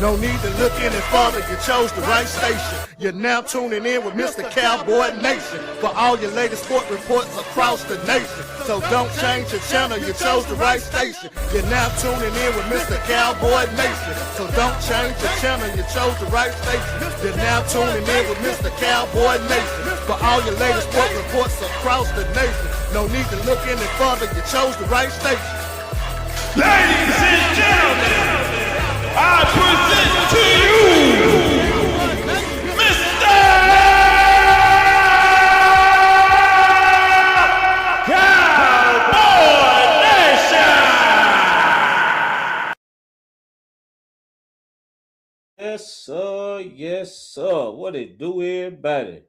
No need to look any further, you chose the right station. You're now tuning in with Mr. Cowboy Nation for all your latest sport reports across the nation. So don't change your channel, you chose the right station. You're now tuning in with Mr. Cowboy Nation. So don't change your channel, you chose the right station. You're now tuning in with Mr. Cowboy Nation for all your latest sport reports across the nation. No need to look any further, you chose the right station. Ladies and gentlemen, I present to you Mr. Cowboy Nation! Yes, sir. What it do, everybody?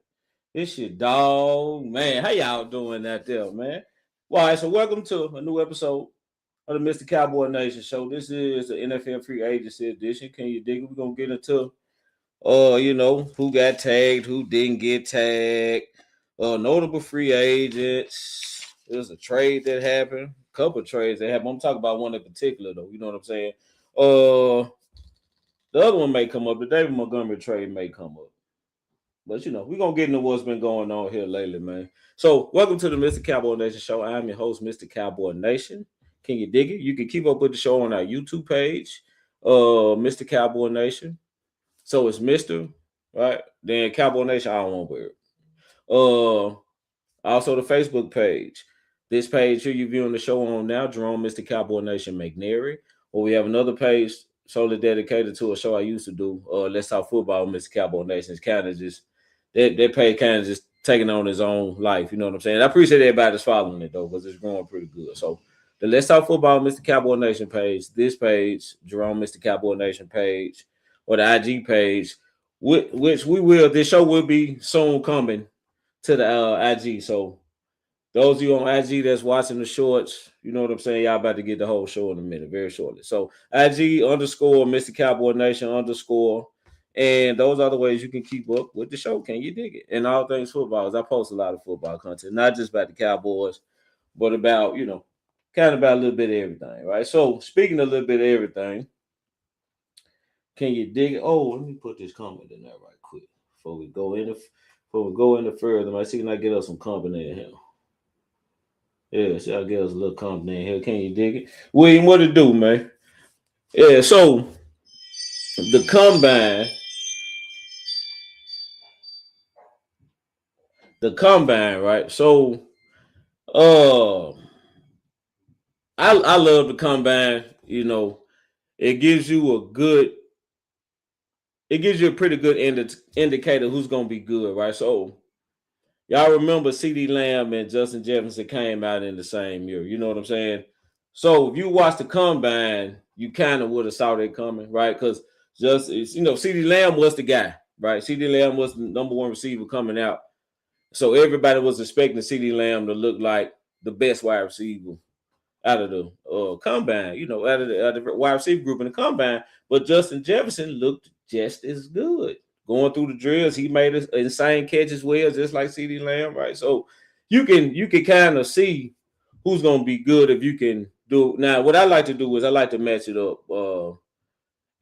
It's your dog, man. How y'all doing out there, man? All right, so welcome to a new episode of the Mr. Cowboy Nation show. This is the NFL free agency edition. Can you dig it? We're gonna get into who got tagged, who didn't get tagged, notable free agents. There's a trade that happened, a couple of trades that happened. I'm talking about one in particular, though. You know what I'm saying? The other one may come up. The David Montgomery trade may come up. But, we're going to get into what's been going on here lately, man. So, welcome to the Mr. Cowboy Nation show. I am your host, Mr. Cowboy Nation. Can you dig it? You can keep up with the show on our YouTube page, Mr. Cowboy Nation. So, it's Mr., right? Then Cowboy Nation, I don't want to wear it. Also, the Facebook page. This page here you're viewing the show on now, Jerome, Mr. Cowboy Nation McNary. Or we have another page solely dedicated to a show I used to do, Let's Talk Football, Mr. Cowboy Nation. It's kind of just, that page kind of just taking on his own life, you know what I'm saying? I appreciate everybody that's following it, though, because it's growing pretty good. So, the Let's Talk Football, Mr. Cowboy Nation page, this page, Jerome, Mr. Cowboy Nation page, or the IG page, which this show will be soon coming to the IG. So, those of you on IG that's watching the shorts, you know what I'm saying? Y'all about to get the whole show in a minute, very shortly. So, IG _ Mr. Cowboy Nation _ and those are the ways you can keep up with the show. Can you dig it? And all things football. I post a lot of football content, not just about the Cowboys, but about, kind of about a little bit of everything, right? So, speaking a little bit of everything, can you dig it? Oh, let me put this comment in there right quick before we go into further. I see can I get us some company in here. Yeah, so I'll get us a little company in here. Can you dig it? William, what it do, man? Yeah, so the combine, right? So I love the combine, it gives you a pretty good indicator who's gonna be good, right? So y'all remember CeeDee Lamb and Justin Jefferson came out in the same year, you know what I'm saying? So if you watch the combine, you kind of would have saw that coming, right? Because CeeDee Lamb was the guy, right? CeeDee Lamb was the number one receiver coming out. So everybody was expecting CeeDee Lamb to look like the best wide receiver out of the combine, out of the wide receiver group in the combine. But Justin Jefferson looked just as good. Going through the drills, he made an insane catch as well, just like CeeDee Lamb, right? So you can kind of see who's going to be good if you can do. Now, what I like to do is I like to match it up.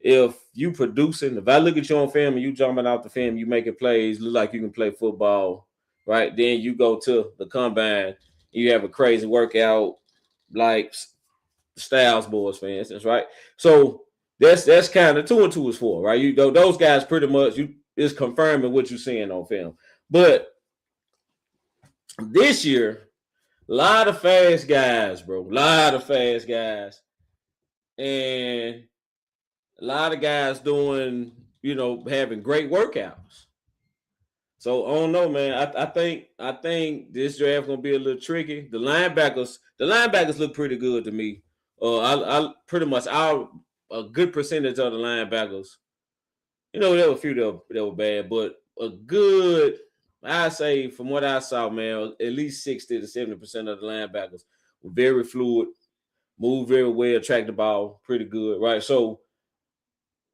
If you producing, if I look at you on film and you jumping out the film, you making plays, look like you can play football, right? Then you go to the combine, you have a crazy workout like Styles Boys, for instance, right? So that's kind of 2 and 2 is 4, right? Those guys pretty much is confirming what you're seeing on film. But this year, a lot of fast guys, bro. A lot of fast guys. And a lot of guys doing, having great workouts. So I don't know, man. I think this draft gonna be a little tricky. The linebackers look pretty good to me. I pretty much a good percentage of the linebackers. There were a few that were bad, but a good, I say from what I saw, man, at least 60 to 70% of the linebackers were very fluid, moved very well, tracked the ball pretty good, right? So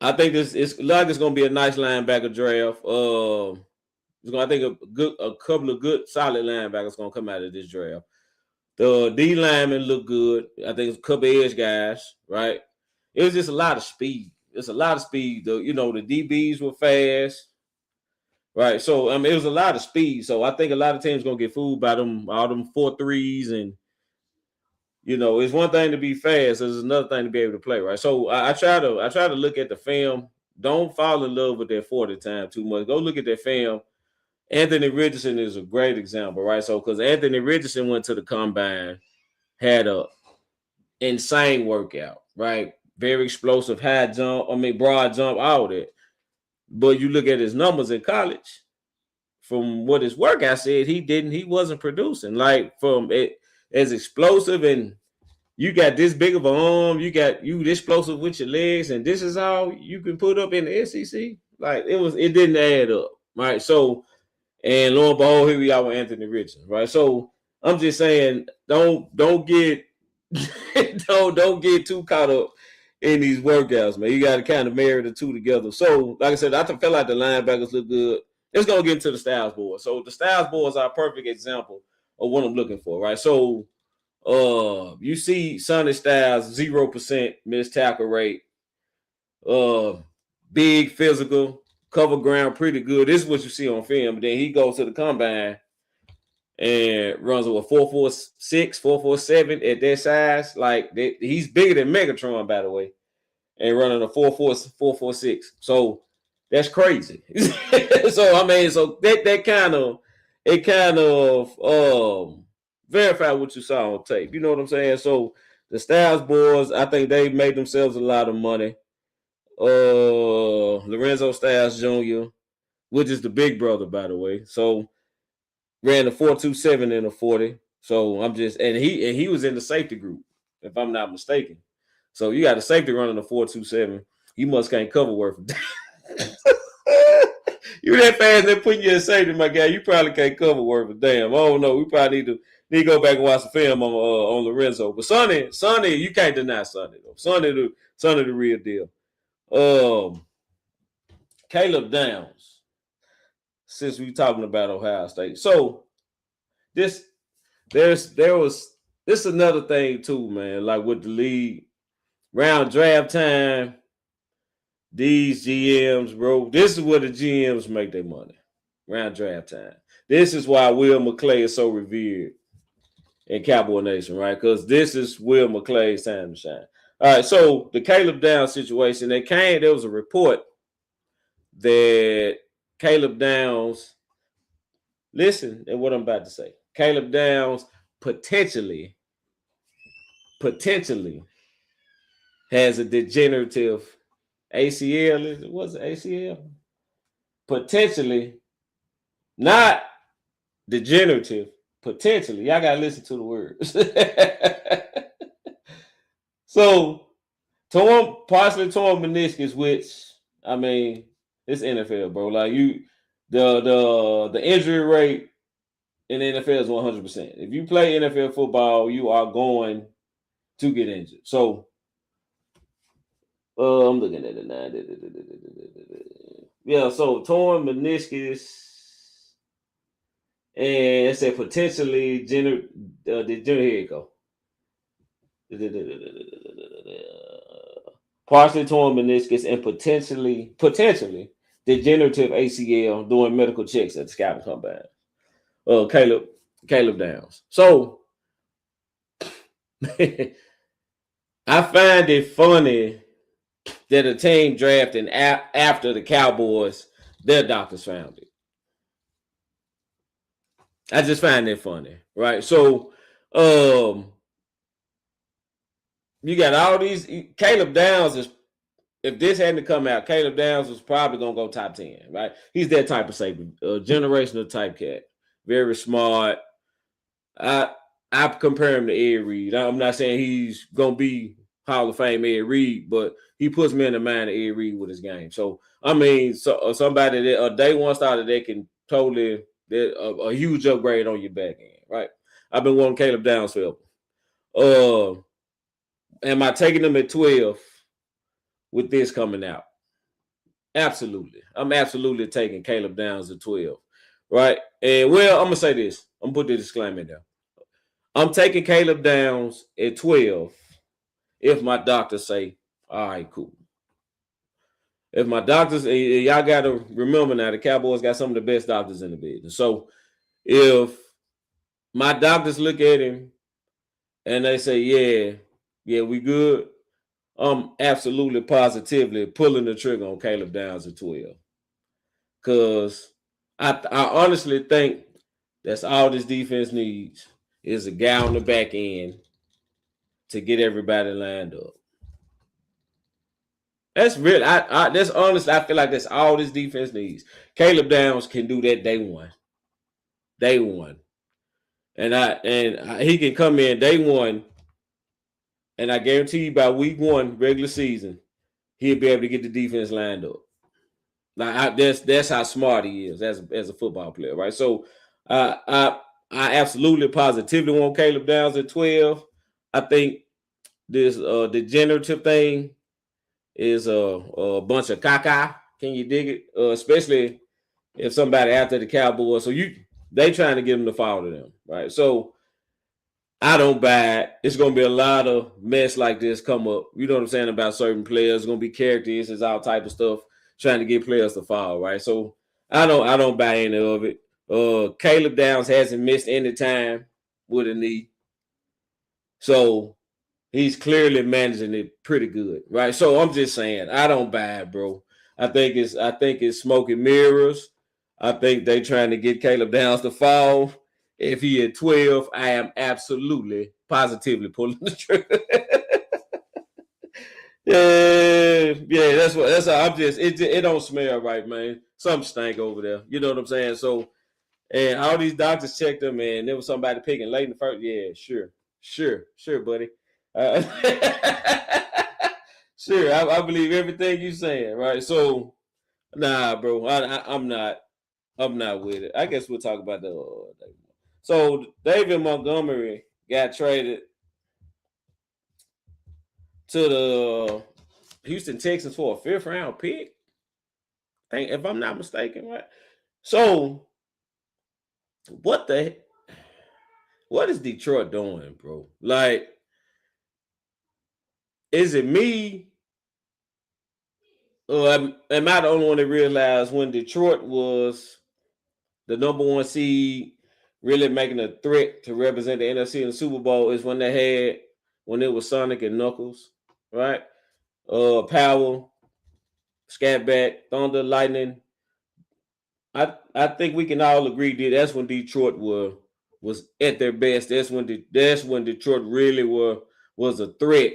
I think it's going to be a nice linebacker draft. I think a couple of good solid linebackers going to come out of this draft. The D linemen look good. I think it's a couple edge guys, right? It was just a lot of speed. it's a lot of speed. The DBs were fast, right? So it was a lot of speed. So I think a lot of teams gonna get fooled by all them 4.3s, and it's one thing to be fast. It's another thing to be able to play, right? So I try to look at the film. Don't fall in love with that 40 time too much. Go look at that film. Anthony Richardson is a great example, right? So because Anthony Richardson went to the combine, had a insane workout, right? Very explosive, high jump, broad jump, all that. But you look at his numbers in college, from what his workout said, he wasn't producing. Like from it as explosive, and you got this big of an arm, you this explosive with your legs, and this is all you can put up in the SEC. Like it didn't add up, right? So, and lo and behold, here we are with Anthony Richardson, right? So I'm just saying, don't get don't get too caught up in these workouts, man. You got to kind of marry the two together. So, like I said, I felt like the linebackers look good. Let's go get into the Styles board. So the Styles boards are a perfect example of what I'm looking for, right? So you see Sonny Styles, 0% missed tackle rate, big physical, cover ground pretty good. This is what you see on film. But then he goes to the combine and runs a 4.46, 4.47 at that size. Like he's bigger than Megatron, by the way, and running a 4.46. So that's crazy. So that kind of verify what you saw on tape. You know what I'm saying? So the Styles boys, I think they made themselves a lot of money. Lorenzo Styles Jr., which is the big brother, by the way. So ran a 4.27 in a 40. So and he was in the safety group, if I'm not mistaken. So you got a safety running a 4.27. You must can't cover worth. You that fast, they're putting you in safety, my guy. You probably can't cover worth a damn. I don't know. We probably need to go back and watch the film on Lorenzo. But Sonny, you can't deny Sonny though. Sonny the real deal. Caleb Downs. Since we talking about Ohio State, so this another thing too, man. Like with the league, round draft time. These GMs, bro, this is where the GMs make their money. Around draft time. This is why Will McClay is so revered in Cowboy Nation, right? Because this is Will McClay's time to shine. All right, so the Caleb Downs situation, there was a report that Caleb Downs, listen to what I'm about to say. Caleb Downs potentially has a degenerative ACL. What's it, ACL? Potentially, not degenerative. Potentially, y'all gotta listen to the words. So, partially torn meniscus, which it's NFL, bro. Like the injury rate in the NFL is 100%. If you play NFL football, you are going to get injured. So. I'm looking at it now. Yeah, so torn meniscus, and it said potentially here you go. Partially torn meniscus and potentially degenerative ACL doing medical checks at the scouting combine. Caleb Downs. So I find it funny that a team drafting after the Cowboys, their doctors found it. I just find that funny, right? So, you got all these. Caleb Downs is, if this hadn't come out, Caleb Downs was probably gonna go top 10, right? He's that type of safety, generational type cat, very smart. I compare him to Ed Reed. I'm not saying he's gonna be Hall of Fame Ed Reed, but he puts me in the mind of Ed Reed with his game. So somebody that a day one starter that can totally a huge upgrade on your back end, right? I've been wanting Caleb Downs forever. Am I taking them at 12 with this coming out? Absolutely. I'm absolutely taking Caleb Downs at 12, right? And I'm gonna say this. I'm gonna put the disclaimer there. I'm taking Caleb Downs at 12 if my doctor say, all right, cool. If my doctors, y'all got to remember now, the Cowboys got some of the best doctors in the business. So if my doctors look at him and they say, yeah, we good, I'm absolutely positively pulling the trigger on Caleb Downs at 12. Because I honestly think that's all this defense needs is a guy on the back end to get everybody lined up. That's real. That's honestly, I feel like that's all this defense needs. Caleb Downs can do that day one. Day one. And he can come in day one, and I guarantee you by week one, regular season, he'll be able to get the defense lined up. Like that's how smart he is as a football player, right? So I absolutely positively want Caleb Downs at 12. I think this degenerative thing is a bunch of caca. Can you dig it? Especially if somebody after the Cowboys, so they trying to get them to fall to them, right? So I don't buy it. It's gonna be a lot of mess like this come up. You know what I'm saying about certain players. It's gonna be characteristics, all type of stuff, trying to get players to fall, right? So I don't buy any of it. Caleb Downs hasn't missed any time with a knee, so he's clearly managing it pretty good, right? So I'm just saying, I don't buy it, bro. I think it's smoke and mirrors. I think they trying to get Caleb Downs to fall. If he at 12, I am absolutely positively pulling the trigger. yeah, that's how I'm just it don't smell right, man. Something stank over there. You know what I'm saying? So, and all these doctors checked him, and there was somebody picking late in the first. Yeah, sure, buddy. Sure, I believe everything you saying, right? So, nah, bro, I'm not with it. I guess we'll talk about the. So David Montgomery got traded to the Houston Texans for a 5th round pick. If I'm not mistaken, right? So what is Detroit doing, bro? Like, is it me? Or am I the only one that realized when Detroit was the number 1 seed, really making a threat to represent the NFC in the Super Bowl is when it was Sonic and Knuckles, right? Powell, Scatback, Thunder, Lightning. I think we can all agree that that's when Detroit was at their best. That's when Detroit really was a threat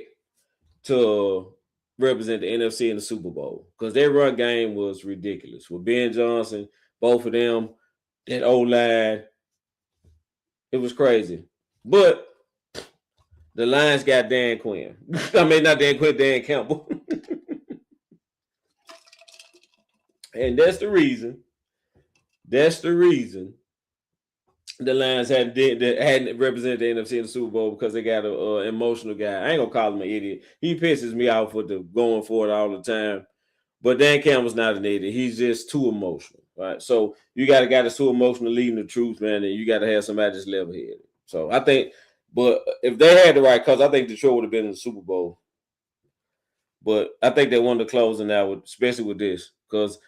to represent the NFC in the Super Bowl, because their run game was ridiculous with Ben Johnson, both of them, that O-line. It was crazy. But the Lions got Dan Quinn. I mean, not Dan Quinn, Dan Campbell. And that's the reason the Lions hadn't represented the NFC in the Super Bowl, because they got an emotional guy. I ain't gonna call him an idiot. He pisses me off with the going for it all the time. But Dan Campbell's not an idiot. He's just too emotional, right? So you got a guy that's too emotional leading the truth, man, and you got to have somebody that's level-headed. So I think, but if they had the right cause, I think Detroit would have been in the Super Bowl. But I think they wanted to close it out, especially with this, because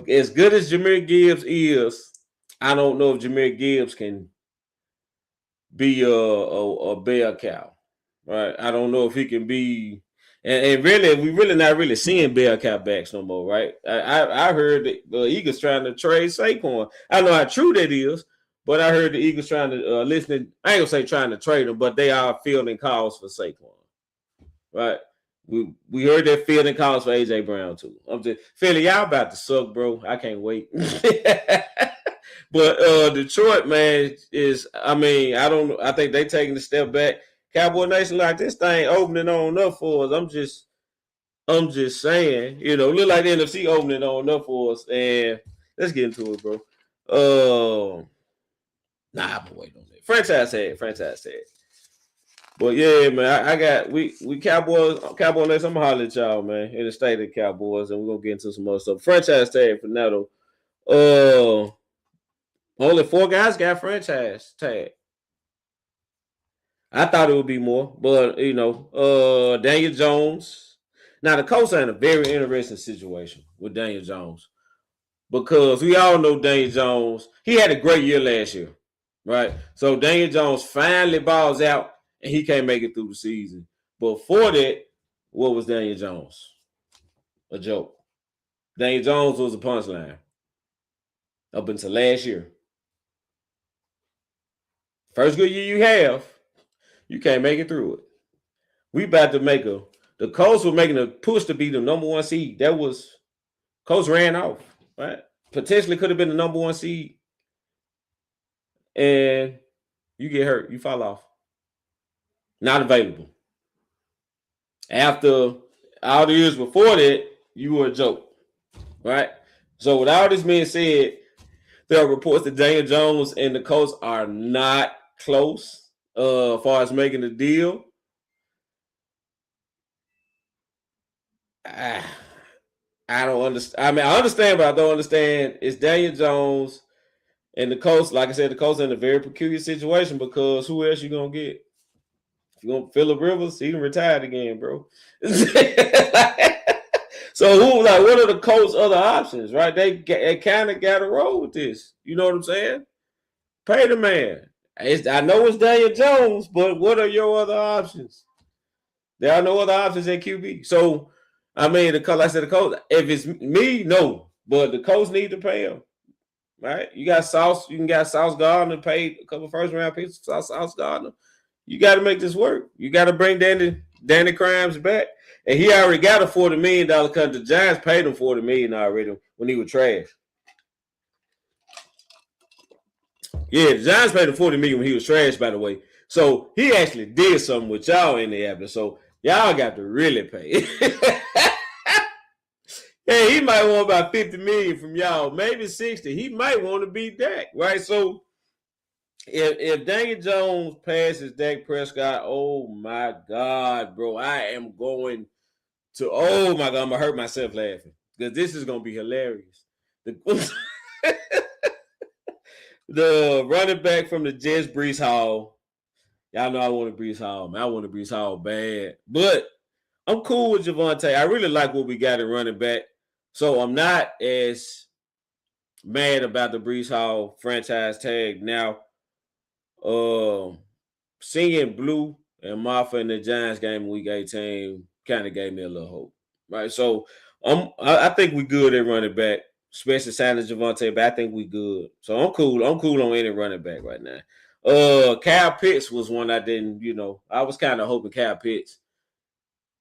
as good as Jahmyr Gibbs is, I don't know if Jahmyr Gibbs can be a bell cow, right? I don't know if he can be, and really, we really not really seeing bell cow backs no more, right? I heard that the Eagles trying to trade Saquon. I don't know how true that is, but I heard the Eagles trying to listening. I ain't gonna say trying to trade him, but they are fielding calls for Saquon, right? We heard that fielding calls for AJ Brown too. I'm just Philly, y'all about to suck, bro. I can't wait. But Detroit, man, I think they taking a step back. Cowboy Nation, like, this thing opening on up for us. I'm just saying, look like the NFC opening on up for us. And let's get into it, bro. I'm gonna wait on that. Franchise tag. But yeah, man, I got we Cowboy Nation. I'm gonna holler at y'all, man, in the state of the Cowboys, and we're gonna get into some more stuff. Franchise tag for now, though. Only 4 guys got franchise tag. I thought it would be more, but Daniel Jones, Now, the Colts are in a very interesting situation with Daniel Jones because we all know Daniel Jones. He had a great year last year, right? So Daniel Jones finally balls out and he can't make it through the season. Before that, what was Daniel Jones? A joke. Daniel Jones was a punchline up until last year. First good year you have, you can't make it through it. We about to make the Colts were making a push to be the number one seed. That was, Colts ran off, right? Potentially could have been the number one seed. And you get hurt, you fall off. Not available. After all the years before that, you were a joke, right? So with all this being said, there are reports that Daniel Jones and the Colts are not close as far as making a deal. I don't understand. I mean, I understand, but I don't understand. It's Daniel Jones and the Colts. Like I said, the Colts are in a very peculiar situation because who else you gonna get? If you're gonna Phillip Rivers, he retired again, bro. So what are the Colts' other options, right? They kind of got to roll with this. You know what I'm saying? Pay the man. I know it's Daniel Jones, but what are your other options? There are no other options at QB. So, I mean, the Colts, if it's me, no. But the Colts need to pay him, right? You got Sauce. You can get Sauce Gardner paid a couple first-round picks for Sauce Gardner. You got to make this work. You got to bring Danny Crimes back. And he already got a $40 million cut. The Giants paid him $40 million already when he was trash. Yeah, the Giants paid him $40 million when he was trash, by the way. So he actually did something with y'all in the after. So y'all got to really pay. Yeah, he might want about $50 million from y'all, maybe 60. He might want to beat Dak, right? So if Daniel Jones passes Dak Prescott, oh my God, bro, I am going to, oh my God, I'm going to hurt myself laughing because this is going to be hilarious. The running back from the Jets, Breece Hall. Y'all know I want a Breece Hall, man. I want a Breece Hall bad. But I'm cool with Javonte. I really like what we got in running back. So I'm not as mad about the Breece Hall franchise tag now. Seeing Blue and Marfa in the Giants game in Week 18 kind of gave me a little hope, right? So I think we good at running back, especially signing Javonte, but I think we good. So I'm cool. I'm cool on any running back right now. Kyle Pitts was one I didn't, I was kind of hoping Kyle Pitts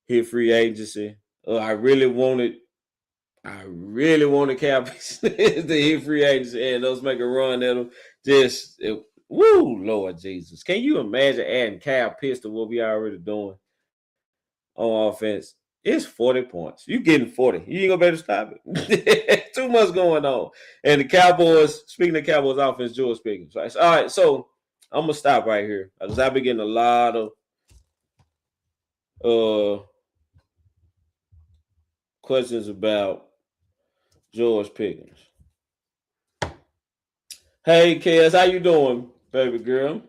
hit free agency. I really wanted Kyle Pitts to hit free agency and those make a run at him. Woo, Lord Jesus. Can you imagine adding Kyle Pitts to what we already doing on offense? It's 40 points. You getting 40. You ain't gonna be able to stop it. Too much going on. And the Cowboys, speaking of Cowboys offense, George Pickens. Right? All right, so I'm gonna stop right here because I've been getting a lot of questions about George Pickens. Hey, Kez, how you doing, baby girl?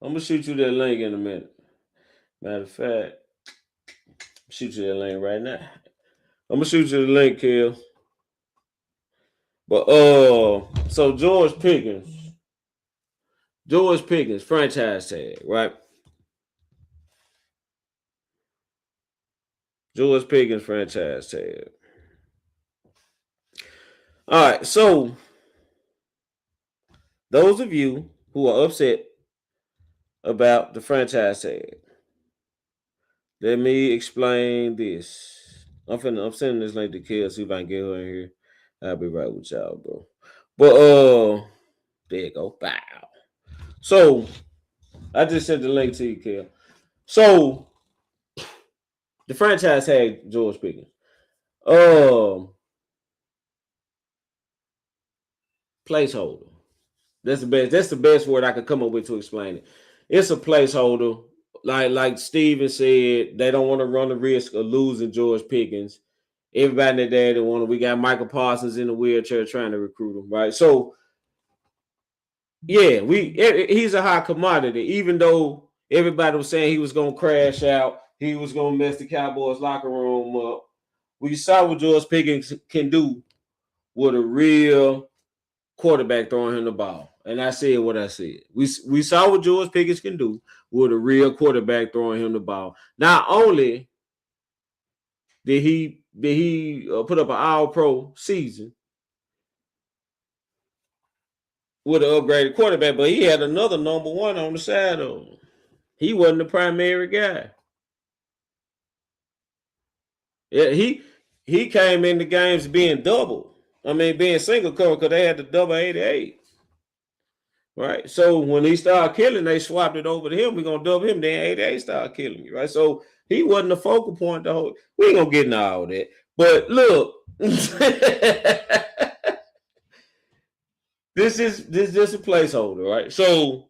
I'm gonna shoot you that link in a minute. Matter of fact, shoot you that link right now. I'm gonna shoot you the link, Kez. But so George Pickens, franchise tag, right? George Pickens franchise tag. All right, so those of you who are upset about the franchise tag, let me explain this. I'm sending this link to Kill, see if I can get her in here. I'll be right with y'all, bro. But there you go. Bow. So I just sent the link to you, Kill. So the franchise had George Pickens. Placeholder. That's the best word I could come up with to explain it. It's a placeholder. Like Steven said, they don't want to run the risk of losing George Pickens. Everybody there they want to. We got Michael Parsons in the wheelchair trying to recruit him, right? So yeah, he's a high commodity. Even though everybody was saying he was gonna crash out, he was gonna mess the Cowboys locker room up. We saw what George Pickens can do with a real quarterback throwing him the ball. And I said what I said. We saw what George Pickens can do with a real quarterback throwing him the ball. Not only did he put up an All-Pro season with an upgraded quarterback, but he had another number one on the side of him. He wasn't the primary guy. Yeah, he came in the games being double. I mean, being single cover because they had the double 88. Right? So when he started killing, they swapped it over to him. We're going to double him. Then 88 started killing you. Right? So he wasn't the focal point the whole. We ain't going to get into all that. But look, this is just a placeholder, right? So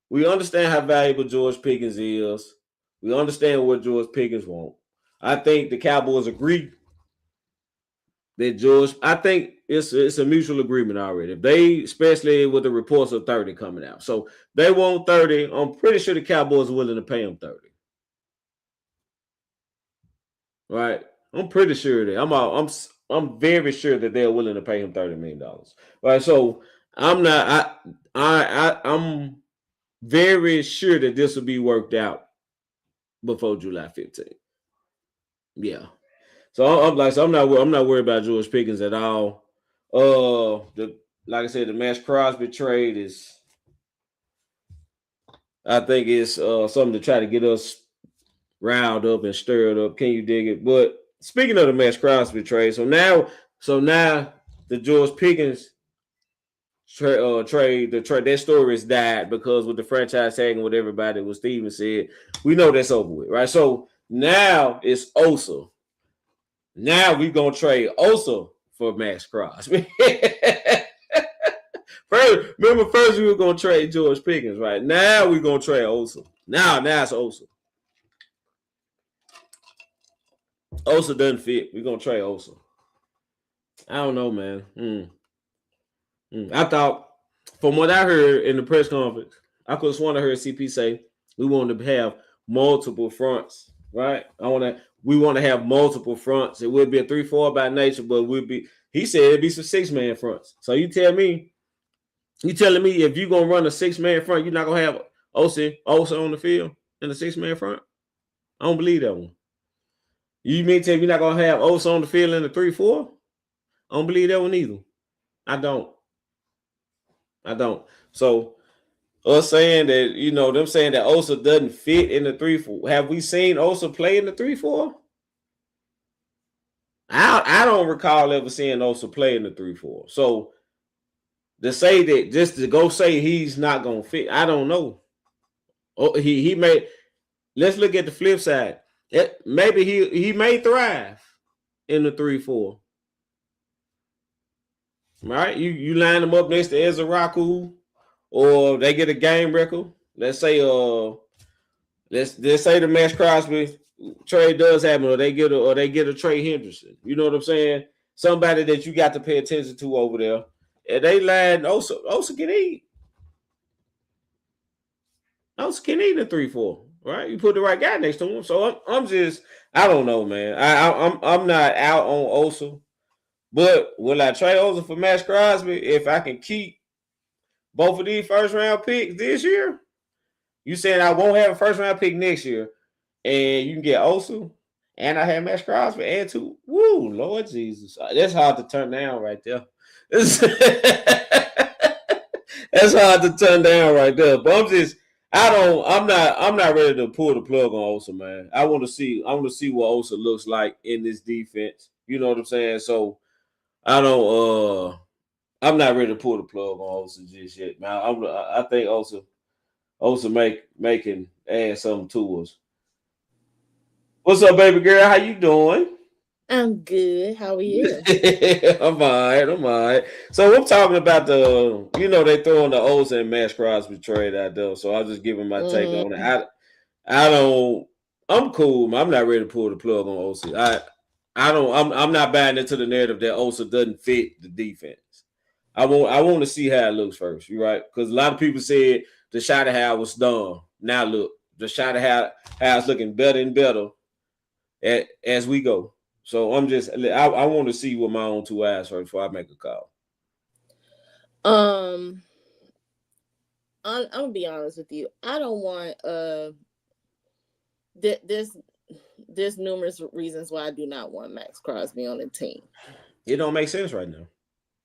we understand how valuable George Pickens is. We understand what George Pickens wants. I think the Cowboys agree that George. I think it's a mutual agreement already. If they, especially with the reports of 30 coming out, so they want 30. I'm pretty sure the Cowboys are willing to pay him 30. Right? I'm pretty sure that I'm very sure that they're willing to pay him $30 million. Right? So I'm not. I'm very sure that this will be worked out before July 15th. Yeah. So I'm not worried about George Pickens at all. Like I said, the Max Crosby trade is, I think it's something to try to get us riled up and stirred up. Can you dig it? But speaking of the Max Crosby trade, so now the George Pickens trade, that story has died because with the franchise tag and with everybody, what Steven said, we know that's over with, right? So now it's Osa. Now we're going to trade Osa for Max Crosby. First we were going to trade George Pickens, right? Now we're going to trade Osa. Now it's Osa. Osa doesn't fit. We're going to trade Osa. I don't know, man. I thought, from what I heard in the press conference, I could have sworn I heard CP say we wanted to have multiple fronts, right? We want to have multiple fronts. It would be a 3-4 by nature, but he said it'd be some 6-man fronts. So you telling me if you're gonna run a 6-man front, you're not gonna have Osa on the field in a 6-man front? I don't believe that one. You mean tell me you're not gonna have Osa on the field in the 3-4? I don't believe that one either. I don't. So us saying that, them saying that Osa doesn't fit in the 3-4. Have we seen Osa play in the 3-4? I don't recall ever seeing Osa play in the 3-4. So to say that, just to go say he's not gonna fit, I don't know. He may. Let's look at the flip side. Maybe he may thrive in the 3-4. Right? You line them up next to Ezra Raku, or they get a game record. Let's say let's say the Max Crosby trade does happen, or they get a Trey Henderson. You know what I'm saying? Somebody that you got to pay attention to over there. And they line Osa can eat. Osa can eat in 3-4, right? You put the right guy next to him. So I don't know, man. I'm not out on Osa. But will I trade Osa for Max Crosby if I can keep both of these first-round picks this year? You saying I won't have a first-round pick next year, and you can get Osa, and I have Max Crosby, and two. Woo, Lord Jesus. That's hard to turn down right there. That's hard to turn down right there. But I'm not ready to pull the plug on Osa, man. I want to see what Osa looks like in this defense. You know what I'm saying? So I'm not ready to pull the plug on Osa just yet, man. I think Osa making add something to us. What's up, baby girl? How you doing? I'm good. How are you? I'm all right. So I'm talking about they throwing the Osa and Max Crosby trade out there. So I'll just give him my take on it. I'm cool. I'm not ready to pull the plug on Osa. I'm not buying into the narrative that Osa doesn't fit the defense. I want to see how it looks first. You right? Because a lot of people said the shot at how was done. Now look, just try to have us looking better and better as we go. So I want to see with my own two eyes first before I make a call. I'm gonna be honest with you. I don't want there's numerous reasons why I do not want Max Crosby on the team. It don't make sense right now.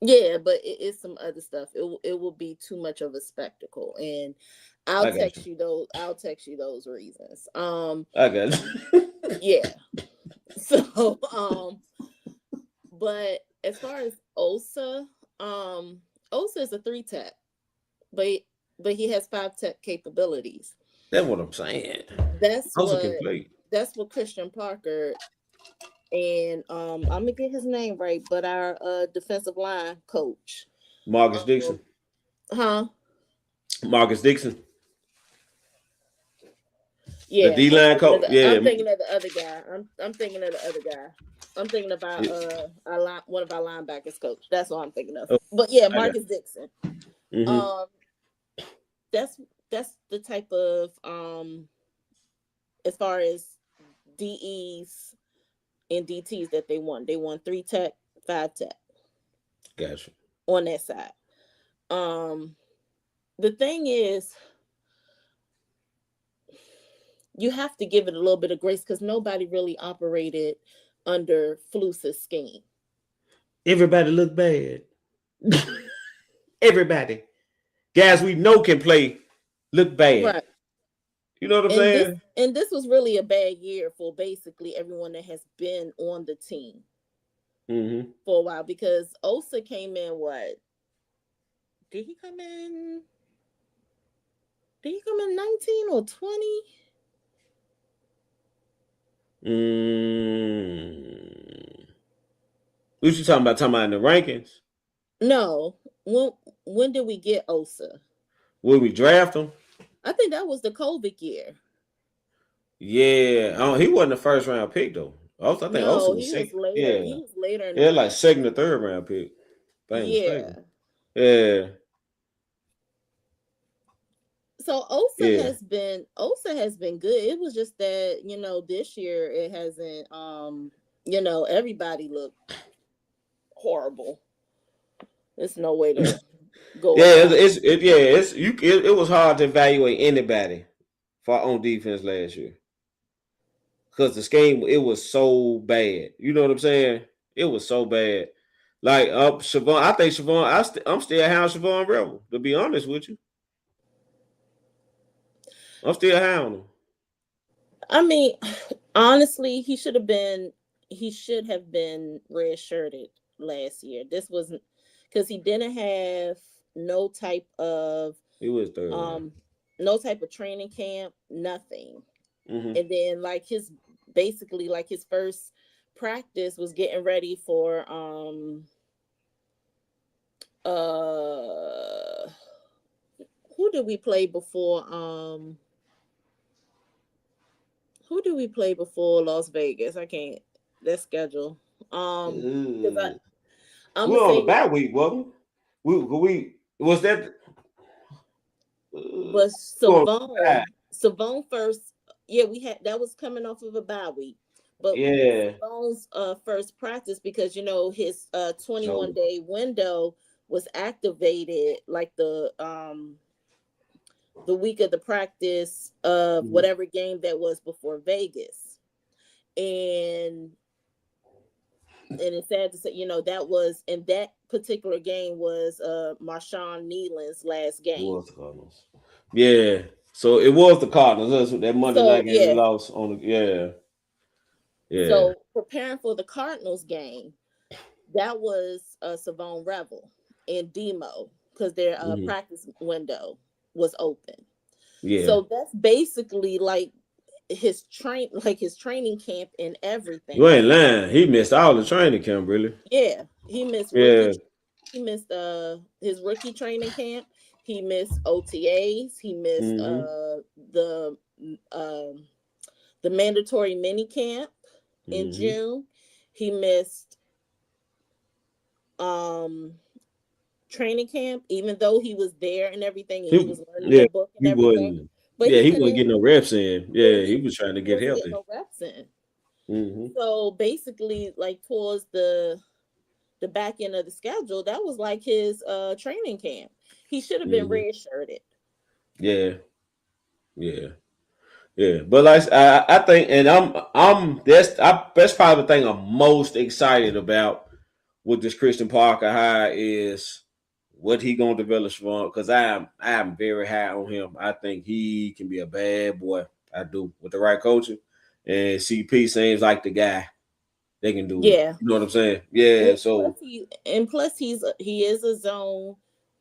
Yeah, but it's some other stuff. It will be too much of a spectacle, and I'll text you those reasons. I got you. Yeah. So but as far as Osa is a 3-tech, but he has 5-tech capabilities. That's what I'm saying. That's what Christian Parker and I'm gonna get his name right, but our defensive line coach, Marcus Dixon. Marcus Dixon. Yeah, the D-line coach. Yeah, I'm thinking of the other guy. I'm thinking of the other guy. I'm thinking about one of our linebackers coach. That's what I'm thinking of. But yeah, Marcus Dixon. Mm-hmm. That's the type of as far as DEs and DTs that they want. They want 3-tech, 5-tech. Gotcha. On that side. The thing is, you have to give it a little bit of grace because nobody really operated under Fluce's scheme. Everybody look bad. Everybody. Guys we know can play look bad. Right. You know what I'm saying? This was really a bad year for basically everyone that has been on the team for a while, because Osa came in what? Did he come in 19 or 20? What you talking about? Talking about in the rankings? No. When did we get Osa? When we draft him? I think that was the COVID year. Yeah. He wasn't the first round pick though. I think Osa was second. Later. Yeah. He was later. Yeah, like second or third round pick. Yeah. Yeah. So Osa has been good. It was just that, this year it hasn't everybody looked horrible. There's no way to go. Yeah, it was hard to evaluate anybody on defense last year. Because the scheme, it was so bad. You know what I'm saying? It was so bad. Like Siobhan, I think Siobhan, I'm still hounding Siobhan Rebel, to be honest with you. I'm still hounding him. I mean, honestly, he should have been red-shirted last year. This wasn't because he didn't have no type of no type of training camp, nothing. And then his first practice was getting ready for who did we play before Las Vegas? I can't. That schedule. We on the bye week, wasn't we? Was that? Was Savone first? Yeah, we had that was coming off of a bye week, but Savone's first practice, because his 21-day window was activated like the week of the practice of whatever game that was before Vegas. And it's sad to say, that was, in that particular game was Marshawn Nealon's last game. It was the Cardinals. Yeah. So it was the Cardinals. That Monday night game we lost on the Yeah. So preparing for the Cardinals game, that was Savone Revel and Demo, because their practice window was open. Yeah. So that's basically like his training camp and everything. You ain't lying. He missed all the training camp, really. Yeah. He missed he missed his rookie training camp. He missed OTAs. He missed the mandatory mini camp in June. He missed training camp, even though he was there and everything, and he was learning the book and everything. but Yeah, he he wasn't couldn't. getting no reps in. Yeah, Yeah, he was trying to he get wasn't getting healthy. no reps in. Mm-hmm. So basically, like towards the back end of the schedule, that was like his training camp. He should have been Mm-hmm. redshirted. Yeah, yeah, yeah. But like I think, and that's probably the thing I'm most excited about with this Christian Parker hire is what he gonna develop from. Because I am very high on him. I think he can be a bad boy. I do with the right coaching, and CP seems like the guy they can do it. Yeah. You know what I'm saying? Yeah. And So plus he is a zone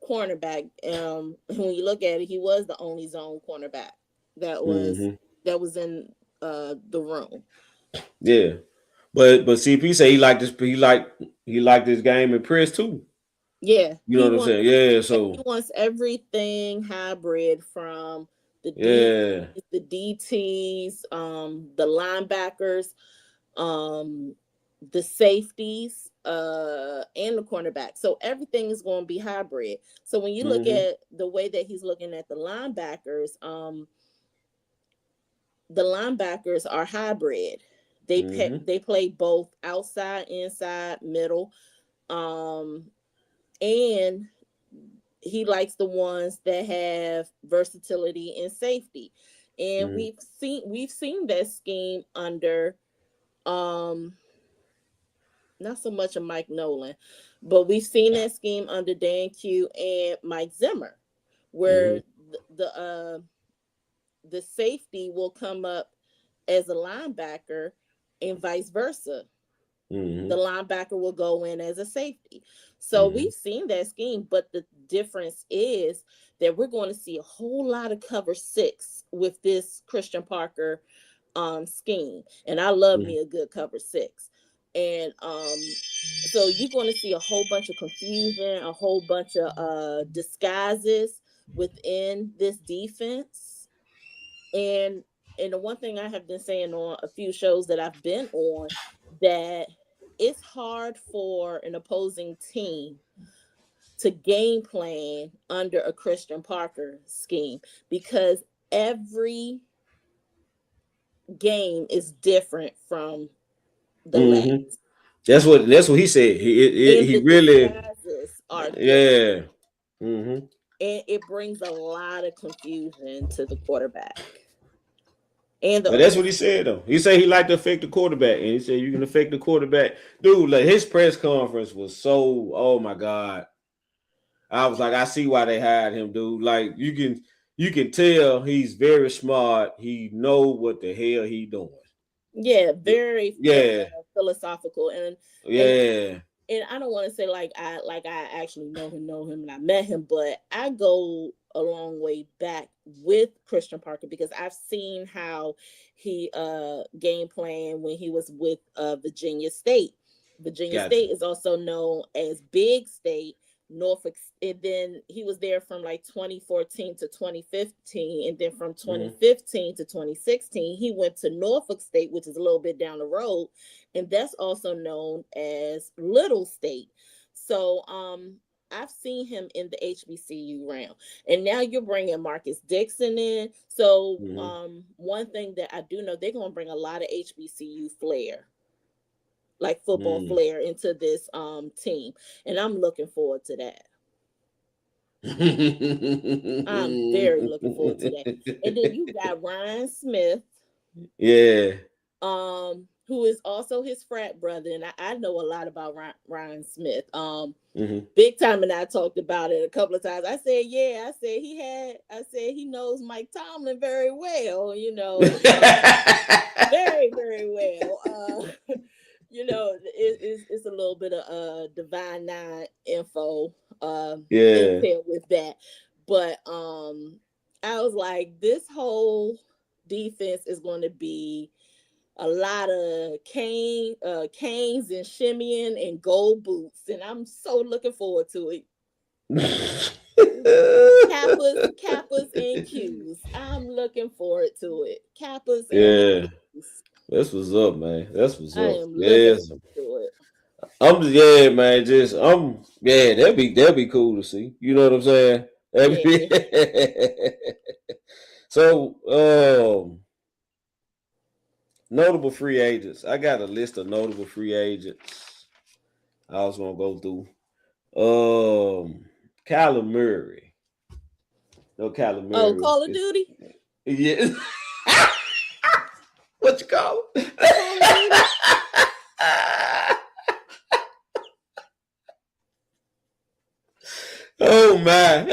cornerback. When you look at it, he was the only zone cornerback that was mm-hmm. in the room. Yeah. But CP say he liked this. He liked this game in press too. Yeah, You know what I'm saying? Yeah. he So wants everything hybrid from the yeah. the DTs, the linebackers, um, the safeties, and the cornerback. So everything is going to be hybrid. So when you look Mm-hmm. at the way that he's looking at the linebackers are hybrid. Mm-hmm. They play both outside, inside, middle, and he likes the ones that have versatility and safety. And Mm-hmm. we've seen that scheme under not so much of Mike Nolan, but we've seen that scheme under Dan Q and Mike Zimmer, Mm-hmm. where the safety will come up as a linebacker and vice versa. The Mm-hmm. linebacker will go in as a safety. So Mm-hmm. we've seen that scheme, but the difference is that we're going to see a whole lot of cover six with this Christian Parker scheme. And I love Mm-hmm. me a good cover six. And so you're going to see a whole bunch of confusion, a whole bunch of disguises within this defense. And the one thing I have been saying on a few shows that I've been on, that it's hard for an opposing team to game plan under a Christian Parker scheme, because every game is different from the last. Mm-hmm. That's what he said. And He the really disguises are different. yeah. Mm-hmm. And it brings a lot of confusion to the quarterback and the But that's what OC. he said though. He said he liked to affect the quarterback, and he said you can affect the quarterback, dude. Like his press conference was so. Oh my god, I was like, I see why they hired him, dude. Like you can tell he's very smart. He know what the hell he doing. Yeah, very Yeah, philosophical. And yeah, I don't want to say like I actually know him and I met him, but I go a long way back with Christian Parker because I've seen how he game plan when he was with Virginia State. Virginia gotcha. State is also known as Big State. Norfolk, and then he was there from like 2014 to 2015, and then from Mm-hmm. 2015 to 2016 he went to Norfolk State, which is a little bit down the road, and that's also known as Little State. So I've seen him in the HBCU round, and now you're bringing Marcus Dixon in. So Mm-hmm. one thing that I do know, they're going to bring a lot of HBCU flair, like football Mm. flair, into this team, and I'm looking forward to that. I'm very looking forward to that. And then you got Ryan Smith, Yeah. who is also his frat brother, and I know a lot about Ryan Smith. Mm-hmm. Big Time and I talked about it a couple of times. I said, yeah, I said he knows Mike Tomlin very well, very, very well. It's a little bit of Divine Nine info Yeah. intel with that. But I was like, this whole defense is going to be a lot of canes and shimmying and gold boots, and I'm so looking forward to it. Kappas and Qs. I'm looking forward to it. Kappas and Yeah. Qs. That's what's up, man. That's what's I up. am looking Yes. forward to it. I'm just yeah, man. That'd be cool to see. You know what I'm saying? Yeah. So, notable free agents. I got a list of notable free agents I was gonna go through. Kyler Murray. No, Kyler Murray. Oh, Call of Duty? Yeah. What you call it? Oh my.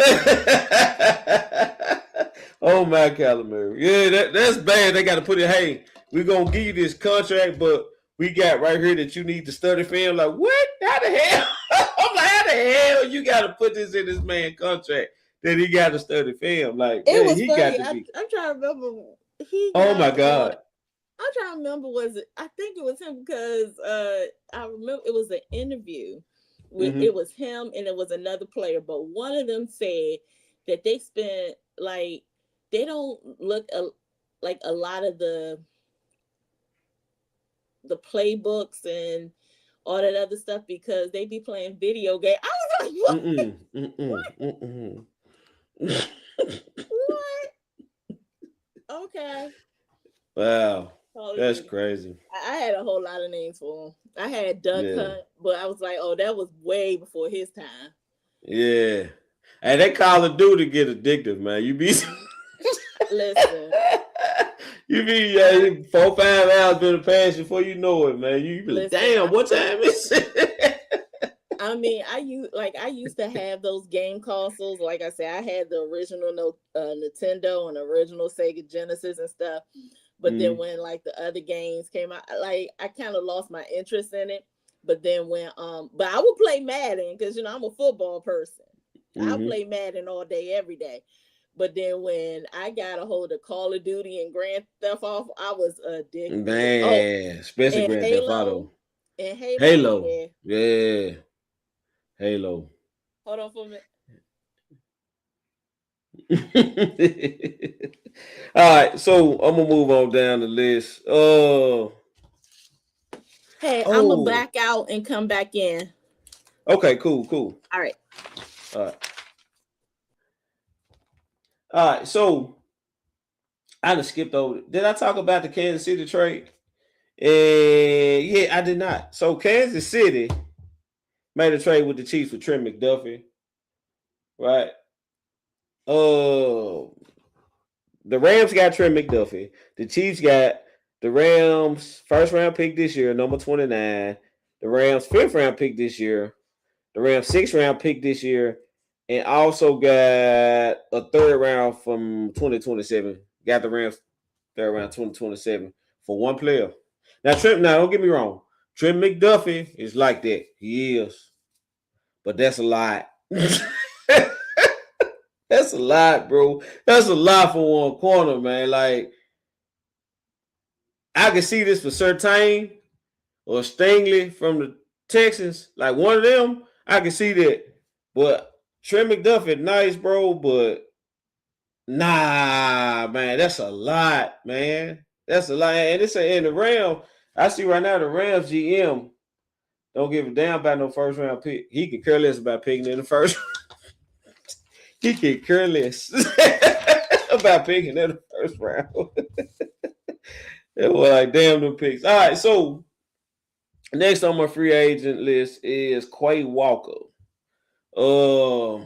Oh my, Kyler Murray. Yeah, that's bad. They got to put it, hey, we're going to give you this contract, but we got right here that you need to study film. Like, what? How the hell? I'm like, how the hell you got to put this in this man's contract that he got to study film? Like, it was he funny. got to be. I'm trying to remember. Oh my God. I'm trying to remember. I think it was him because I remember it was an interview with it was him and it was another player, but one of them said that they spent like they don't look like a lot of the playbooks and all that other stuff because they be playing video game. I was like, what? What? Okay. Wow. That's crazy. I had a whole lot of names for him. I had Duck Hunt, but I was like, oh, that was way before his time. Yeah. And that Call of Duty get addictive, man. You be listen. You be 4 or 5 hours been past before you know it, man. You be like, damn, what time is it? I mean, I used to have those game consoles. Like I said, I had the original Nintendo and original Sega Genesis and stuff. But then when like the other games came out, like I kind of lost my interest in it. But then when but I would play Madden because I'm a football person. I play Madden all day, every day. But then when I got a hold of Call of Duty and Grand Theft Auto, I was addicted. Man, especially Grand Theft Auto. And Halo. Yeah. Halo. Hold on for a minute. All right, so I'm gonna move on down the list. Hey, I'm gonna back out and come back in. Okay, cool. All right. So I just skipped over. Did I talk about the Kansas City trade? Yeah, I did not. So Kansas City made a trade with the Chiefs for Trent McDuffie, right? The Rams got Trent McDuffie. The Chiefs got the Rams first round pick this year, number 29. The Rams 5th round pick this year. The Rams 6th round pick this year, and also got a 3rd round from 2027. Got the Rams 3rd round 2027 for one player. Now don't get me wrong. Trent McDuffie is like that. He is. But that's a lot. That's a lot, bro. That's a lot for one corner, man. Like, I can see this for Surtain or Stingley from the Texans. Like, one of them, I can see that. But Trent McDuffie, nice, bro. But, nah, man. That's a lot, man. That's a lot. And it's in the Rams. I see right now the Rams GM don't give a damn about no first round pick. He can care less about picking in the first round. He can care less about picking in the first round. It was like, damn them picks. All right, so next on my free agent list is Quay Walker. I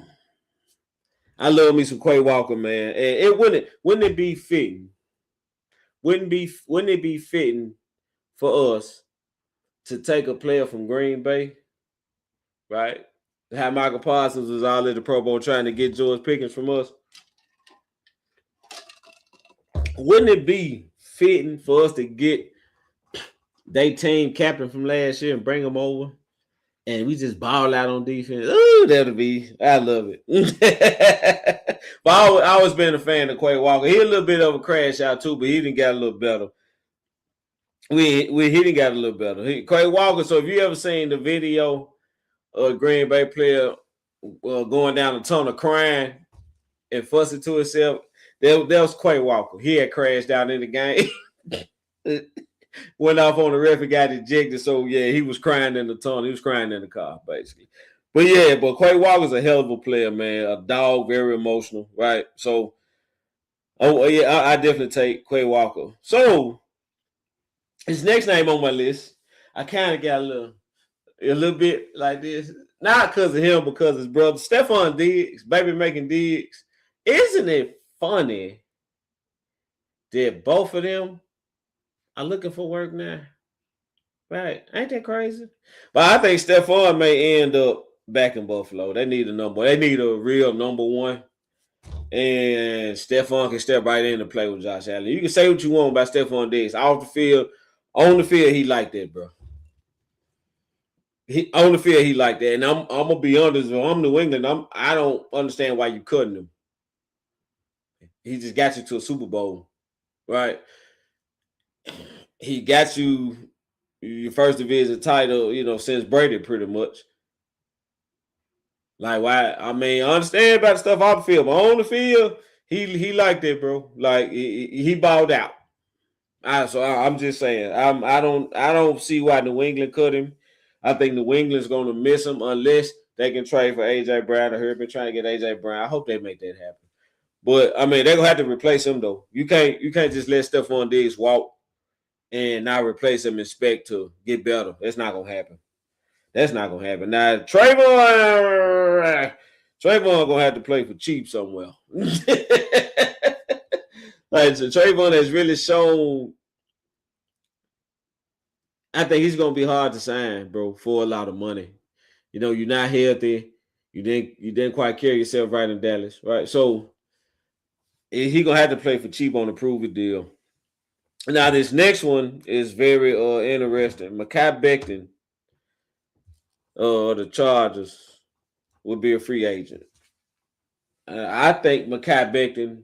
love me some Quay Walker, man. And it wouldn't it be fitting? Wouldn't it be fitting for us to take a player from Green Bay, right? How Michael Parsons was all at the Pro Bowl trying to get George Pickens from us. Wouldn't it be fitting for us to get their team captain from last year and bring him over, and we just ball out on defense? Ooh, I love it. But I always been a fan of Quay Walker. He a little bit of a crash out too, but he didn't get a little better. He didn't get a little better. Quay Walker. So if you ever seen the video, a Green Bay player going down the tunnel crying and fussing to himself, that was Quay Walker. He had crashed out in the game. Went off on the ref and got ejected. So, yeah, he was crying in the tunnel. He was crying in the car, basically. But Quay Walker's a hell of a player, man. A dog, very emotional, right? So, Oh yeah, I definitely take Quay Walker. So his next name on my list, I kind of got a little bit like this, not because of him, because his brother Stephon Diggs, baby making Diggs. Isn't it funny that both of them are looking for work now? Right? Ain't that crazy? But I think Stephon may end up back in Buffalo. They need a number. They need a real number one. And Stephon can step right in and play with Josh Allen. You can say what you want about Stephon Diggs. Off the field, on the field, he like that, bro. He on the field, he like that. And I'm gonna be honest, if I'm New England, I don't understand why you cutting him. He just got you to a Super Bowl, right? He got you your first division title, since Brady, pretty much. Like, why? I mean, I understand about the stuff off the field, but on the field, he liked it, bro. Like he balled out. I'm just saying, I don't see why New England cut him. I think New England's going to miss him unless they can trade for AJ Brown. I heard been trying to get AJ Brown. I hope they make that happen. But I mean, they're gonna have to replace him though. You can't just let Stephon Diggs walk and not replace him and expect to get better. That's not gonna happen. That's not gonna happen. Now Trayvon gonna have to play for cheap somewhere. Like, so Trayvon has really shown. I think he's gonna be hard to sign, bro, for a lot of money. You're not healthy. You didn't quite carry yourself right in Dallas, right? So he gonna have to play for cheap on a prove-it deal. Now this next one is very interesting. Mekhi Becton, the Chargers, will be a free agent. I think Mekhi Becton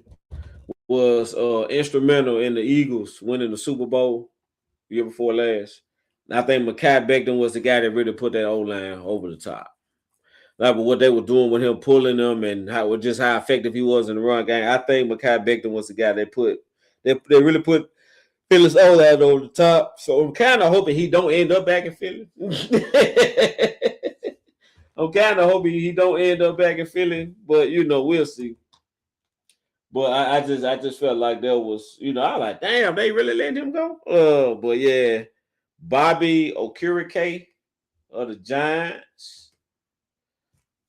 was instrumental in the Eagles winning the Super Bowl year before last. And I think Mekhi Becton was the guy that really put that O-line over the top. Like, but what they were doing with him pulling them and how effective he was in the run game, I think Mekhi Becton was the guy they really put Philly's O-line over the top. So I'm kind of hoping he don't end up back in Philly. I'm kind of hoping he don't end up back in Philly, but we'll see. But I just felt like there was, I like, damn, they really let him go. But yeah, Bobby Okereke of the Giants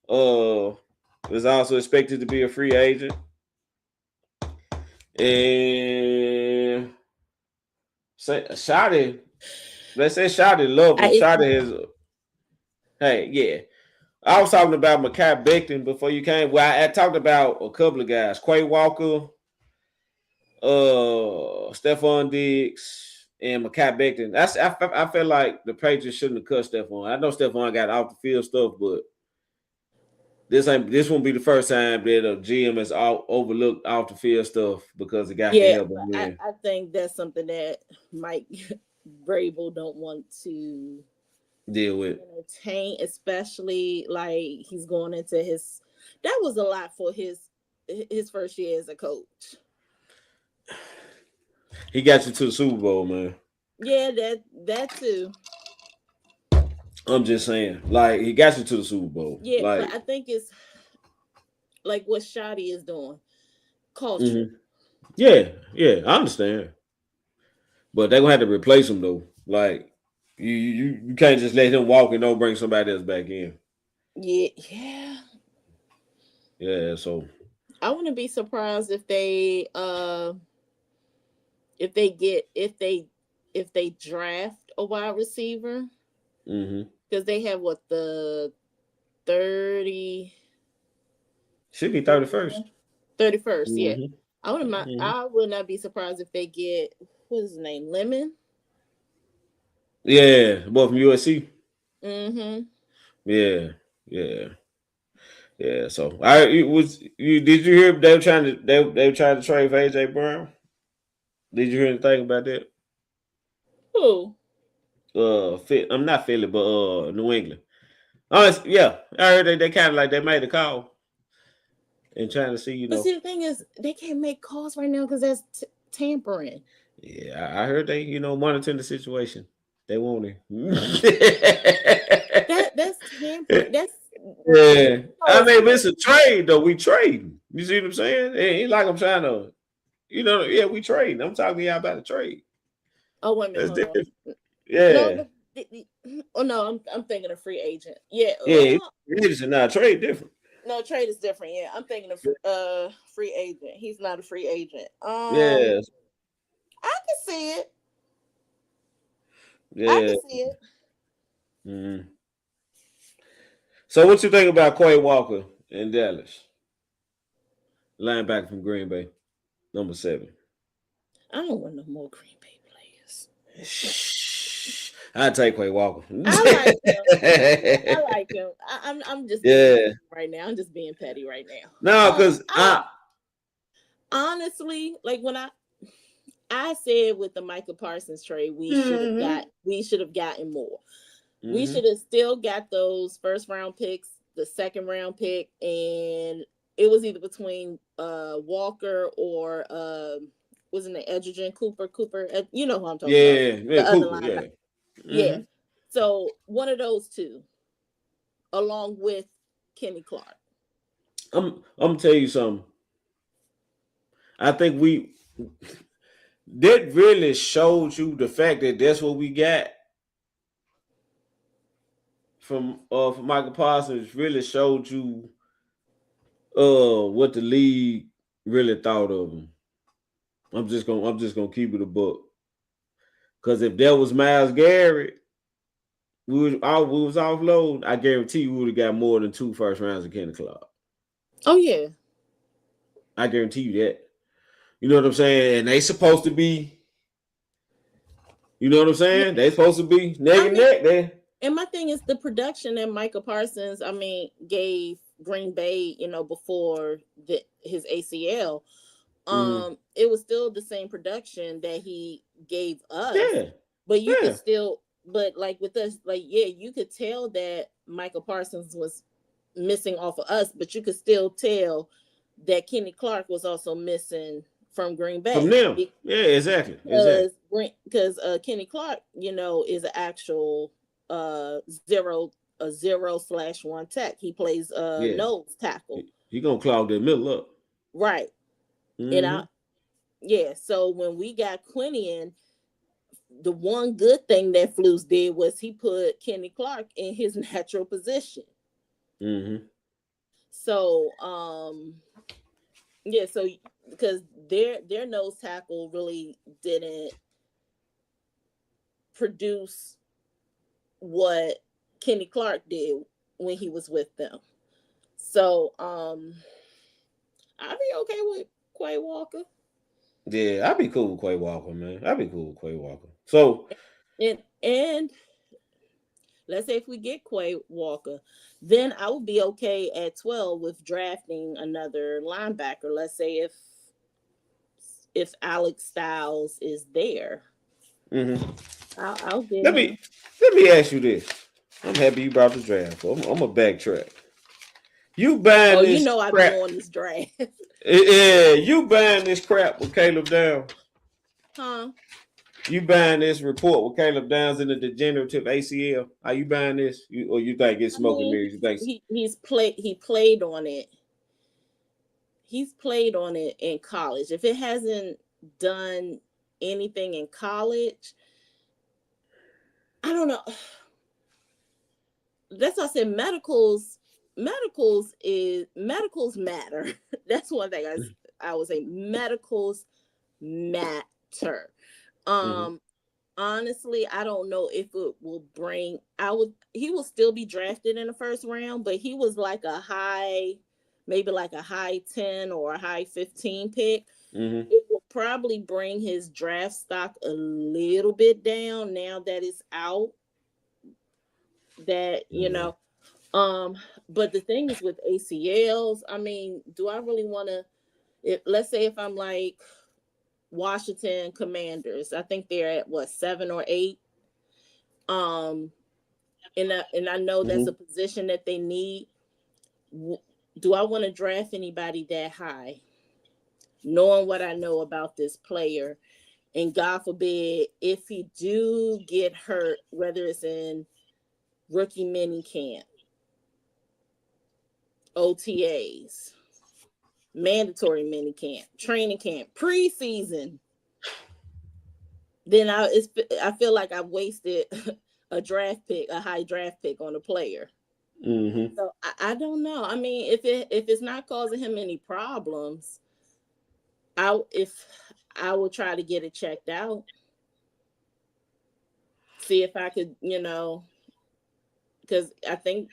is also expected to be a free agent. And Shotty, let's say Shotty love him. Shotty is, hey, yeah. I was talking about Mekhi Becton before you came. Well, I talked about a couple of guys. Quay Walker, Stephon Diggs, and Mekhi Becton. I feel like the Patriots shouldn't have cut Stephon. I know Stephon got off the field stuff, but this won't be the first time that a GM has overlooked off the field stuff because the guy can help him win. I think that's something that Mike Vrabel don't want to deal with, entertain, especially like he's going into his. That was a lot for his first year as a coach. He got you to the Super Bowl, man. Yeah, that too. I'm just saying, like, he got you to the Super Bowl. Yeah, like, but I think it's like what Shotty is doing, culture. Mm-hmm. Yeah, I understand. But they're gonna have to replace him though. Like, you can't just let him walk and don't bring somebody else back in. Yeah. So I wouldn't be surprised if they draft a wide receiver. Mm-hmm. Because they have the 30 should be 31st. 31st, mm-hmm. Yeah. I would not be surprised if they get, what is his name, Lemon? Yeah, both from USC. Mm-hmm. Yeah. So did you hear they were trying to trade for AJ Brown? Did you hear anything about that? Who? I'm not Philly, but New England. Yeah, I heard they kind of like they made a call and trying to see, But see, the thing is, they can't make calls right now because that's tampering. Yeah, I heard they, monitoring the situation. They want it. That's tampering. That's yeah. I mean, it's a trade though. We trading. You see what I'm saying? It ain't like I'm trying to Yeah, we trade. I'm talking to y'all about a trade. Oh, wait a minute, hold on. Yeah. No, I'm thinking of free agent. Yeah. Yeah, it's not trade different. No, trade is different. Yeah, I'm thinking of free agent. He's not a free agent. Yes. I can see it. Yeah. I can see it. Mm-hmm. So what you think about Quay Walker in Dallas? Linebacker from Green Bay, number 7. I don't want no more Green Bay players. Shh. I take Quay Walker. I like him. I like him. I'm just being right now. I'm just being petty right now. No, because honestly, like when I said with the Micah Parsons trade, we should have gotten more. Mm-hmm. We should have still got those first round picks, the second round pick, and it was either between Walker or wasn't it Edgerton Cooper? You know who I'm talking about. Yeah, Cooper, yeah. Mm-hmm. Yeah. So one of those two, along with Kenny Clark. I'm gonna tell you something. I think that really showed you the fact that that's what we got from Michael Parsons. Really showed you what the league really thought of him. I'm just gonna keep it a book. Because if that was Myles Garrett, we was offload, I guarantee we would have got more than 2 first rounds of Kenny Clark. Oh yeah. I guarantee you that. You know what I'm saying? And they supposed to be, you know what I'm saying? They supposed to be neck and neck there. And my thing is the production that Micah Parsons, gave Green Bay, before his ACL. It was still the same production that he gave us. Yeah. But you could still, but like with us, you could tell that Micah Parsons was missing off of us, but you could still tell that Kenny Clark was also missing from Green Bay. From them. Yeah, exactly. Because Kenny Clark, is an actual 0/1 tech. He plays nose tackle. He gonna clog that middle up. Right. Mm-hmm. And so when we got Quinion, the one good thing that Flus did was he put Kenny Clark in his natural position. Mm-hmm. So so because their nose tackle really didn't produce what Kenny Clark did when he was with them. So I'd be okay with Quay Walker. Yeah, I'd be cool with Quay Walker, man. I'd be cool with Quay Walker. So and let's say if we get Quay Walker, then I would be okay at 12 with drafting another linebacker. Let's say if Alex Styles is there. Mm-hmm. I'll get let me ask you this. I'm happy you brought the draft. I'm a backtrack. You buying this? I've been on this draft. Yeah, you buying this crap with Caleb Downs? Huh? You buying this report with Caleb Downs in the degenerative ACL? Are you buying this? Or you think it's smoke and mirrors? You think he played on it. He's played on it in college. If it hasn't done anything in college, I don't know. That's why I said medicals matter. That's one thing I would say. Medicals matter. Honestly, I don't know if it will bring. He will still be drafted in the first round, but he was like maybe like a high 10 or a high 15 pick. Mm-hmm. It will probably bring his draft stock a little bit down now that it's out. That but the thing is with ACLs, do I really want to? Let's say if I'm like Washington Commanders, I think they're at 7 or 8. And I know that's a position that they need. Do I want to draft anybody that high, knowing what I know about this player? And God forbid, if he do get hurt, whether it's in rookie mini camp, OTAs, mandatory mini camp, training camp, preseason, then I feel like I've wasted a high draft pick on a player. Mm-hmm. So I don't know. I mean, if it's not causing him any problems, I will try to get it checked out. See if I could, because I think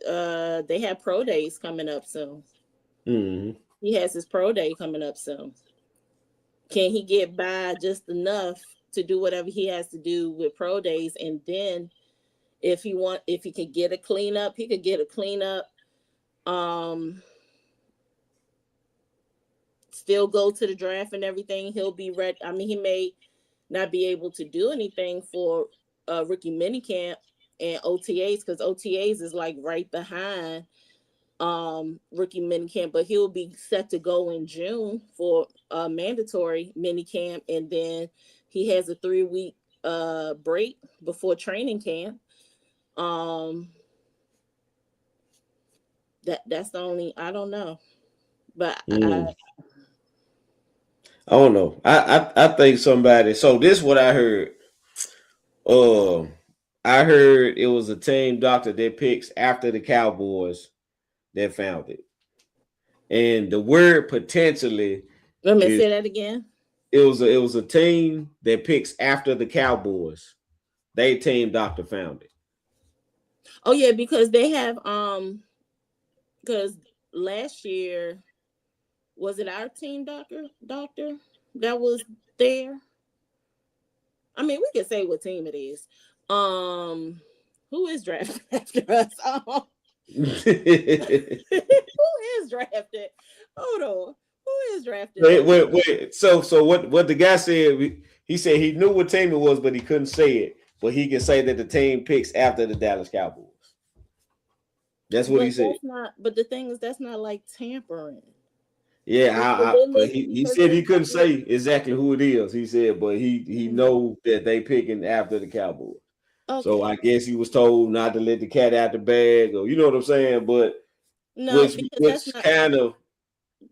they have pro days coming up soon. Mm-hmm. He has his pro day coming up soon. Can he get by just enough to do whatever he has to do with pro days, and then if he could get a cleanup, he could get a cleanup. Still go to the draft and everything. He'll be ready. I mean, he may not be able to do anything for rookie minicamp and OTAs, because OTAs is like right behind rookie minicamp, but he'll be set to go in June for a mandatory minicamp, and then he has a 3-week break before training camp. That's the only, I don't know, but I don't know. I think somebody. So this is what I heard. I heard it was a team doctor that picks after the Cowboys that found it, and the word potentially let me is say that again. it was a team that picks after the Cowboys. They team doctor found it. Oh yeah, because they have because last year, was it our team doctor that was there? I mean, we can say what team it is. Who is drafted after us? Who is drafted? Hold on. Who is drafted after us? Wait. So what the guy said? He said he knew what team it was, but he couldn't say it. But he can say that the team picks after the Dallas Cowboys. That's what he said. But the thing is, that's not like tampering. Yeah, but he said he couldn't say exactly who it is. He said, but he know that they picking after the Cowboys. Okay. So I guess he was told not to let the cat out the bag, or you know what I'm saying. But no, which kind of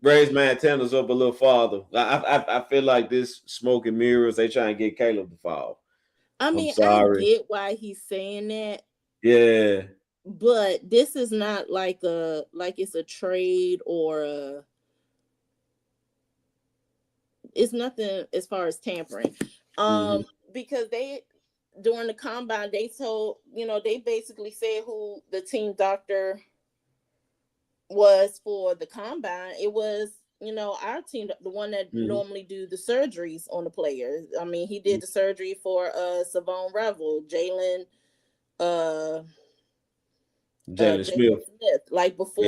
raised my antennas up a little farther. I feel like this smoke and mirrors. They trying to get Caleb to fall. I mean, I get why he's saying that. Yeah. But this is not like it's a trade or it's nothing as far as tampering. Because they during the combine they told, they basically said who the team doctor was for the combine. It was, our team, the one that normally do the surgeries on the players. I mean, he did the surgery for Cwboyation Revel, Jalen Smith, like before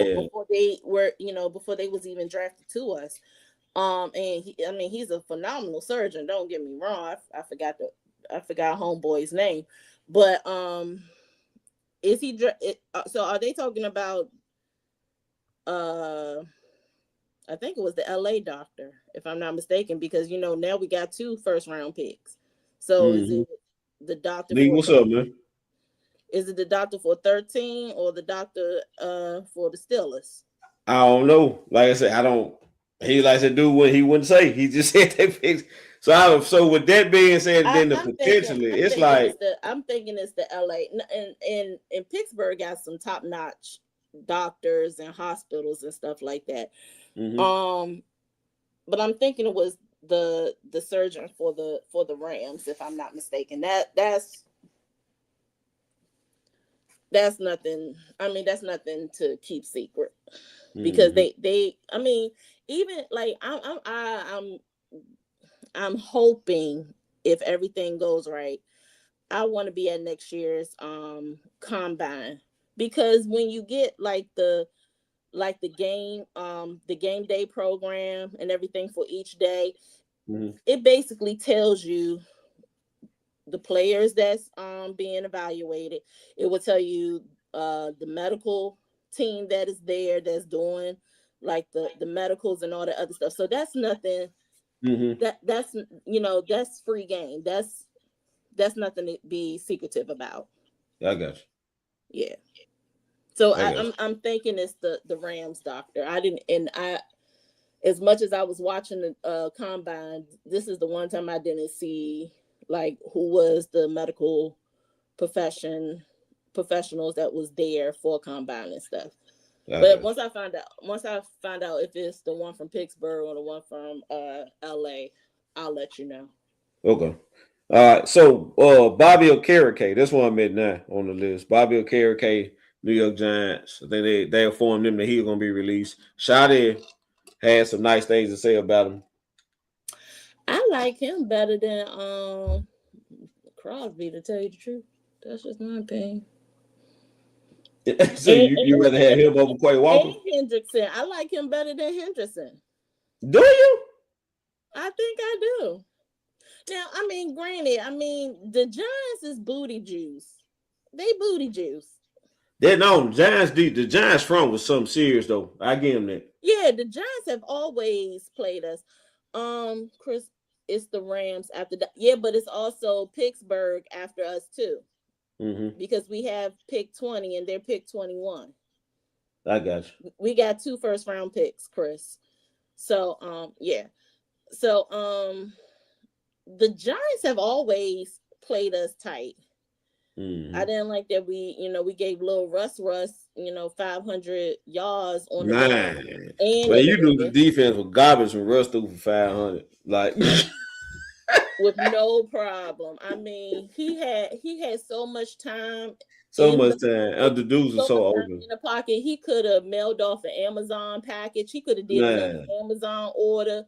they were, before they was even drafted to us. And he's a phenomenal surgeon. Don't get me wrong. I forgot homeboy's name, but is he? So are they talking about? I think it was the LA doctor, if I'm not mistaken, because now we got 2 first-round picks. So is it the doctor? Lee, what's up, man? Is it the doctor for 13 or the doctor for the Steelers? I don't know. Like I said, I don't. He likes to do what he wouldn't say. He just said they fixed. So with that being said, then I'm thinking it's the LA and Pittsburgh got some top notch doctors and hospitals and stuff like that. But I'm thinking it was the surgeon for the Rams, if I'm not mistaken. That's nothing. I mean, that's nothing to keep secret, because they. I mean, even like I'm hoping, if everything goes right, I want to be at next year's combine, because when you get the game day program and everything for each day, it basically tells you the players that's being evaluated. It will tell you the medical team that is there that's doing like the medicals and all the other stuff. So that's nothing. That's free game. That's nothing to be secretive about. I got you. Yeah. So I'm thinking it's the Rams doctor. as much as I was watching the combine, this is the one time I didn't see like who was the medical professionals that was there for combine and stuff. Okay. But once I find out if it's the one from Pittsburgh or the one from LA, I'll let you know. Okay. All right. So Bobby Okereke, this one I'm at now on the list. Bobby Okereke, New York Giants. I think they informed him that he's gonna be released. Shadi had some nice things to say about him. I like him better than Crosby, to tell you the truth. That's just my opinion. So you rather have him over Quay Walker? And Hendrickson. I like him better than Henderson. Do you? I think I do. Now, I mean, granted, the Giants is booty juice. They booty juice. The Giants front was something serious though. I give him that. Yeah, the Giants have always played us. Chris, it's the Rams after that. Yeah, but it's also Pittsburgh after us too. Mm-hmm. Because we have pick 20 and they're pick 21. I got you. We got 2 first-round picks, Chris. So, yeah. So, the Giants have always played us tight. Mm-hmm. I didn't like that we gave little Russ, 500 yards on the man. Well, you knew the defense was garbage when Russ threw for 500. Like with no problem. I mean, he had so much time. Other dudes were so open in the pocket. He could have mailed off an Amazon package. He could have did an Amazon order.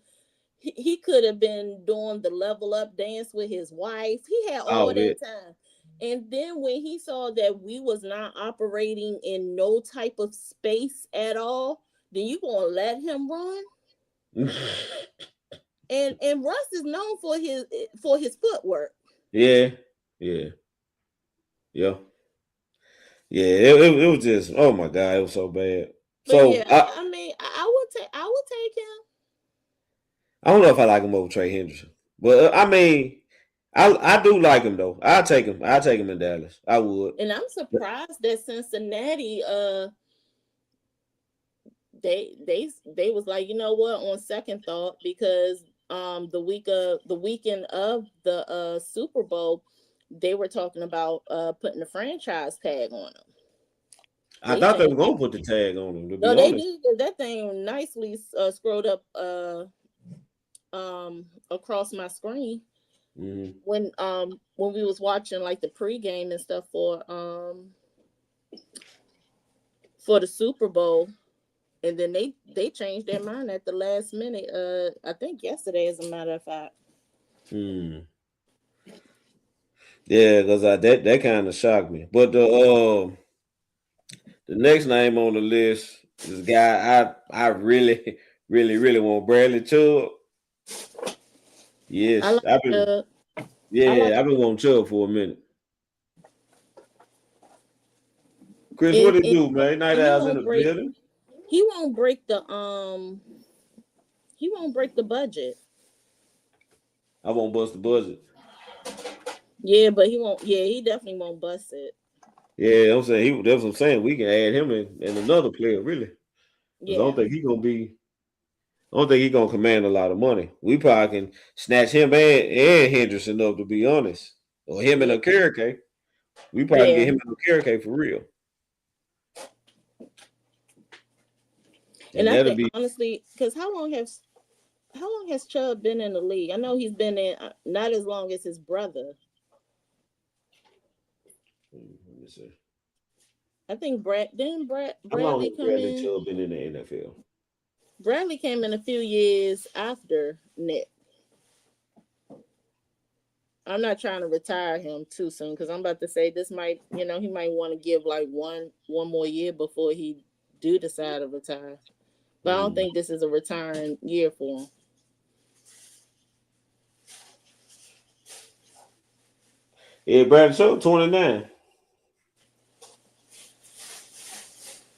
He could have been doing the level up dance with his wife. He had all that time. And then when he saw that we was not operating in no type of space at all, then you gonna let him run? and Russ is known for his footwork. Yeah. It was just, oh my God, it was so bad. But so yeah, I would take him. I don't know if I like him over Trey Henderson, but I do like him though. I'll take him in Dallas. I would. And I'm surprised that Cincinnati they was like, you know what, on second thought, because the weekend of the Super Bowl, they were talking about putting the franchise tag on them. I thought they were gonna put the tag on them. No, they did. That thing nicely scrolled up across my screen. Mm-hmm. When we was watching like the pregame and stuff for the Super Bowl, and then they changed their mind at the last minute. I think yesterday, as a matter of fact. Yeah, because that kind of shocked me. But the next name on the list, this guy I really, really, really want, Bradley Chubb. Yes, I've been wanting Chubb for a minute. Chris, what did he do, man? Night Owls in the building. He won't break the budget. I won't bust the budget. Yeah, but he won't. Yeah, he definitely won't bust it. Yeah, that's what I'm saying. We can add him and another player, really. Yeah. I don't think he's gonna command a lot of money. We probably can snatch him and Henderson up, to be honest, or him and Okereke. We probably get him and Okereke for real. And I think honestly, because how long has Chubb been in the league? I know he's been in not as long as his brother. Let me see. I think Bradley Chubb been in the NFL? Bradley came in a few years after Nick. I'm not trying to retire him too soon, because I'm about to say this might, he might want to give like one more year before he do decide to retire. But I don't think this is a retiring year for him. Yeah, Bradley Chubb, 29.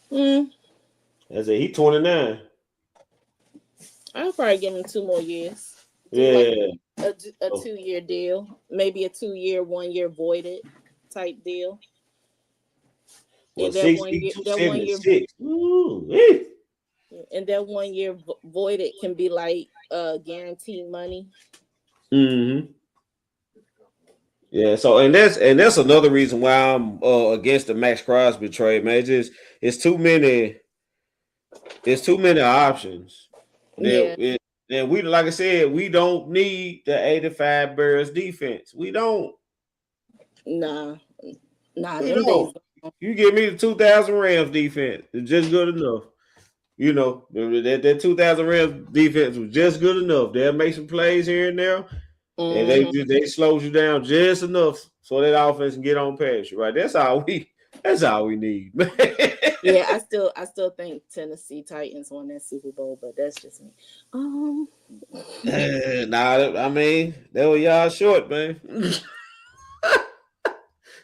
I said he 29. I'll probably give him 2 more years. Yeah. Like a 2-year deal. Maybe a 2-year, 1-year voided type deal. Well, 62, 76. Ooh, And that 1 year voided can be like guaranteed money. Mm-hmm. Yeah, so and that's another reason why I'm against the Max Crosby trade, man. It's too many options. Yeah. And we, like I said, we don't need the 85 Bears defense. We don't. Nah, We them don't. days. You give me the 2000 Rams defense. It's just good enough. You know, that 2000 Rams defense was just good enough. They'll make some plays here and there, and they slow you down just enough so that offense can get on past you. Right? That's all we need, man. Yeah, I still think Tennessee Titans won that Super Bowl, but that's just me. Nah, I mean, they were y'all short, man.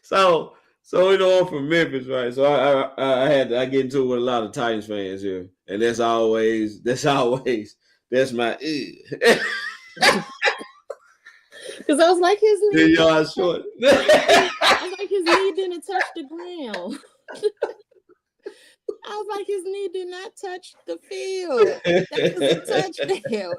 So I'm from Memphis, right? So I get into it with a lot of Titans fans here, and that's my because I was like his knee. Y'all short. I was like his knee didn't touch the ground. I was like his knee did not touch the field. That was a touchdown.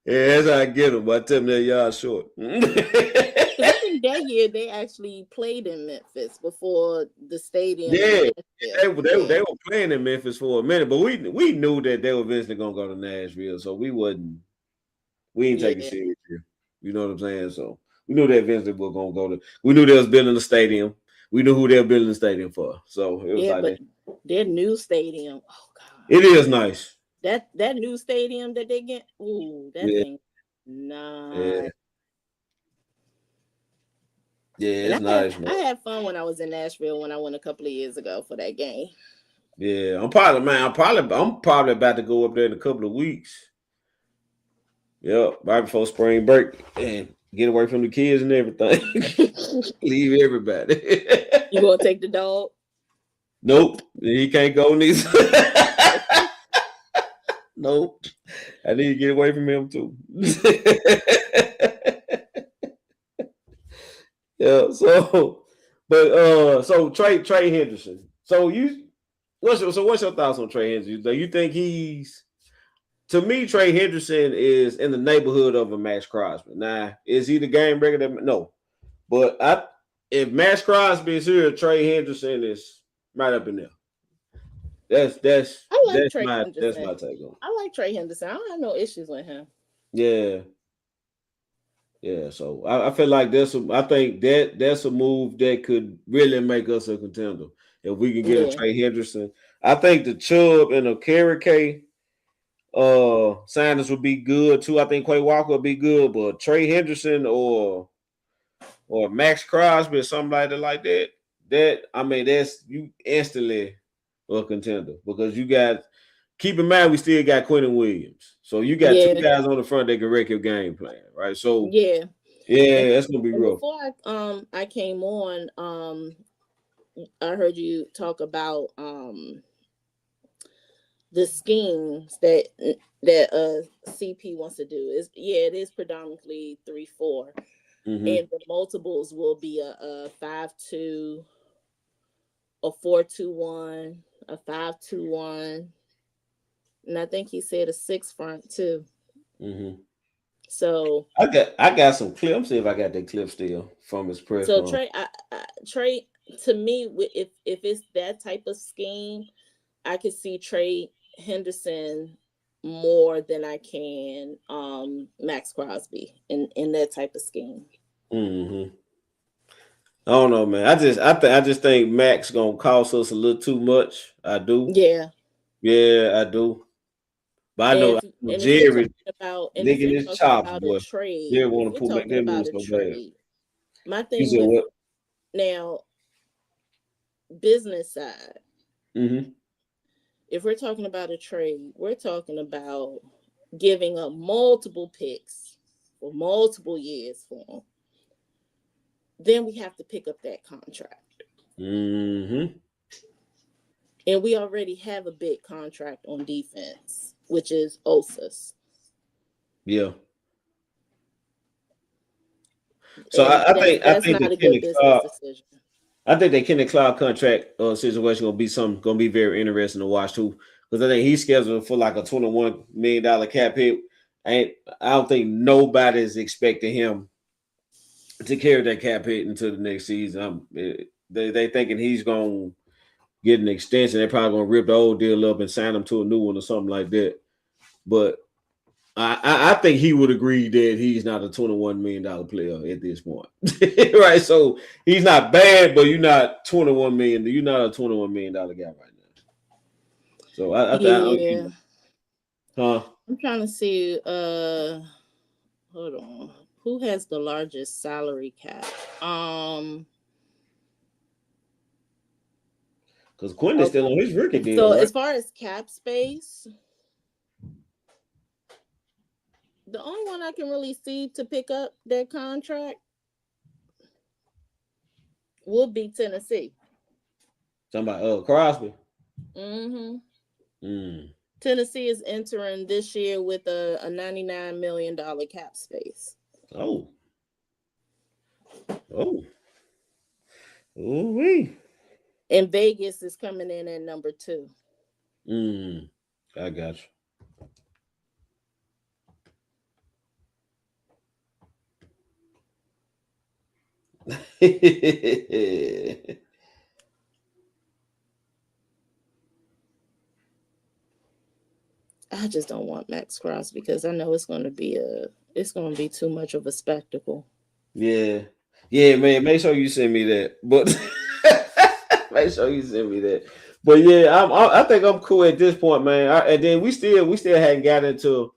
Yeah, that's how I get them. But I tell them that y'all short. I think that year they actually played in Memphis before the stadium. Yeah, they were playing in Memphis for a minute, but we knew that they were eventually gonna go to Nashville, so we ain't taking serious here. You know what I'm saying? So we knew that eventually we were gonna go to. We knew they was building the stadium. We knew who they were building the stadium for. So it was like but their new stadium. Oh God, it is nice. That new stadium that they get. Ooh, that thing. Nice. Yeah, it's nice. I had fun when I was in Nashville when I went a couple of years ago for that game. Yeah, I'm probably about to go up there in a couple of weeks. Yep, right before spring break and get away from the kids and everything. Leave everybody. You gonna take the dog? Nope, he can't go neither. Nope, I need to get away from him too. Yeah, so Trey Henderson. What's your thoughts on Trey Henderson? Do you think to me, Trey Henderson is in the neighborhood of a Max Crosby. Now, is he the game breaker? No. But if Max Crosby is here, Trey Henderson is right up in there. That's my take on it. I like Trey Henderson. I don't have no issues with him. Yeah. Yeah, so I feel like I think that's a move that could really make us a contender if we can get a Trey Henderson. I think the Chubb and a K Sanders would be good too. I think Quay Walker would be good, but Trey Henderson or Max Crosby or somebody like that. That's you instantly a contender because you got. Keep in mind, we still got Quentin Williams, so you got two guys on the front that can wreck your game plan, right? So that's gonna be rough. Before I came on, I heard you talk about the schemes that CP wants to do. It is predominantly 3-4, and the multiples will be a 5-2, a 4-2-1, a 5-2-1. And I think he said a 6 front too. So I got some clips. Let me see if I got that clip still from his press. So Trey, to me, if it's that type of scheme, I could see Trey Henderson more than I can Max Crosby in that type of scheme. I don't know, man. I just think Max gonna cost us a little too much. I do. Yeah, I do. But I know Jerry licking his chops, boy. Jerry want to pull back that move so bad. My thing with now business side. If we're talking about a trade, we're talking about giving up multiple picks for multiple years for him. Then we have to pick up that contract. And we already have a big contract on defense, which is Osas. Yeah. So I think not a good business decision. I think that Kenny Cloud contract situation gonna be very interesting to watch too. Because I think he's scheduled for like a $21 million cap hit. I don't think nobody's expecting him to carry that cap hit into the next season. They thinking he's gonna get an extension. They're probably gonna rip the old deal up and sign him to a new one or something like that. But I think he would agree that he's not a $21 million player at this point. Right. So he's not bad, but you're not 21 million. You're not a $21 million guy right now. So I yeah. Huh? I'm trying to see. Hold on. Who has the largest salary cap? Because Quinn is still on his rookie deal. So right? as far as cap space, the only one I can really see to pick up that contract would be Tennessee. Somebody, Crosby. Tennessee is entering this year with a $99 million cap space. Oh. Ooh-wee. And Vegas is coming in at number 2. I got you. I just don't want Max Crosby because I know it's going to be too much of a spectacle. Yeah, man. Make sure you send me that. But make sure you send me that. But yeah, I think I'm cool at this point, man. And then we still hadn't got into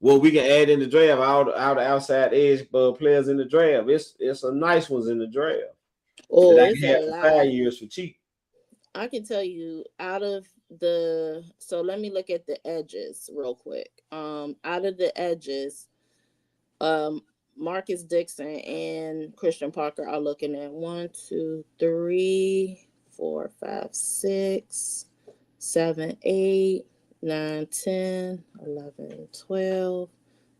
what we can add in the draft. All the outside edge players in the draft. It's some nice ones in the draft. Oh, that I it's can have a for lot. 5 years for cheap. I can tell you so let me look at the edges real quick. Out of the edges, Marcus Dixon and Christian Parker are looking at 1, 2, 3, 4, 5, 6, 7, 8, 9, 10, 11, 12,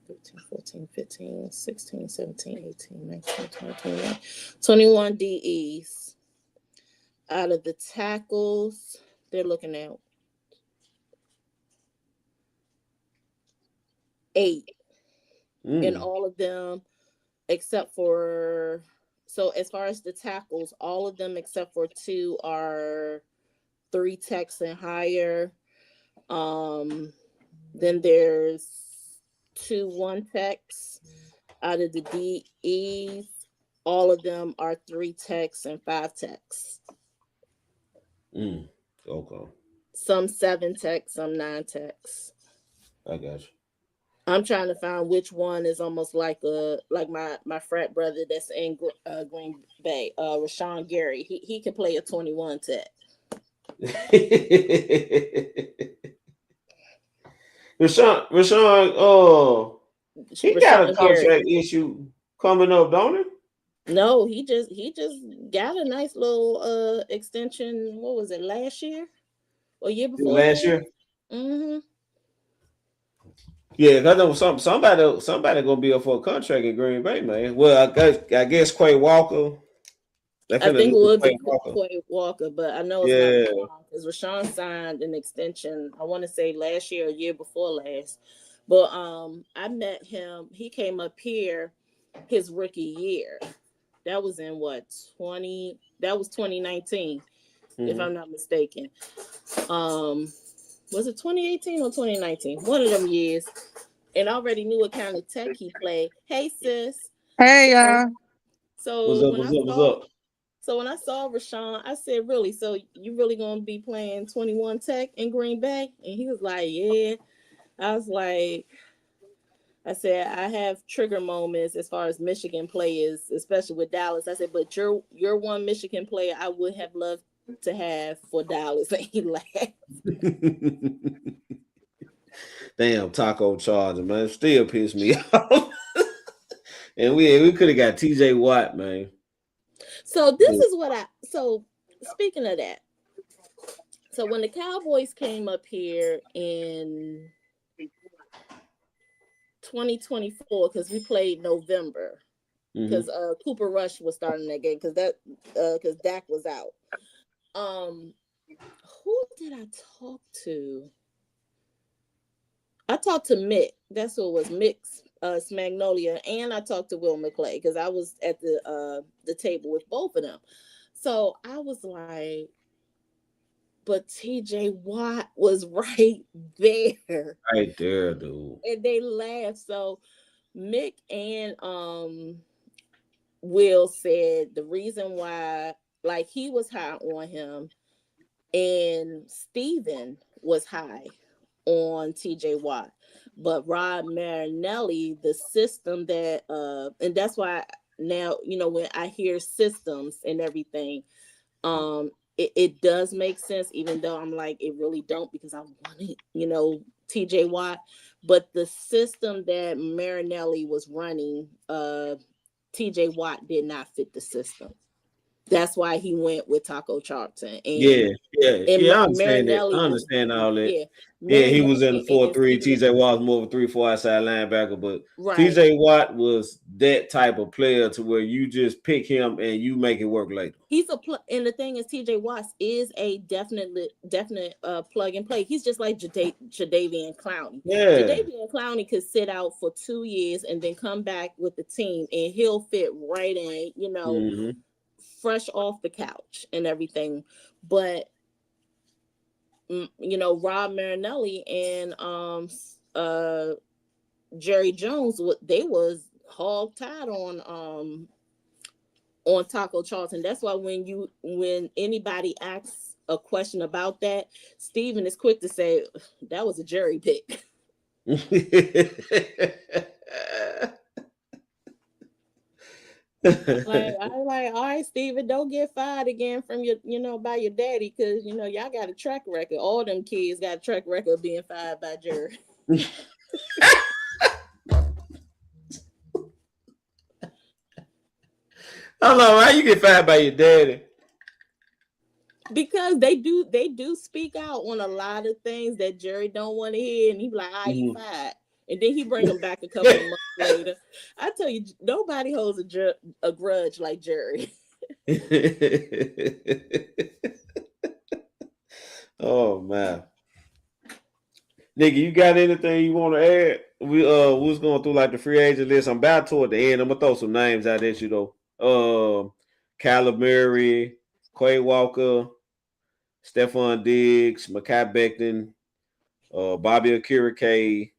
13, 14, 15, 16, 17, 18, 19, 20, 21. 21 DEs. Out of the tackles, they're looking at 8. And all of them, except for, so as far as the tackles, all of them except for 2 are 3 techs and higher. Then there's 2 1 techs. Out of the DEs, all of them are 3 techs and 5 techs. Okay. Some 7 techs, some 9 techs. I got you. I'm trying to find which one is almost like my frat brother that's in Green Bay, Rashawn Gary. He can play a 21 tech. Rashawn, he got a contract issue coming up, don't he? No, he just got a nice little extension. What was it, last year or year before? Last year. Yeah, because I know somebody gonna be up for a contract in Green Bay, man. Well, I guess Quay Walker. I think it would be Quay Walker, but I know it's not Rashawn because Rashawn signed an extension. I want to say last year or year before last. But I met him. He came up here his rookie year. That was in That was 2019, if I'm not mistaken. Was it 2018 or 2019? One of them years. And I already knew what kind of tech he played. Hey, sis. Hey, y'all. So what's up? So when I saw Rashawn, I said, really? So you really going to be playing 21 tech in Green Bay? And he was like, yeah. I was like, I said, I have trigger moments as far as Michigan players, especially with Dallas. I said, but you're one Michigan player I would have loved to have for Dallas. And he laughed. Damn, Taco Charger, man. Still pissed me off. And we could have got TJ Watt, man. So this is so speaking of that, so when the Cowboys came up here in 2024, because we played November, because Cooper Rush was starting that game because Dak was out. Who did I talk to? I talked to Mick. That's who it was, Mick's Smagnolia, and I talked to Will McClay because I was at the table with both of them. So I was like, but TJ Watt was right there. Right there, dude. And they laughed. So Mick and Will said the reason why, like, he was high on him and Steven was high on TJ Watt. But Rod Marinelli, the system that and that's why now, when I hear systems and everything, it does make sense, even though I'm like, it really don't, because I wanted, TJ Watt. But the system that Marinelli was running, TJ Watt did not fit the system. That's why he went with Taco Charlton. And I understand that. I understand all that. Yeah, he was in the 4-3. TJ Watt was more of a 3-4 outside linebacker, but TJ Watt was that type of player to where you just pick him and you make it work later. He's and the thing is, TJ Watt is a definite plug and play. He's just like Jadeveon Clowney. Yeah, Jadeveon Clowney could sit out for 2 years and then come back with the team, and he'll fit right in. Fresh off the couch and everything. But Rob Marinelli and Jerry Jones, they was hog tied on Taco Charlton. That's why when anybody asks a question about that, Steven is quick to say that was a Jerry pick. I'm like, all right, Steven, don't get fired again from by your daddy, because y'all got a track record. All them kids got a track record of being fired by Jerry. I don't know how you get fired by your daddy. Because they do speak out on a lot of things that Jerry don't want to hear, and he be like, you fired. And then he bring them back a couple of months later. I tell you, nobody holds a grudge like Jerry. Oh man, nigga, you got anything you want to add? We was going through like the free agent list. I'm about toward the end. I'm gonna throw some names out at you though. Kyler Murray, Quay Walker, Stephon Diggs, Mekhi Becton, Bobby Okereke,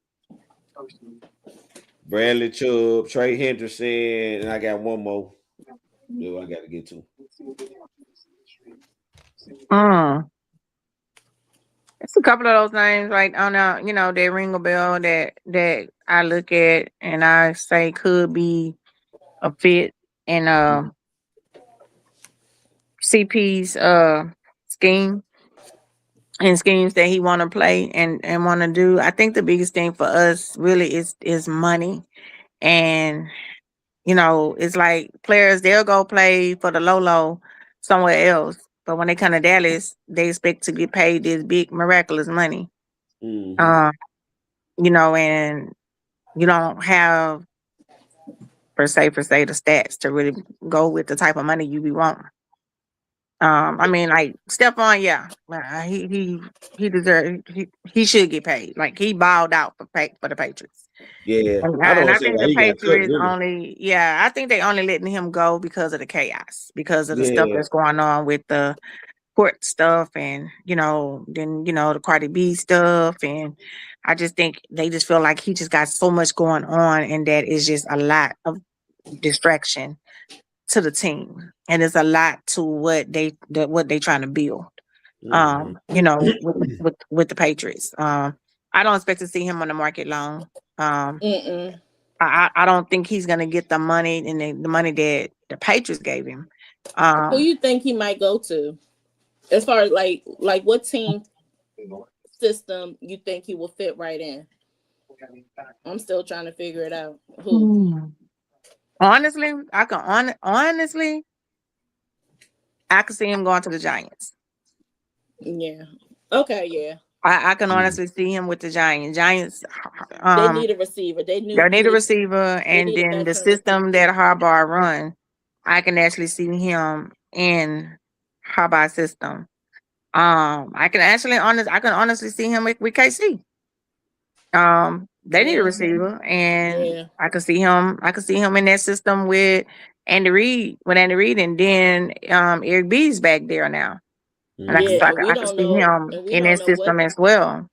Bradley Chubb, Trey Henderson, and I got one more. I got to get to. It's a couple of those names right on out, they ring a bell that I look at and I say could be a fit in CP's scheme and schemes that he want to play and want to do. I think the biggest thing for us really is money. And it's like players, they'll go play for the low somewhere else, but when they come to Dallas, they expect to get paid this big miraculous money. And you don't have per se the stats to really go with the type of money you be wanting. I mean, like Stephon, he deserves, he should get paid. Like, he balled out for the Patriots. Yeah, and I think the Patriots I think they only letting him go because of the chaos, because of the stuff that's going on with the court stuff, and then the Cardi B stuff, and I just think they just feel like he just got so much going on, and that is just a lot of distraction to the team, and it's a lot to what they trying to build. With the Patriots. I don't expect to see him on the market long. I don't think he's gonna get the money and the money that the Patriots gave him. Who you think he might go to? As far as like what team system you think he will fit right in? I'm still trying to figure it out. Who? Honestly, I could see him going to the Giants. Yeah. Okay. Yeah. I can honestly see him with the Giants. Giants, they need a receiver. They need a receiver, and need a then the veteran system that Harbaugh run, I can actually see him in Harbaugh system. I can honestly see him with KC. They need a receiver, and I can see him. I can see him in that system with Andy Reid, and then Eric B's back there now, and I can see him in that system as well.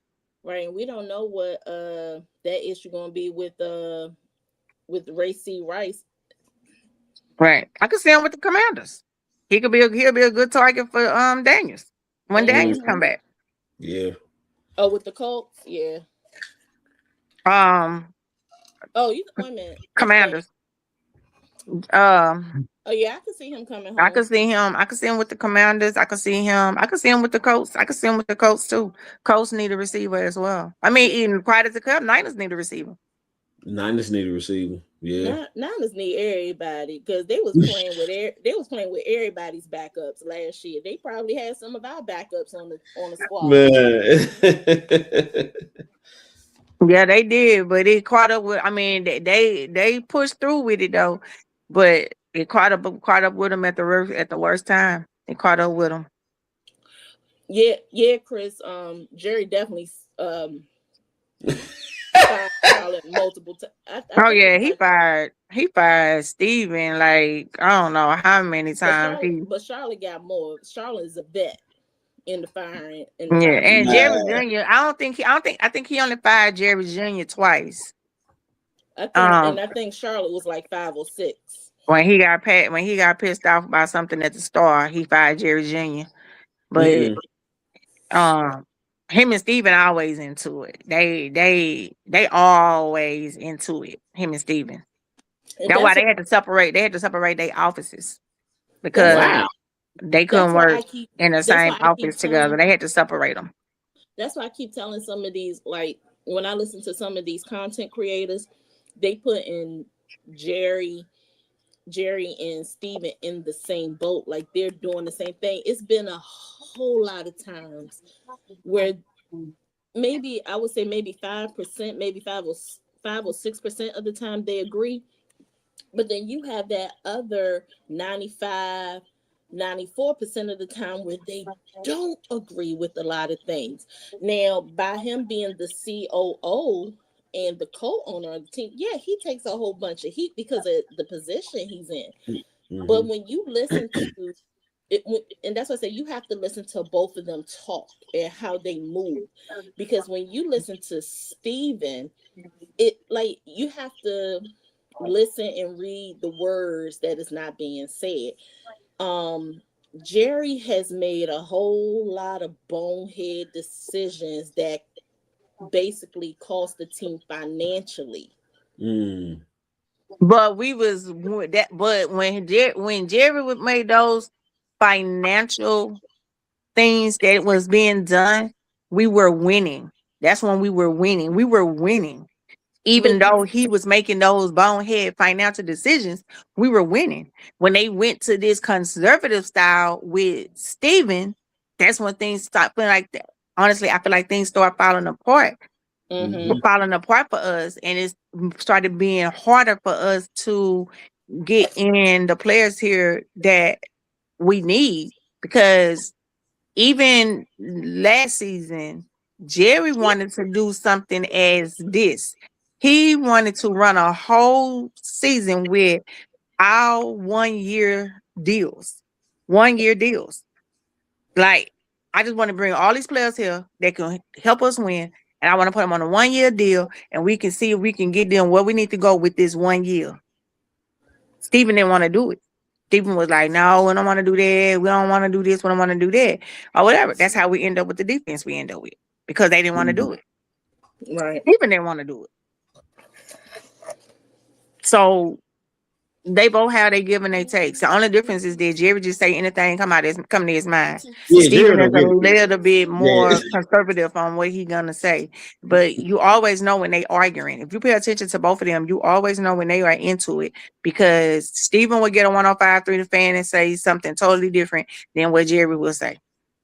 Right, and we don't know what that issue gonna be with Ray C. Rice. Right, I can see him with the Commanders. He'll be a good target for Daniels when Daniels come back. Yeah. Oh, with the Colts, yeah. Oh, you wait a minute. Commanders. Oh yeah, I can see him coming home. I can see him with the Commanders. I can see him with the Colts. I can see him with the Colts too. Colts need a receiver as well. I mean, even prior to the Cup, Niners need a receiver. Niners need a receiver. Yeah. Niners need everybody because they was playing with everybody's backups last year. They probably had some of our backups on the squad. Man. Yeah, they did, but it caught up with. I mean, they pushed through with it though, but it caught up with them at the worst time. It caught up with them. Yeah, Chris. Jerry definitely fired Charlotte multiple times. He fired Steven like I don't know how many times. But Charlotte got more. Charlotte is a vet in the firing. And Jerry Jr. I think he only fired Jerry Jr. twice. I think Charlotte was like 5 or 6. When he got pissed off about something at the store, he fired Jerry Jr. But him and Steven always into it. They always into it. Him and Steven. That's why they had to separate. They had to separate their offices because they couldn't work in the same office together. They had to separate them. That's why I keep telling some of these, like when I listen to some of these content creators, they put in Jerry and Steven in the same boat, like they're doing the same thing. It's been a whole lot of times where maybe I would say maybe 5%, maybe 5 or 6% of the time they agree, but then you have that other 95, 94% of the time where they don't agree with a lot of things. Now, by him being the COO and the co-owner of the team, yeah, he takes a whole bunch of heat because of the position he's in. Mm-hmm. But when you listen to it, and that's why I say you have to listen to both of them talk and how they move, because when you listen to Steven, it like you have to listen and read the words that is not being said. Jerry has made a whole lot of bonehead decisions that basically cost the team financially. But when Jerry made those financial things that was being done, we were winning. That's when we were winning. We were winning. Even though he was making those bonehead financial decisions, we were winning. When they went to this conservative style with Steven, that's when things started feeling like that. Honestly, I feel like things started falling apart. Falling apart for us, and it started being harder for us to get in the players here that we need, because even last season, Jerry wanted to do something as this. He wanted to run a whole season with our 1 year deals. 1 year deals. Like, I just want to bring all these players here that can help us win. And I want to put them on a 1 year deal, and we can see if we can get them where we need to go with this 1 year. Steven didn't want to do it. Steven was like, no, we don't want to do that. We don't want to do this. We don't want to do that. Or whatever. That's how we end up with the defense we end up with. Because they didn't want to do it. Right. Steven didn't want to do it. So they both have their give and they takes. The only difference is that Jerry just say anything come to his mind. Yeah, Steven is a little bit more conservative on what he's gonna say. But you always know when they arguing. If you pay attention to both of them, you always know when they are into it, because Steven will get a 105.3 The Fan and say something totally different than what Jerry will say.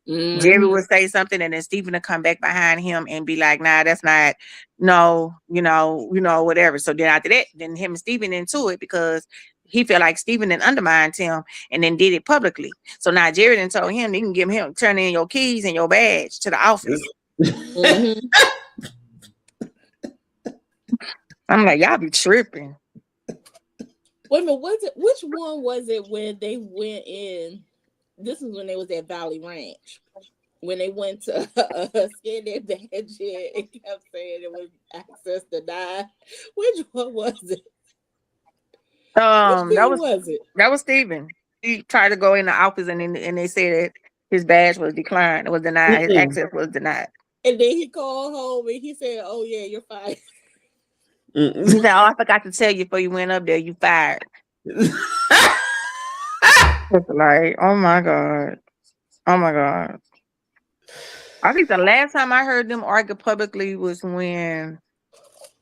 Jerry would say something, and then Stephen would come back behind him and be like, "Nah, that's not, no, whatever." So then after that, then him and Stephen into it because he felt like Stephen then undermined him and then did it publicly. So now Jerry then told him, "You can give him turn in your keys and your badge to the office." I'm like, y'all be tripping. Wait a minute, which one was it when they went in? This is when they was at Valley Ranch. When they went to scan their badge in and kept saying it was access denied. Which one was it? That was Stephen. He tried to go in the office and they said that his badge was declined. It was denied. His access was denied. And then he called home and he said, "Oh yeah, you're fired." He said, "Oh, I forgot to tell you before you went up there, you fired." It's like, oh my God. I think the last time I heard them argue publicly was when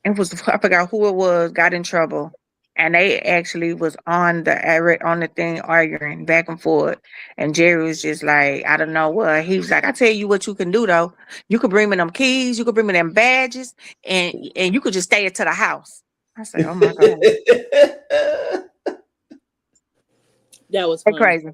I forgot who it was, got in trouble. And they actually was on the thing arguing back and forth. And Jerry was just like, I don't know what. He was like, "I tell you what you can do though. You could bring me them keys, you could bring me them badges, and you could just stay to the house." I said, "Oh my God." That was funny. Crazy.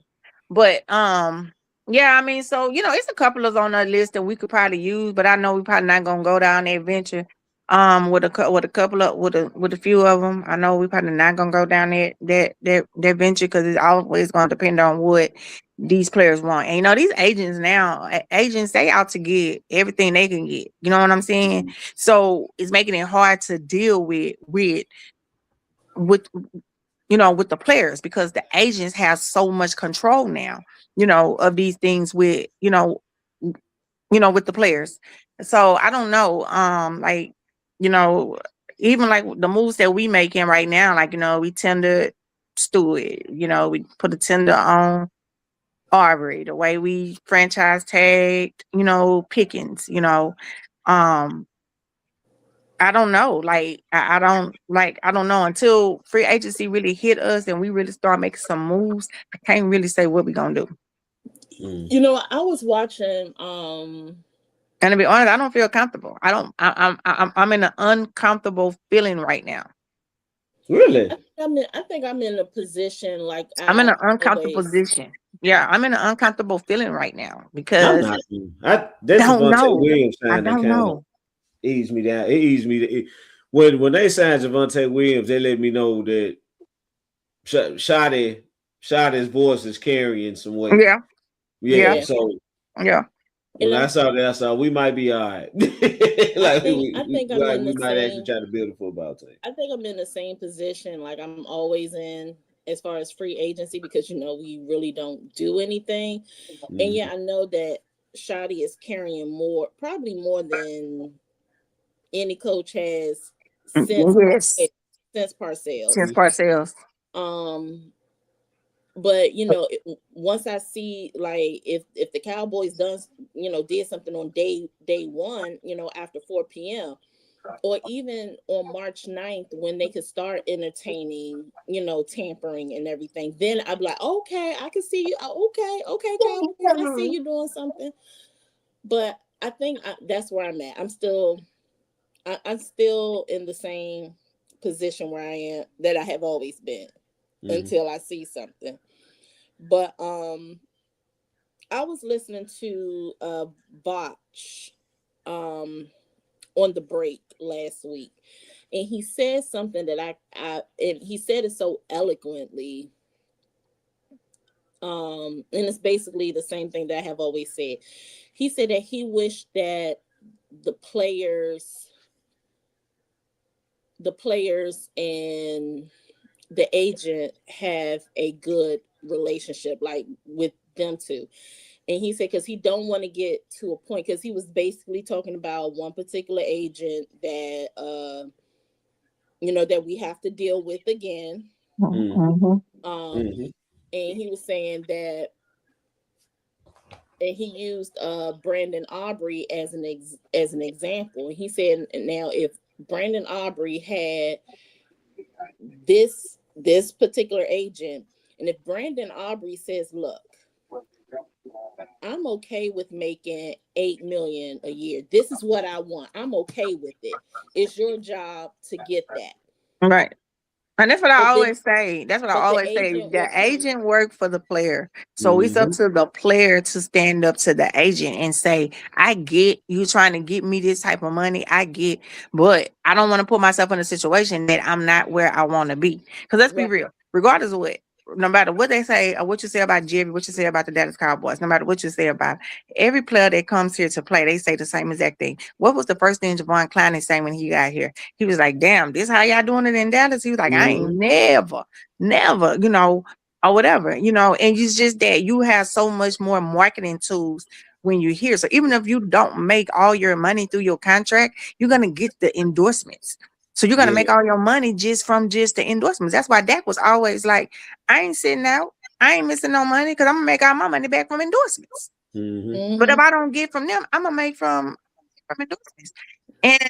But yeah, I mean, so it's a couple of on our list that we could probably use, but I know we probably not gonna go down that venture. With a few of them, I know we probably not gonna go down that venture because it's always gonna depend on what these players want. And these agents now, they out to get everything they can get. You know what I'm saying? So it's making it hard to deal with with the players because the agents have so much control now, of these things with with the players. So I don't know, even like the moves that we making right now, like, we tendered Stewart, we put a tender on Aubrey, the way we franchise tagged, Pickens, I don't know. Like, I don't know until free agency really hit us and we really start making some moves. I can't really say what we're gonna do. I was watching. And to be honest, I don't feel comfortable. I'm in an uncomfortable feeling right now. Really? I think I'm in a position like I'm in an uncomfortable position. Yeah, I'm in an uncomfortable feeling right now because I don't know. Ease me down. It eased me. When they signed Javonte Williams, they let me know that Shotty's voice is carrying some weight. Yeah. So yeah. When I saw that, I saw we might be all right. we might actually try to build a football team. I think I'm in the same position like I'm always in as far as free agency because we really don't do anything. And I know that Shotty is carrying probably more than any coach has since Parcells. But once I see like if the Cowboys did something on day one, after 4 p.m. or even on March 9th when they could start entertaining, tampering and everything, then I'd be like, okay, I can see you. Okay, Cowboys, I see you doing something. But I think that's where I'm at. I'm still in the same position where I am that I have always been until I see something. But I was listening to Botch on the break last week, and he said something that and he said it so eloquently. And it's basically the same thing that I have always said. He said that he wished that the players and the agent have a good relationship, like with them two. And he said because he don't want to get to a point, because he was basically talking about one particular agent that that we have to deal with again. And he was saying that, and he used Brandon Aubrey as an example. And he said, now if Brandon Aubrey had this particular agent, and if Brandon Aubrey says, look, I'm okay with making $8 million a year. This is what I want. I'm okay with it. It's your job to get that. Right. And that's what I But then, always say. That's what I but the always say. agent will The come. agent work for the player. So it's up to the player to stand up to the agent and say, I get you trying to get me this type of money. I get, but I don't want to put myself in a situation that I'm not where I want to be. Because let's be Right. real, regardless of what, no matter what they say or what you say about Jerry, what you say about the Dallas Cowboys, no matter what you say about every player that comes here to play, they say the same exact thing. What was the first thing Javon Klein is saying when he got here? He was like, damn, this how y'all doing it in Dallas? He was like, I ain't never, you know, or whatever, you know, and it's just that you have so much more marketing tools when you're here. So even if you don't make all your money through your contract, you're going to get the endorsements. So you're going to make all your money just from just the endorsements. That's why Dak was always like, I ain't sitting out. I ain't missing no money because I'm going to make all my money back from endorsements. But if I don't get from them, I'm going to make from endorsements. And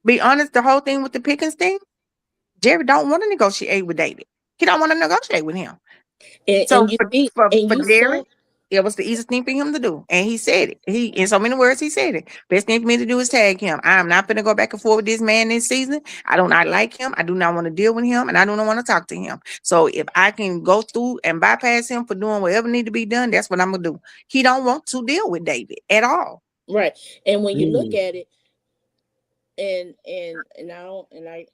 be honest, the whole thing with the Pickens thing, Jerry don't want to negotiate with David. He don't want to negotiate with him. So for Jerry, it was the easiest thing for him to do. And he said it. He, in so many words, he said it. Best thing for me to do is tag him. I'm not going to go back and forth with this man this season. I do not like him. I do not want to deal with him. And I do not want to talk to him. So if I can go through and bypass him for doing whatever need to be done, that's what I'm going to do. He don't want to deal with David at all. Right. And when you look at it,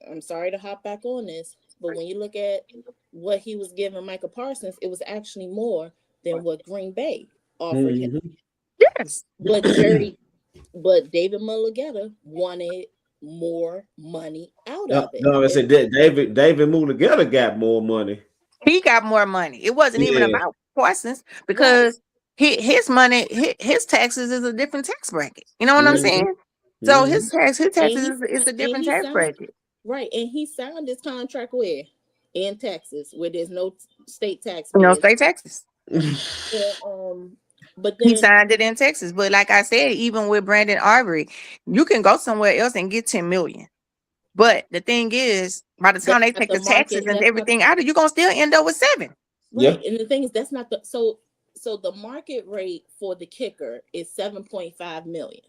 I'm sorry to hop back on this, but when you look at what he was giving Michael Parsons, it was actually more than what Green Bay offered him. Yes. But David Mulligetta wanted more money out of it. No, I said that David Mulligetta got more money. He got more money. It wasn't even about Parsons because his money, his taxes is a different tax bracket. You know what I'm saying? So his taxes is a different tax bracket. Right. And he signed his contract where? In Texas, where there's no state tax. No state taxes. But then he signed it in Texas. But like I said, even with Brandon Arbery, you can go somewhere else and get 10 million. But the thing is, by the time they take the taxes and everything out of, you're gonna still end up with 7. Right. And the thing is, that's not the so the market rate for the kicker is 7.5 million.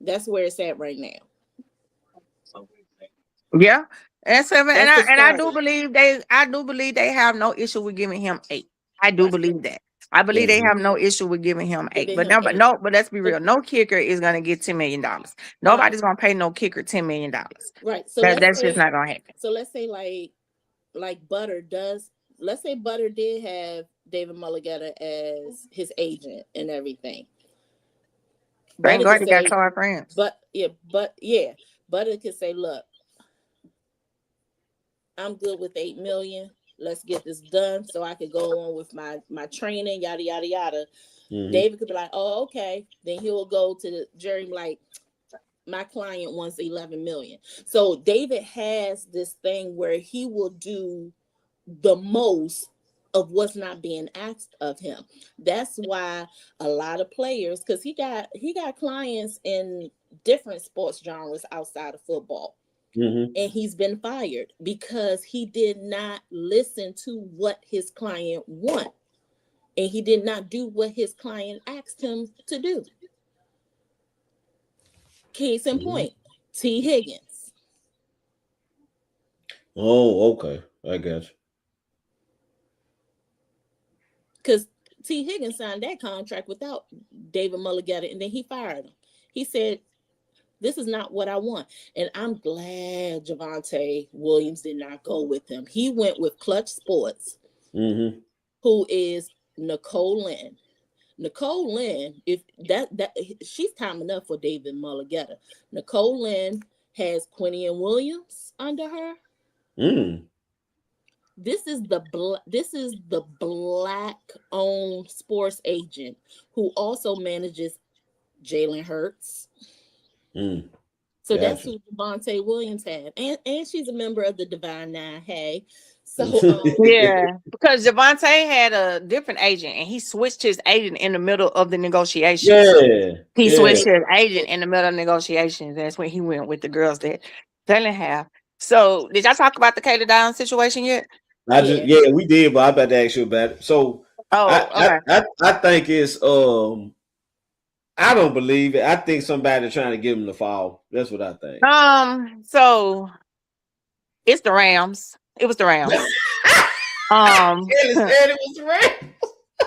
That's where it's at right now. Yeah. And 7, and I do believe they have no issue with giving him 8. I do believe that. I believe they have no issue with giving him 8. But let's be real. No kicker is gonna get $10 million. Nobody's gonna pay no kicker $10 million. Right. So that's just not gonna happen. So let's say like Butter does. Let's say Butter did have David Mulligetta as his agent and everything. Thank God he got Todd France. Butter could say, look, I'm good with 8 million. Let's get this done so I could go on with my training, yada, yada, yada. David could be like, oh, okay. Then he'll go to Jerry like, my client wants 11 million. So David has this thing where he will do the most of what's not being asked of him. That's why a lot of players, because he got clients in different sports genres outside of football. And he's been fired because he did not listen to what his client want, and he did not do what his client asked him to do. Case in point, T. Higgins. Oh, okay. I got you. Because T. Higgins signed that contract without David Mulligetta, and then he fired him. He said, this is not what I want. And I'm glad Javonte Williams did not go with him. He went with Clutch Sports, who is Nicole Lynn. Nicole Lynn, if that she's time enough for David Mulligetta. Nicole Lynn has Quinion Williams under her. This is the black-owned sports agent who also manages Jalen Hurts. So that's who Javonte Williams had, and she's a member of the Divine Nine. Hey, so yeah, because Javonte had a different agent, and he switched his agent in the middle of the negotiations. He switched his agent in the middle of negotiations. That's when he went with the girls that didn't have. So, did y'all talk about the Kayla Down situation yet? We did, but I'm about to ask you about it. So, Okay. I think it's I don't believe it. I think somebody trying to get him to fall. That's what I think. So it's the Rams. It was the Rams. Kelly said it was the Rams.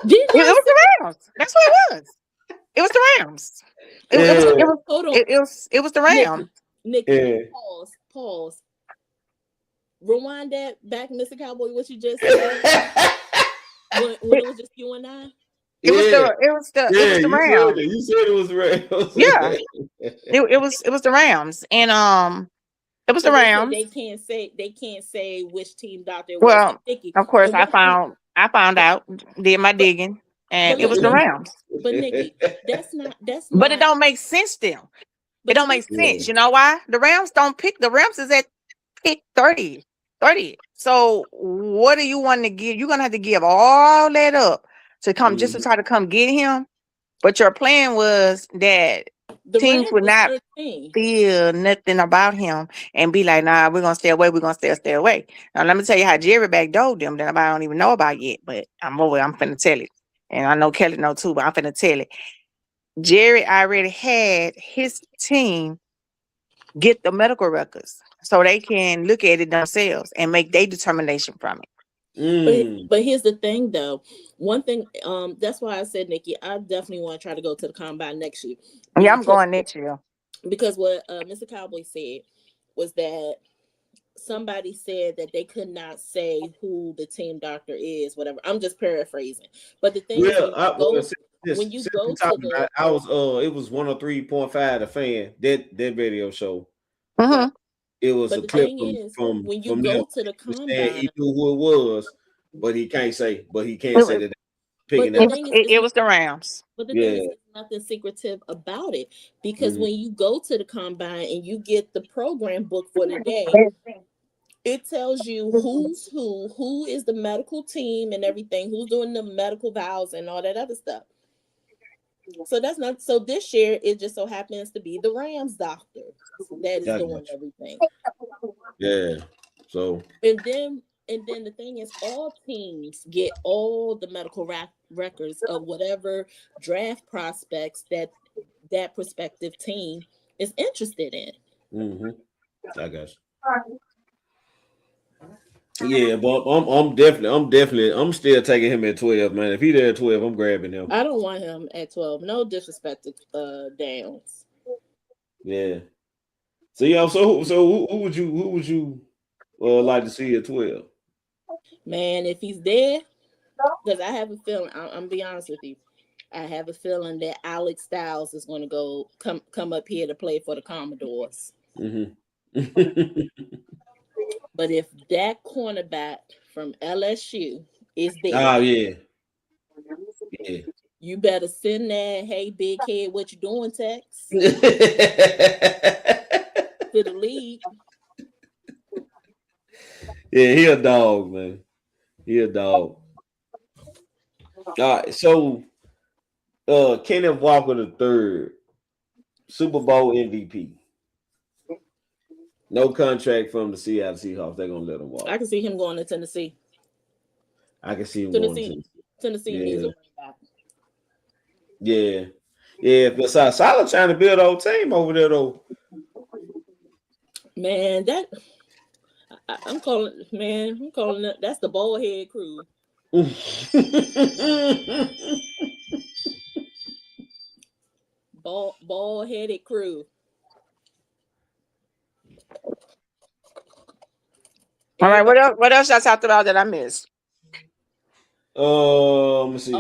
It was the Rams. That's what it was. It was the Rams. It was the Rams. Nikki, pause. Rewind that back, Mr. Cowboy. What you just said when it was just you and I. It was the Rams. You said it was the Rams. Yeah. it was the Rams, and it was the Rams. They can't say which team doctor. Well, of course, I found out, did my digging, and it was the Rams. But Nikki, that's not. But it don't make sense still. It don't make sense. You know why? The Rams don't pick. The Rams is at pick 30. So what do you want to give? You're gonna have to give all that up to come just to try to come get him. But your plan was that the teams would not feel nothing about him and be like, nah, we're gonna stay away. We're gonna stay away. Now let me tell you how Jerry backdoored them that I don't even know about yet, but I'm finna tell it. And I know Kelly know too, but I'm finna tell it. Jerry already had his team get the medical records so they can look at it themselves and make their determination from it. But here's the thing, though. One thing, that's why I said, Nikki, I definitely want to try to go to the combine next year. Yeah, I'm going next year. Because what Mr. Cowboy said was that somebody said that they could not say who the team doctor is, whatever. I'm just paraphrasing. But the thing is, when you go to the, I was it was 103.5 the fan that video show. It was a clip from when you go to the combine. He knew who it was, but he can't say that. It was the Rams. But the thing is, there's nothing secretive about it, because when you go to the combine and you get the program book for the day, it tells you who's who is the medical team and everything, who's doing the medical vows and all that other stuff. So that's not so. This year, it just so happens to be the Rams doctor that is doing everything. Yeah. So and then the thing is, all teams get all the medical records of whatever draft prospects that prospective team is interested in. I guess. Yeah, but I'm still taking him at 12, man. If he's there at 12, I'm grabbing him. I don't want him at 12. No disrespect to Downs. Yeah. So who would you like to see at 12? Man, if he's there, because I have a feeling, I'm be honest with you, I have a feeling that Alex Styles is going to come up here to play for the Commodores. But if that cornerback from LSU is there, you better send that "Hey big head, what you doing?" text to the league. Yeah, he a dog, man. He a dog. All right, so Kenneth Walker III, Super Bowl MVP. No contract from the Seattle Seahawks. They're gonna let him walk. I can see him going to Tennessee. I can see him going to Tennessee needs a running back. Yeah. But Solid trying to build a whole team over there, though. Man, I'm calling it. That's the bald head crew. Bald headed crew. All right, what else I talked about that I missed? Let me see.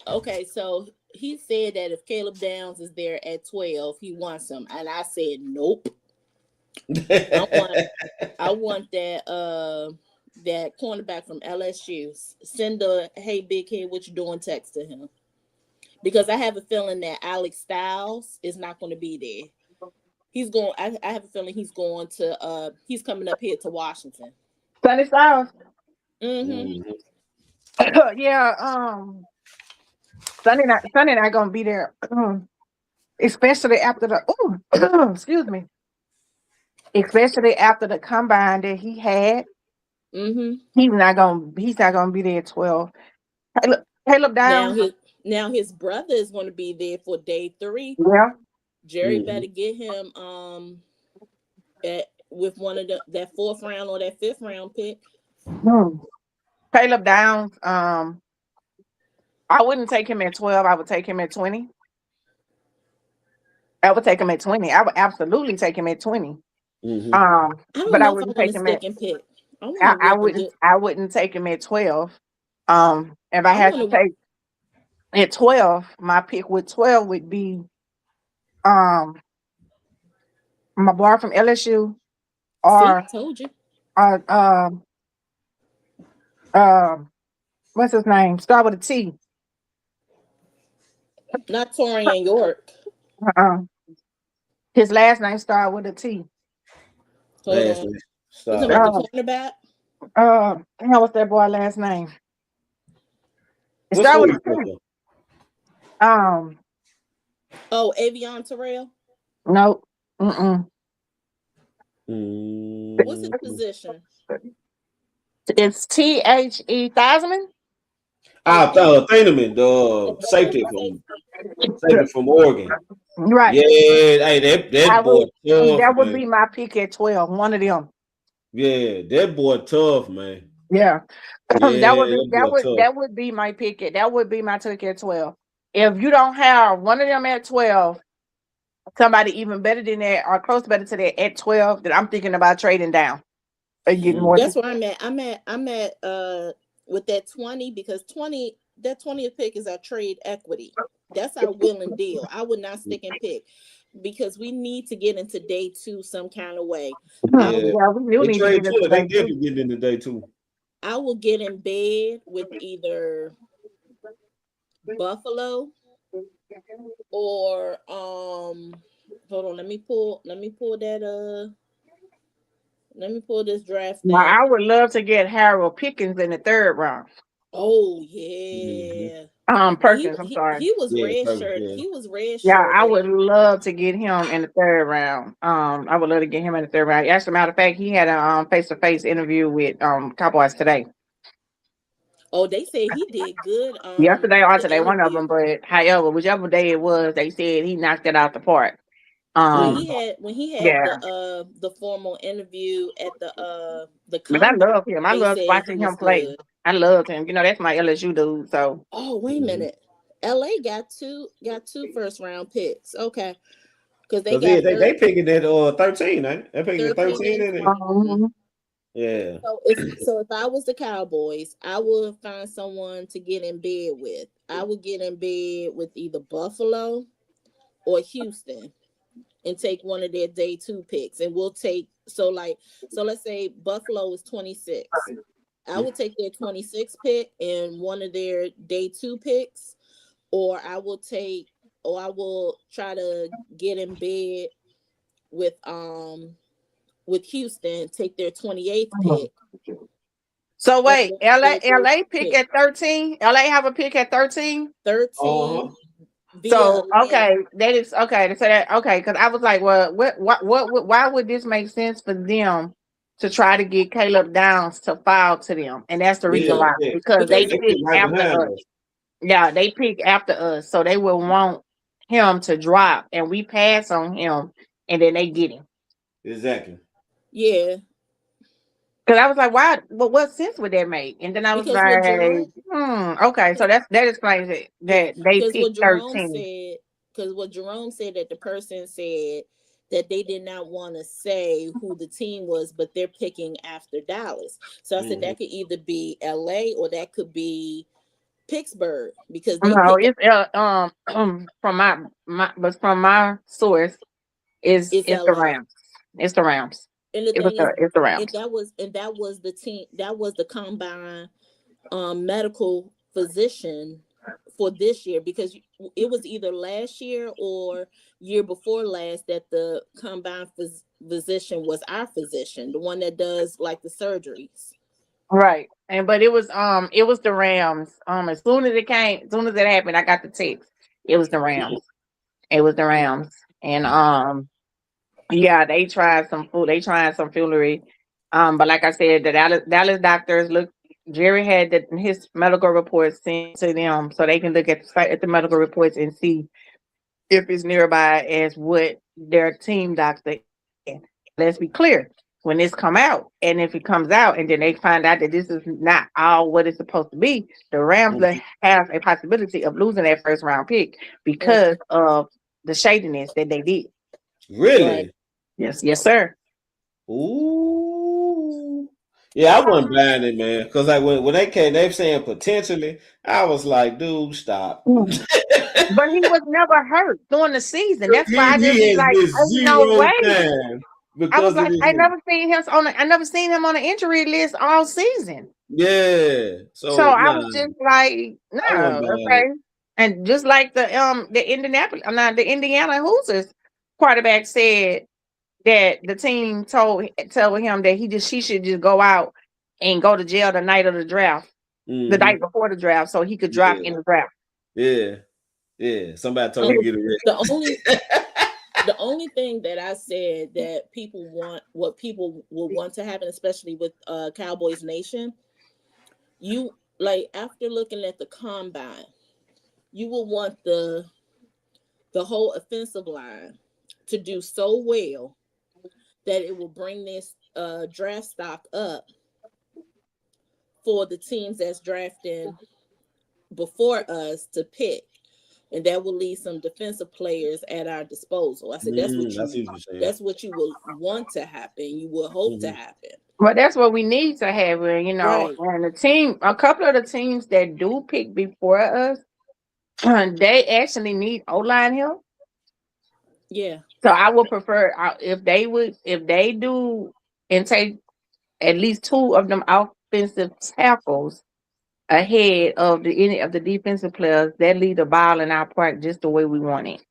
Okay, so he said that if Caleb Downs is there at 12, he wants him, and I said nope. I want that cornerback from LSU. Send a "Hey big head, what you doing?" text to him, because I have a feeling that Alex Styles is not going to be there. He's going. I have a feeling he's going to. He's coming up here to Washington. Sonny Styles. Yeah. Sonny not gonna be there, especially after the. Excuse me. Especially after the combine that he had. He's not gonna be there at 12. Caleb down. Now his brother is going to be there for day 3. Yeah. Jerry better get him with one of that 4th round or that 5th round pick. Caleb Downs. I wouldn't take him at 12. I would take him at 20. I would take him at 20. I would absolutely take him at 20. I don't know if I want to stick and pick. I wouldn't take him at 12. If I had to take at 12, my pick with 12 would be my boy from LSU or told you. What's his name? Start with a T. Not Torian York. His last name started with a T. Hold on. You talking about the cornerback? What's that boy last name? It started with a T. Oh, Avion Terrell? No. What's his position? It's T.H.E. Theismann. Thieneman, the safety from Oregon. Right. Yeah, hey, that boy tough. That would be my pick at 12. One of them. Yeah, that boy tough, man. Yeah. That would be my pick. That would be my pick at 12. If you don't have one of them at 12, somebody even better than that or close better to that at 12, then I'm thinking about trading down. Getting more. That's where I'm at. I'm at with that 20 because that 20th pick is our trade equity. That's our will and deal. I would not stick and pick because we need to get into day 2 some kind of way. We really need to get into they definitely get into day 2. I will get in bed with either Buffalo or hold on, let me pull this draft. Now, I would love to get Harold Pickens in the 3rd round. Oh yeah. Perkins, I'm sorry. He was red shirt. Yeah. He was red shirt. Yeah, I would love to get him in the 3rd round. I would love to get him in the 3rd round. As a matter of fact, he had a face-to-face interview with Cowboys today. Oh, they said he did good. Yesterday or today, one of them. But however, whichever day it was, they said he knocked it out the park. When he had the formal interview at the but I love him. I love watching him play. Good. I loved him. You know, that's my LSU dude. So wait a minute. LA got two 1st round picks. Okay. Because they picking at 13, ain't they? Picking at 13 in it. Yeah. So if I was the Cowboys, I would find someone to get in bed with. I would get in bed with either Buffalo or Houston and take one of their day 2 picks. And we'll take so let's say Buffalo is 26. I would take their 26 pick and one of their day 2 picks, or I will try to get in bed with Houston, take their 28th pick. So wait, LA pick at 13. LA have a pick at 13. 13. So that is okay. So that because I was like, well, why would this make sense for them to try to get Caleb Downs to file to them? And that's the reason why, because they pick after us. Yeah, they pick after us, so they will want him to drop, and we pass on him, and then they get him. Exactly. Yeah. Because I was like, why? Well, what sense would that make? And then I was okay. So that explains it. That they picked 13. Because what Jerome said that the person said that they did not want to say who the team was, but they're picking after Dallas. So I said that could either be LA or that could be Pittsburgh because from my source it's the Rams. It's the Rams. And it's the Rams. And that was the team. That was the combine medical physician for this year because it was either last year or year before last that the combine physician was our physician, the one that does like the surgeries. Right. But it was the Rams. As soon as it happened, I got the text. It was the Rams. And they tried some food. They tried some foolery. But like I said, the Dallas doctors looked Jerry had his medical reports sent to them so they can look at the medical reports and see if it's nearby as what their team doctor said. Let's be clear. When this come out, and if it comes out, and then they find out that this is not all what it's supposed to be, the Rams have a possibility of losing that first round pick because of the shadiness that they did. Really? Yes, yes, sir. Ooh. Yeah, I wasn't buying it, man. Because like when they came, they were saying potentially. I was like, dude, stop. But he was never hurt during the season. That's why I just he has like, missed ain't no zero way. time I was because like, of this. I never seen him on the injury list all season. Yeah. So I was just like, no, okay. And just like the Indiana Hoosiers quarterback said that the team told him that she should just go out and go to jail the night of the draft, the night before the draft, so he could drop in the draft. Yeah. Yeah. Somebody told me to get it. The only thing that I said that what people will want to happen, especially with Cowboys Nation, you like after looking at the combine, you will want the whole offensive line to do so well that it will bring this draft stock up for the teams that's drafting before us to pick. And that will leave some defensive players at our disposal. I said that's what you will want to happen. You will hope to happen. Well, that's what we need to have, Right. And a couple of the teams that do pick before us, they actually need O-line help. Yeah. So I would prefer if they do and take at least two of them offensive tackles ahead of any of the defensive players, that lead the ball in our park just the way we want it.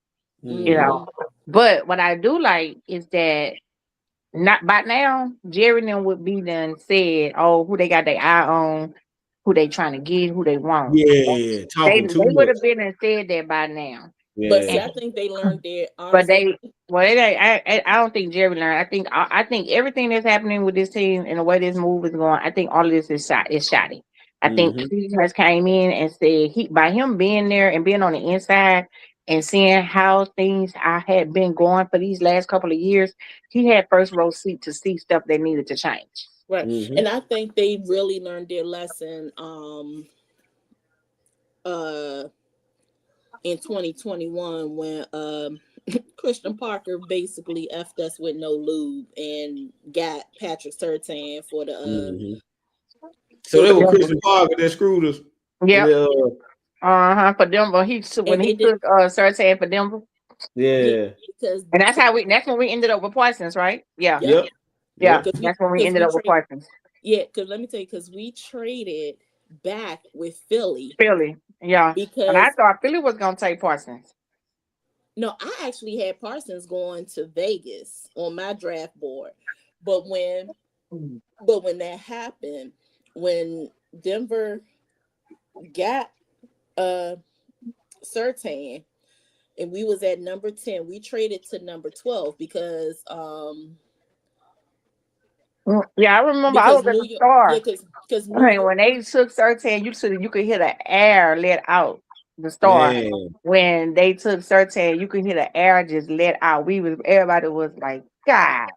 But what I do like is that not by now, Jerry and them would be done said, oh, who they got their eye on, who they trying to get, who they want. Yeah, talking they would have been and said that by now. Yeah. But see, I think they learned their honestly. But I don't think Jerry learned. I think everything that's happening with this team and the way this move is going, I think all of this is shoddy. I think he has came in and said by him being there and being on the inside and seeing how things had been going for these last couple of years, he had first row seat to see stuff that needed to change. Right. And I think they really learned their lesson in 2021 when Christian Parker basically effed us with no lube and got Patrick Surtain for the so they were Christian Parker that screwed us. Yeah. For Denver. He took Surtain for Denver. Yeah. And that's when we ended up with Parsons, right? Yeah. Yep. Yeah. That's when we ended up with Parsons. Yeah, because let me tell you, because we traded back with Philly. Yeah. Because I thought Philly was gonna take Parsons. No, I actually had Parsons going to Vegas on my draft board. But when that happened, when Denver got Surtain and we was at number 10, we traded to number 12 because I remember I was at the Star. Because when they took Surtain, you could hear the air let out the Star. Man. When they took Surtain, you could hear the air just let out. Everybody was like, God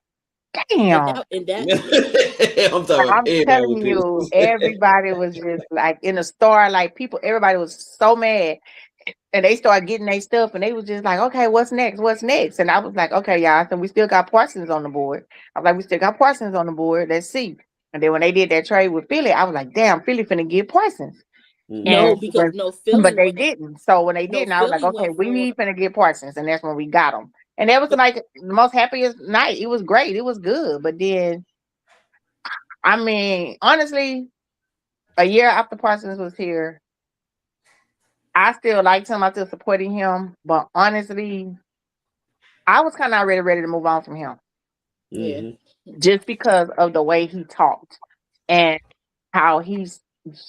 damn. I'm telling you, everybody was just like in the Star, like everybody was so mad. And they started getting their stuff, and they was just like, okay, what's next? What's next? And I was like, okay, y'all, so we still got Parsons on the board. I was like, we still got Parsons on the board. Let's see. And then when they did that trade with Philly, I was like, damn, Philly finna get Parsons. Philly. But they didn't. So when they didn't, I was like, okay, we finna get Parsons. And that's when we got them. And that was like the most happiest night. It was great. It was good. But then, I mean, honestly, a year after Parsons was here, I still liked him. I still supported him. But honestly, I was kind of already ready to move on from him. Yeah. Just because of the way he talked and how he's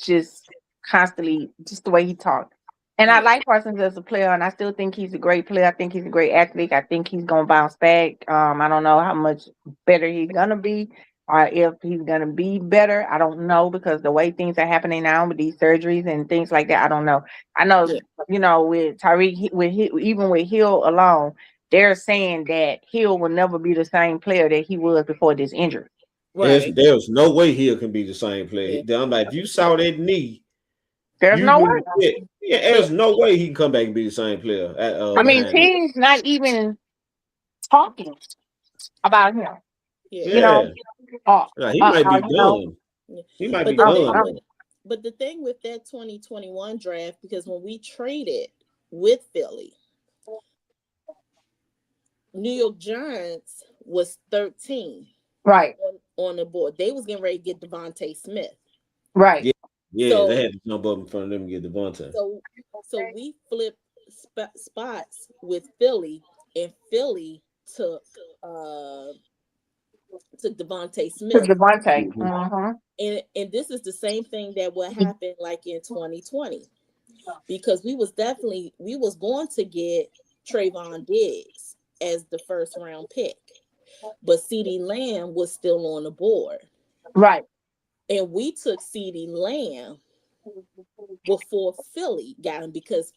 just constantly, just the way he talked. And I like Parsons as a player, and I still think he's a great player. I think he's a great athlete. I think he's going to bounce back. I don't know how much better he's going to be. or if he's gonna be better. I don't know because the way things are happening now with these surgeries and things like that, I don't know. I know, with Tyreek, even with Hill alone, they're saying that Hill will never be the same player that he was before this injury. Right. There's no way Hill can be the same player. Yeah. I'm like, if you saw that knee, There's you no knew way. there's no way he can come back and be the same player I mean, behind it. teams not even talking about him. Yeah. You know, He might be done. Yeah. He might But be the thing done. with, but the thing with that 2021 draft, because when we traded with Philly, New York Giants was 13 right. on the board. They was getting ready to get Devontae Smith. Right. Yeah, they had to jump up in front of them and get Devontae. So we flipped spots with Philly, and Philly took Devontae Smith. Devontae. And this is the same thing that would happen like in 2020, because we was going to get Trayvon Diggs as the first round pick, but CeeDee Lamb was still on the board. Right. And we took CeeDee Lamb before Philly got him because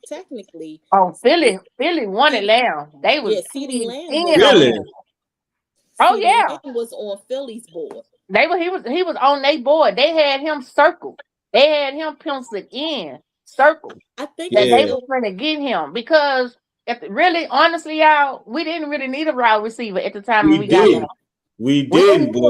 technically Philly wanted Lamb. They was CeeDee Lamb in on him. Oh yeah, Lamb was on Philly's board. He was on their board. They had him circled. They had him penciled in, circled. I think that they were trying to get him because really, honestly, y'all, we didn't really need a wide receiver at the time when we got him. We didn't, but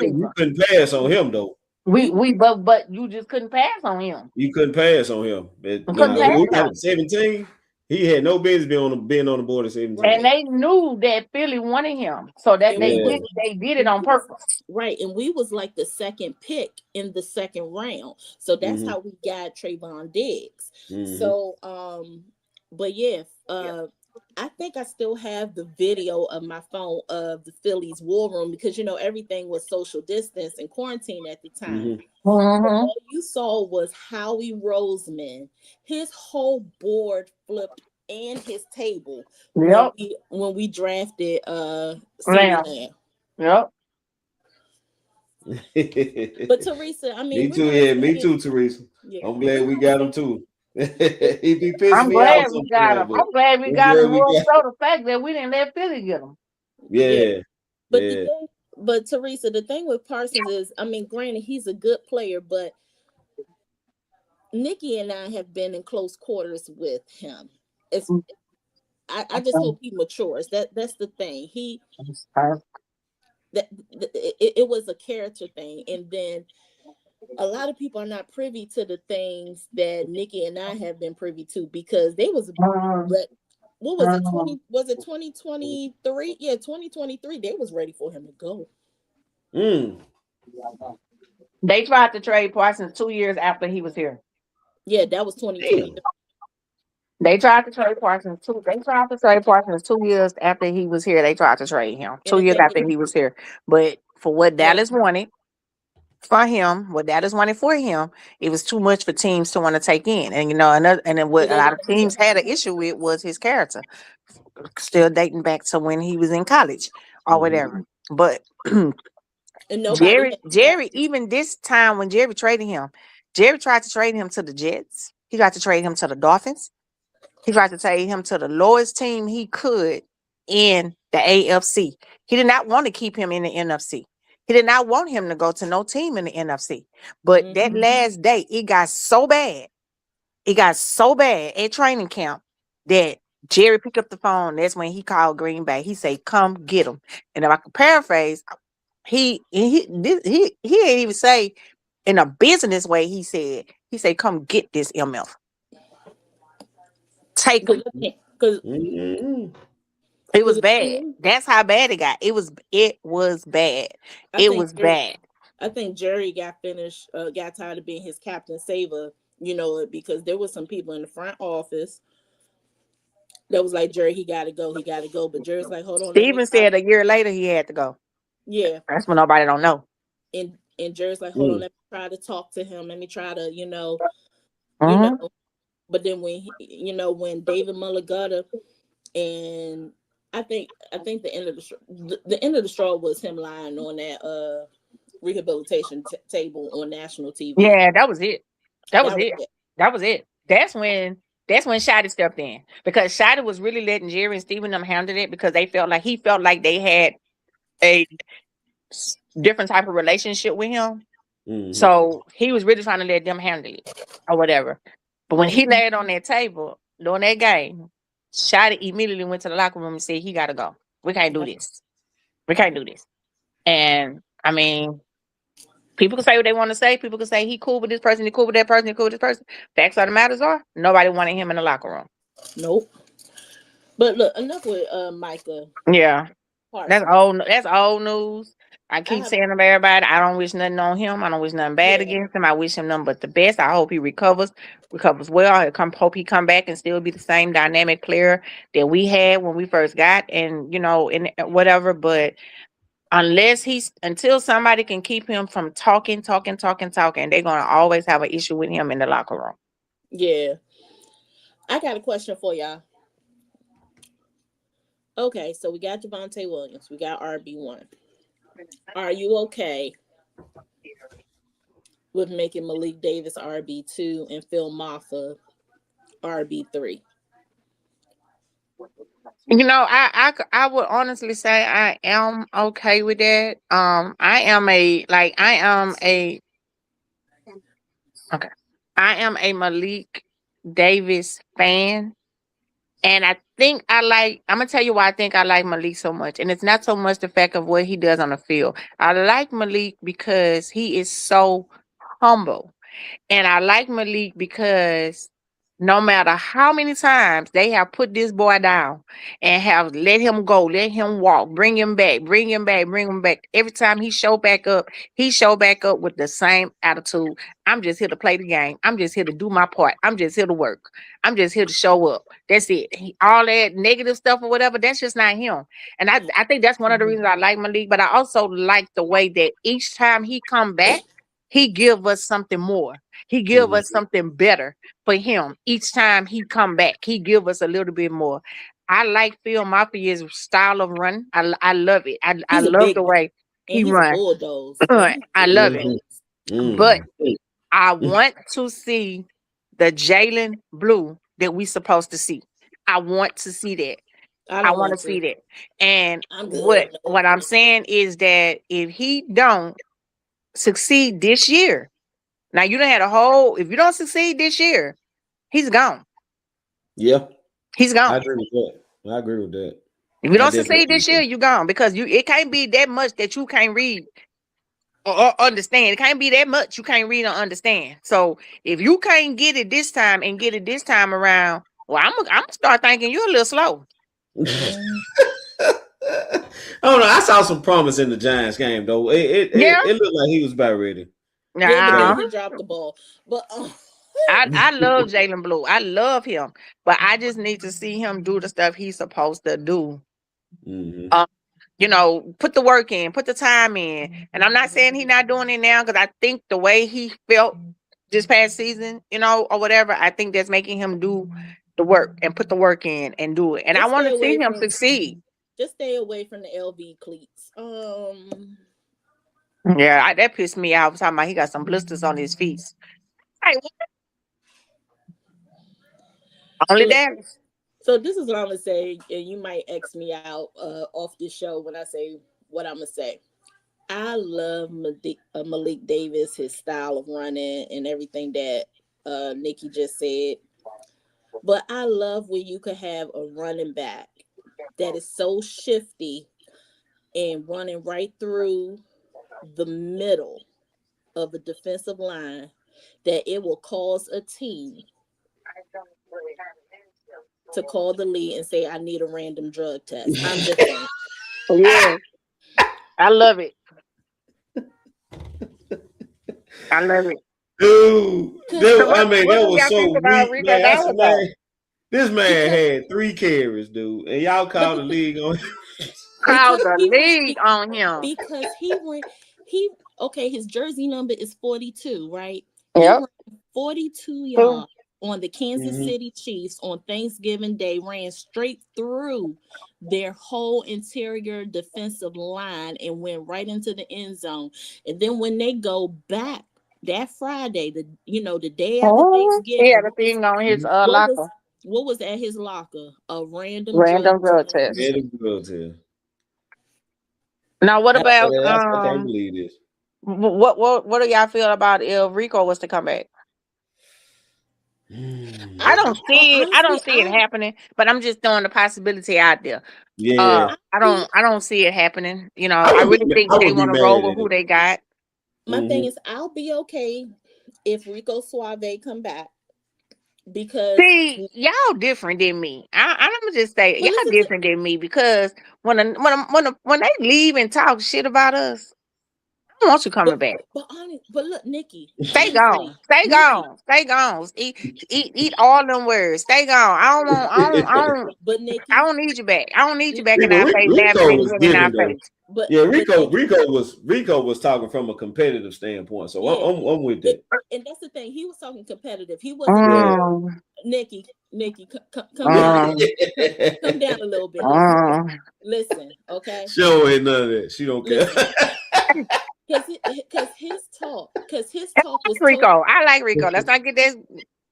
you couldn't pass on him though. But you just couldn't pass on him. You couldn't pass on him. We got 17. He had no business being on the board at 17. And they knew that Philly wanted him, so that they did it on purpose. Right, and we was like the second pick in the second round, so that's how we got Trayvon Diggs. So, but I think I still have the video of my phone of the Phillies war room because everything was social distance and quarantine at the time. All you saw was Howie Roseman, his whole board flipped and his table when we drafted CeeDee Lamb. Yep. But Teresa, I mean, me too, Teresa. Yeah. I'm glad we got him too. He be pissing me off. I'm glad we got him. More so the fact that we didn't let Philly get him. Yeah. But Teresa, the thing with Parsons is, I mean, granted, he's a good player, but Nikki and I have been in close quarters with him. I just hope he matures. That's the thing. It was a character thing, and then a lot of people are not privy to the things that Nikki and I have been privy to because they was what was it? Was it 2023? Yeah, 2023. They was ready for him to go. They tried to trade Parsons 2 years after he was here. Yeah, that was 2020. They tried to trade Parsons 2. They tried to trade Parsons 2 years after he was here. They tried to trade him 2 years after he was here. But for what Dallas wanted for him, what Dallas wanted for him, it was too much for teams to want to take in. And then what a lot of teams had an issue with was his character. Still dating back to when he was in college or whatever. But Jerry, even this time when Jerry traded him, Jerry tried to trade him to the Jets. He tried to trade him to the Dolphins. He tried to trade him to the lowest team he could in the AFC. He did not want to keep him in the NFC. He did not want him to go to no team in the NFC. But that last day, it got so bad. It got so bad at training camp that Jerry picked up the phone. That's when he called Green Bay. He said, "Come get him." And if I could paraphrase, he didn't even say in a business way. He said, "Come get this MF. Take him." Because it was bad. That's how bad it got. It was bad. It was bad. I think Jerry got tired of being his captain saver, because there was some people in the front office that was like, Jerry, he got to go. But Jerry's like, hold on. Steven said a year later he had to go. Yeah. That's when nobody don't know. And Jerry's like, hold on, let me try to talk to him. Let me try to, But then when David Mulligata and I think the end of the end of the straw was him lying on that rehabilitation table on national TV. Yeah, that was it. That was That was it. it. That was it. That's when Shotty stepped in, because Shotty was really letting Jerry and Steven them handle it, because he felt like they had a different type of relationship with him. Mm-hmm. So he was really trying to let them handle it or whatever. But when he laid on that table during that game, Shotty immediately went to the locker room and said, he got to go. We can't do this. We can't do this. And I mean, people can say what they want to say. People can say he cool with this person, he cool with that person, he cool with this person. Facts of the matters are, nobody wanted him in the locker room. Nope. But look, enough with Micah. Yeah. Parsons. That's old news. I keep saying to everybody, I don't wish nothing on him. I don't wish nothing bad against him. I wish him nothing but the best. I hope he recovers well. I hope he come back and still be the same dynamic player that we had when we first got, and and whatever. But until somebody can keep him from talking, they're gonna always have an issue with him in the locker room. Yeah. I got a question for y'all. Okay, so we got Javonte Williams. We got RB1. Are you okay with making Malik Davis RB2 and Phil Maffa RB3? I would honestly say I am okay with that. I am a Malik Davis fan. And I think I'm gonna tell you why I think I like Malik so much. And it's not so much the fact of what he does on the field. I like Malik because he is so humble. And I like Malik because no matter how many times they have put this boy down and have let him go, let him walk, bring him back. Every time he show back up with the same attitude. I'm just here to play the game. I'm just here to do my part. I'm just here to work. I'm just here to show up. That's it. All that negative stuff or whatever, that's just not him. And I think that's one of the reasons I like Malik. But I also like the way that each time he come back, he give us something more. He give us something better for him. Each time he come back, he give us a little bit more. I like Phil Mafia's style of run. I love it. I love the way he runs. I love it. But I want to see the Jalen Blue that we supposed to see. I want to see that. I want to see that. And what I'm saying is that if he don't succeed this year, now you done had if you don't succeed this year, he's gone. Yeah. He's gone. I agree with that. If you don't succeed this year, you're gone, because it can't be that much that you can't read or understand. It can't be that much you can't read or understand. So if you can't get it this time and get it this time around, well, I'm gonna start thinking you're a little slow. I don't know. I saw some promise in the Giants game though. It looked like he was about ready. Yeah, but he dropped the ball. But I love Jalen Blue. I love him, but I just need to see him do the stuff he's supposed to do. Put the work in, put the time in. And I'm not saying he's not doing it now, because I think the way he felt this past season, or whatever, I think that's making him do the work and put the work in and do it. And I want to see him succeed. Just stay away from the LV cleats. Yeah, that pissed me off. Talking about he got some blisters on his feet. Hey, what? Only that. So this is what I'm gonna say, and you might X me out off this show when I say what I'm gonna say. I love Malik Davis, his style of running and everything that Nikki just said. But I love when you can have a running back that is so shifty and running right through the middle of a defensive line that it will cause a team to call the lead and say, I need a random drug test. I'm just saying. Yeah. I love it. I love it. Dude, I mean, that was so weak. This man had 3 carries, dude, and y'all called the league on him. Called the league on him because his jersey number is 42, right? Yep. 42 yards on the Kansas City Chiefs on Thanksgiving Day ran straight through their whole interior defensive line and went right into the end zone. And then when they go back that Friday, the day after Thanksgiving, he had a thing on his locker. What was at his locker? A random drug test. Now, what about I can't believe this. What do y'all feel about if Rico was to come back? I don't see it. Honestly, I don't see it happening, but I'm just throwing the possibility out there. Yeah, I don't see it happening. You know, I really think they want to roll with who they got. My thing is, I'll be okay if Rico Suave come back. Because see, y'all different than me. I'm gonna just say y'all different than me because when they leave and talk shit about us, I don't want you coming back. But look, Nikki, stay gone, stay gone, stay gone. Eat all them words. Stay gone. I don't. But Nikki, I don't need you back. I don't need you back in our face. Rico was in our face. But Rico was talking from a competitive standpoint. So I'm with that. And that's the thing. He was talking competitive. He wasn't. Nikki, come down. Come down a little bit. Listen, okay. She don't ain't none of that. She don't care. Because his talk was Rico. I like Rico. Let's not get this.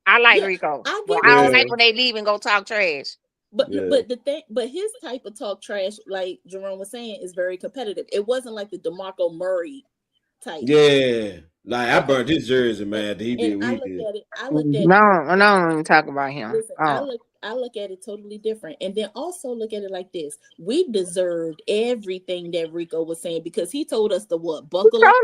I like Rico. I don't like when they leave and go talk trash. But his type of talk trash, like Jerome was saying, is very competitive. It wasn't like the DeMarco Murray type. Yeah, like I burnt his jersey, man. He did. I looked at it. No, I don't even talk about him. Listen, I look at it totally different, and then also look at it like this: we deserved everything that Rico was saying because he told us to buckle up.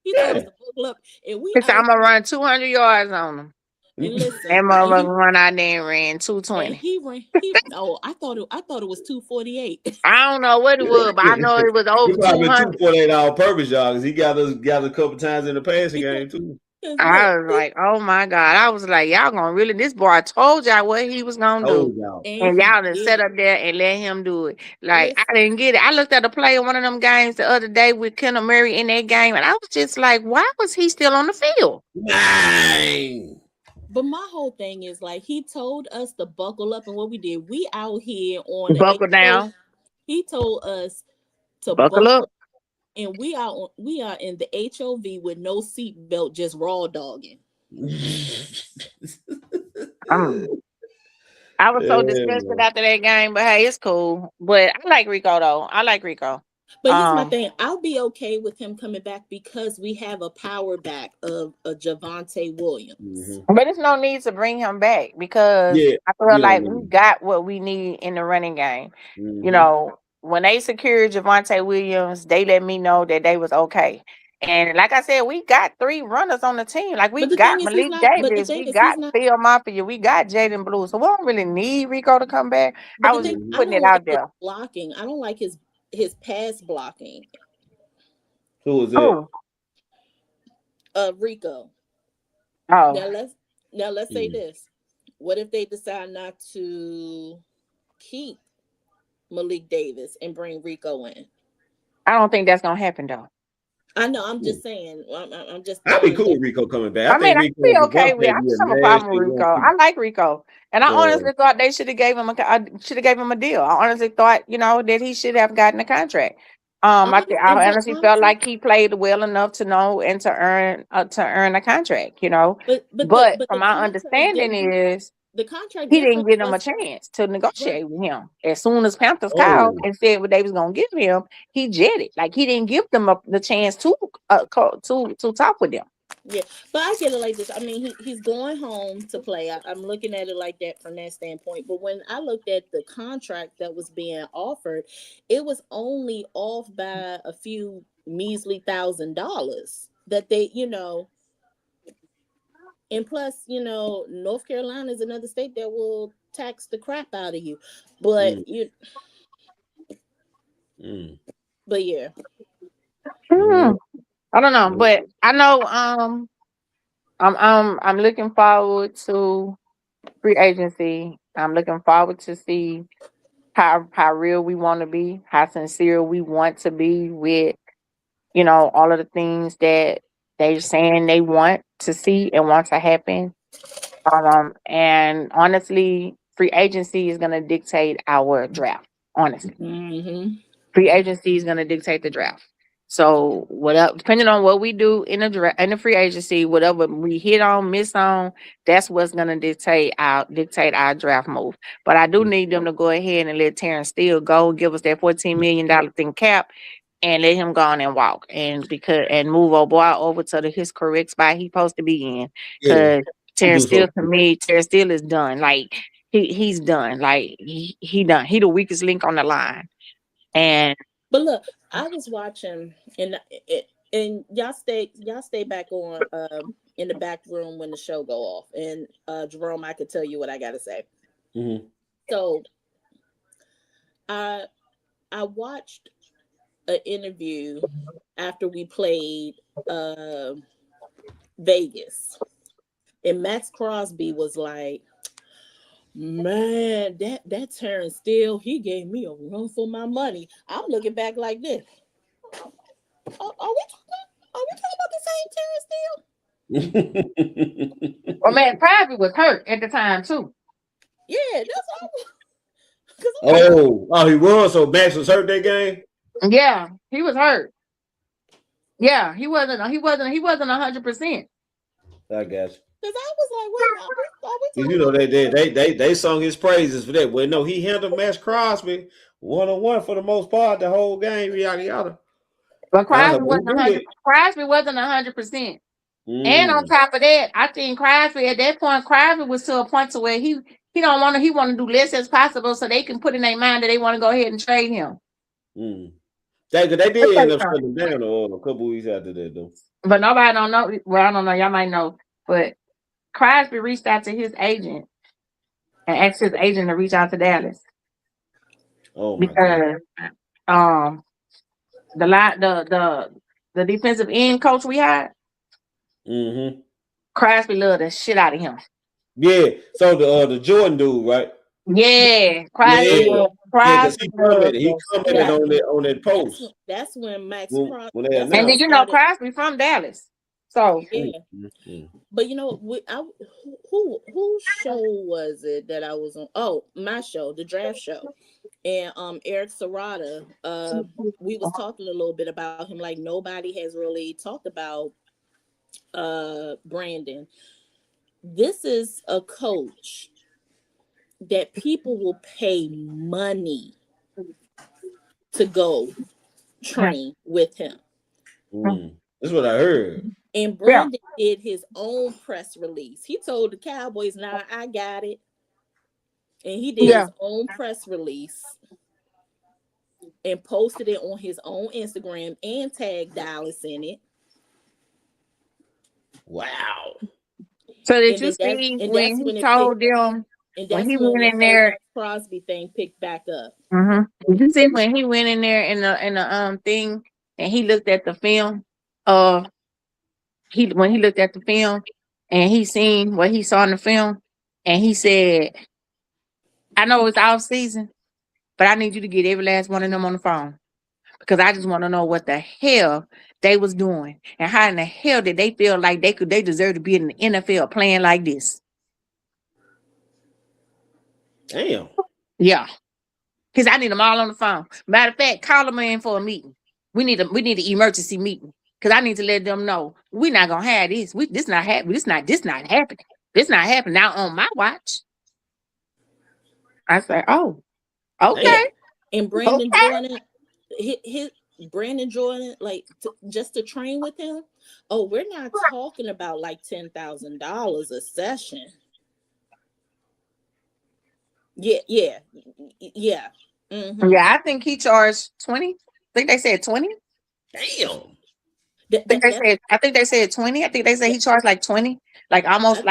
He told us to buckle up, and we. I'm gonna run 200 yards on him. And listen, that motherfucker run out there and ran 220. And he ran. I thought it was 248. I don't know what it was, but I know it was over 200. 248 all purpose, y'all, because he got a couple times in the passing game too. I was like, oh my God. I was like, y'all gonna really, this boy, I told y'all what he was gonna do. And y'all done set up there and let him do it. Like, I didn't get it. I looked at a play in one of them games the other day with Kenneth Murray in that game, and I was just like, why was he still on the field? Dang. But my whole thing is like he told us to buckle up, and what we did, we out here on buckle down. He told us to buckle up. And we are in the HOV with no seatbelt, just raw dogging. I was so disgusted after that game, but hey, it's cool. But I like Rico though. I like Rico. But here's my thing. I'll be okay with him coming back because we have a power back of a Javonte Williams. But there's no need to bring him back because I feel like we got what we need in the running game. You know, when they secured Javonte Williams, they let me know that they was okay. And like I said, we got 3 runners on the team. Like we got Malik Davis, we got Phil Mafia, we got Jaden Blue. So we don't really need Rico to come back. I was putting it out there. Blocking. I don't like his pass blocking. Who was that? Rico. Oh. Now let's say this. What if they decide not to keep Malik Davis and bring Rico in? I don't think that's gonna happen though. I know. I'm just saying. I'm just. I'd be cool with Rico coming back. I mean, I'd be okay with it. I don't have a problem with Rico. I like Rico, and I honestly thought they should have gave him a deal. I honestly thought, that he should have gotten a contract. I honestly felt like he played well enough to know and to earn a contract. But from my understanding is the contract he didn't give him a chance to negotiate with him. As soon as Panthers called and said what they was gonna give him, he jetted. Like he didn't give them the chance to talk with them. Yeah, but I get it like this. I mean, he's going home to play. I'm looking at it like that from that standpoint. But when I looked at the contract that was being offered, it was only off by a few measly $1,000 that they, and plus, North Carolina is another state that will tax the crap out of you. But but yeah. I don't know, but I know I'm looking forward to free agency. I'm looking forward to see how real we want to be, how sincere we want to be with, all of the things that they're saying they want to see and want to happen. And honestly, free agency is going to dictate our draft. Honestly, free agency is going to dictate the draft. So whatever, depending on what we do in the free agency, whatever we hit on, miss on, that's what's going to dictate our draft move. But I do need them to go ahead and let Terrence Steele go, give us that $14 million thing cap, and let him go on and walk, and move our boy over to his correct spot he supposed to be in. Because Terrence Steele, to me, Terrence Steele is done. Like he's done. Like he done. He the weakest link on the line. But look, I was watching, and y'all stay back on in the back room when the show go off. And Jerome, I could tell you what I gotta say. Mm-hmm. So I watched an interview after we played Vegas, and Max Crosby was like, "Man, that Terrence Steele, he gave me a run for my money." I'm looking back like this. Are we talking about the same Terrence Steele? Well, Max Crosby was hurt at the time too. Yeah, that's all. He was. So Max was hurt that game. Yeah, he was hurt. Yeah, he wasn't 100%. I guess. Because I was like, wait, they sung his praises for that. Well, no, he handled Max Crosby 1-on-1 for the most part the whole game. Yada yada. But Crosby wasn't 100%. Crosby wasn't 100%. And on top of that, I think Crosby at that point, Crosby was to a point to where he want to do less as possible so they can put in their mind that they want to go ahead and trade him. They did end up shutting down a couple weeks after that though. But nobody don't know. Well, I don't know. Y'all might know, but Crosby reached out to his agent and asked his agent to reach out to Dallas. Oh my God. The defensive end coach we had, Crosby loved the shit out of him. Yeah. So the Jordan dude, right? Yeah, Crosby. Yeah, he commented on that post. That's when Max Crosby. And then Crosby from Dallas. So yeah. But who show was it that I was on? Oh, my show, the draft show. And Eric Serrata, we was talking a little bit about him. Like nobody has really talked about Brandon. This is a coach that people will pay money to go train with him. That's what I heard. And Brandon did his own press release. He told the Cowboys, "Nah, I got it." And he did his own press release and posted it on his own Instagram and tagged Dallas in it. Wow. So did you see when he told them? And that's when he went in there, Crosby thing picked back up. Did you see when he went in there in the thing and he looked at the film? When he looked at the film and he seen what he saw in the film, and he said, "I know it's off season, but I need you to get every last one of them on the phone because I just want to know what the hell they was doing and how in the hell did they feel like they deserve to be in the NFL playing like this." Damn. Yeah. Because I need them all on the phone. Matter of fact, call them in for a meeting. We need an emergency meeting. Because I need to let them know we're not gonna have this. This not happening. This not happening. This not happening now on my watch. I say, oh, okay. And Brandon Jordan, his Brandon Jordan, like just to train with him. Oh, we're not talking about like $10,000 a session. Yeah. Mm-hmm. Yeah, I think he charged 20. I think they said 20. Damn. I think they said 20. I think they said he charged like 20, like almost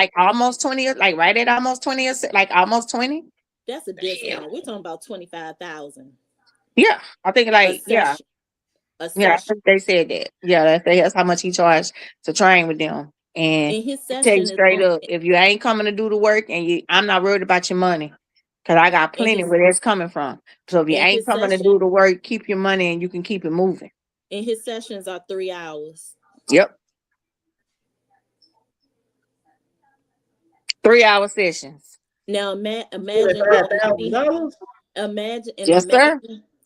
20, like right at almost 20, like almost 20. That's a discount. We're talking about 25,000. Yeah, I think I think they said that. Yeah, that's how much he charged to train with them. And his session tell you straight up, if you ain't coming to do the work, and I'm not worried about your money. Because I got plenty where that's coming from. So if you ain't coming to do the work, keep your money and you can keep it moving. And his sessions are 3 hours. Yep. 3-hour sessions. Now imagine $25,000.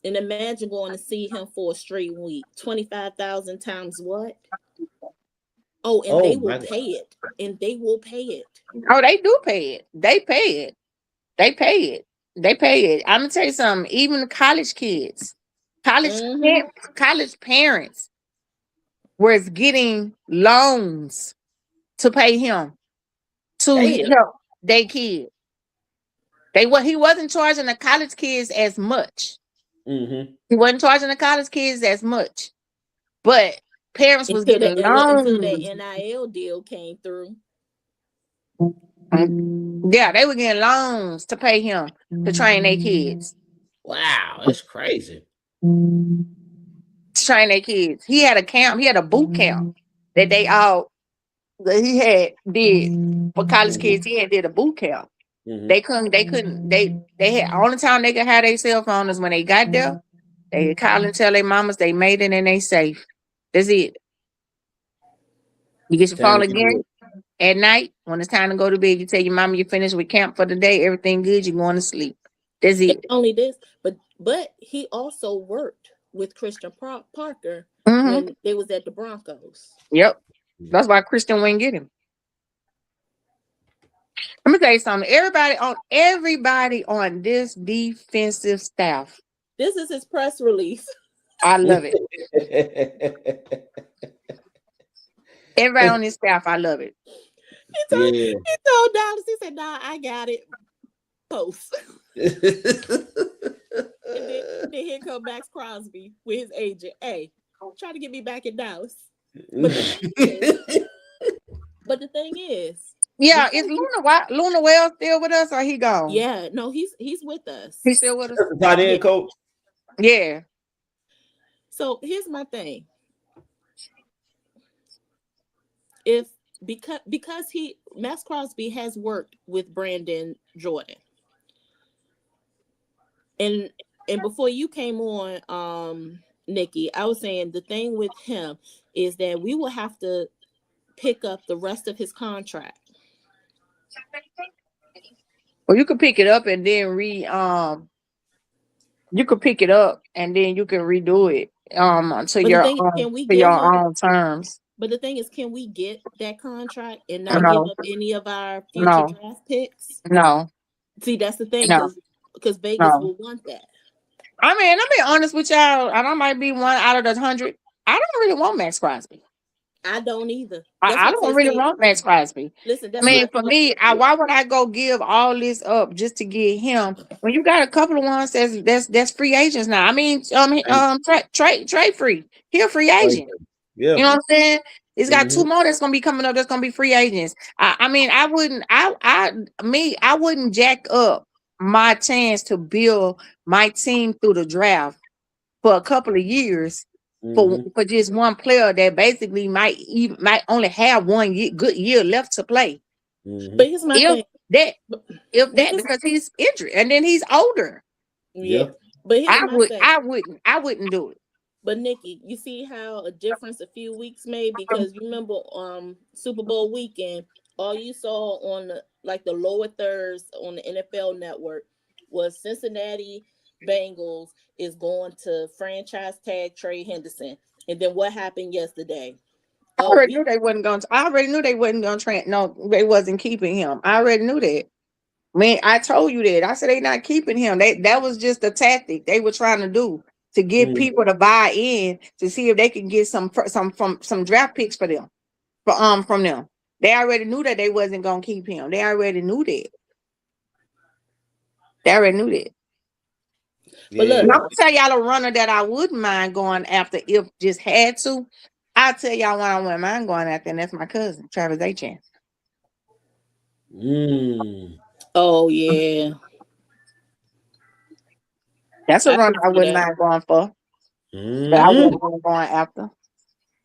Imagine going to see him for a straight week. 25,000 times what? Oh, and they will pay it. And they will pay it. Oh, they do pay it. They pay it. They pay it. They pay it. I'm gonna tell you something. Even college kids, college parents was getting loans to pay him to help their kid. He wasn't charging the college kids as much. Mm-hmm. He wasn't charging the college kids as much, but parents was getting loans until that NIL deal came through. Yeah, they were getting loans to pay him to train their kids. Wow, that's crazy. To train their kids. He had a camp. He had a boot camp that he had did for college kids. He had did a boot camp. Mm-hmm. They had only time they could have their cell phone is when they got there. They could call and tell their mamas they made it and they safe. That's it. You get your phone again at night when it's time to go to bed. You tell your mama you finished with camp for the day. Everything good. You're going to sleep. That's it. Not only this, but he also worked with Christian Parker when they was at the Broncos. Yep. That's why Christian wouldn't get him. Let me tell you something. Everybody on this defensive staff. This is his press release. I love it. Everybody on this staff, I love it. He told Dallas, he said, "Nah, I got it. Post." and then here come Max Crosby with his agent. Hey, try to get me back in Dallas. But the thing is, yeah, is Luna Wells still with us or he gone? Yeah, no, he's with us. He's still with us. Tight end coach. Yeah. So here's my thing. Because Max Crosby has worked with Brandon Jordan. And before you came on, Nikki, I was saying the thing with him is that we will have to pick up the rest of his contract. Well, you could pick it up and then you could pick it up and then you can redo it to your own terms. But the thing is, can we get that contract and not give up any of our future draft picks? No. See, that's the thing, because Vegas will want that. I mean, I'll be honest with y'all, and I might be one out of the 100. I don't really want Max Crosby. I don't either. I don't really want Max Crosby. Listen, for me, why would I go give all this up just to get him when you got a couple of ones that's free agents now? I mean, trade free. He a free agent. Yeah. You know what I'm saying? It's got two more that's gonna be coming up. That's gonna be free agents. I mean, I wouldn't jack up my chance to build my team through the draft for a couple of years for just one player that basically might only have one good year left to play. But here's my thing. Because he's injured and then he's older. Yeah. But I wouldn't do it. But Nikki, you see how a difference a few weeks made, because you remember Super Bowl weekend, all you saw on the lower thirds on the NFL Network was Cincinnati Bengals is going to franchise tag Trey Henderson. And then what happened yesterday? I already knew they wasn't going to no, they wasn't keeping him. I already knew that. Man, I told you that. I said they not keeping him. That was just a tactic they were trying to do to get people to buy in to see if they can get some draft picks for them. From them. They already knew that they wasn't gonna keep him. They already knew that. Yeah. But look, I'm gonna tell y'all a runner that I wouldn't mind going after if just had to. I'll tell y'all one I wouldn't mind going after, and that's my cousin, Travis Etienne. Oh yeah. That's a run I wouldn't mind going for. But I wouldn't mind going after.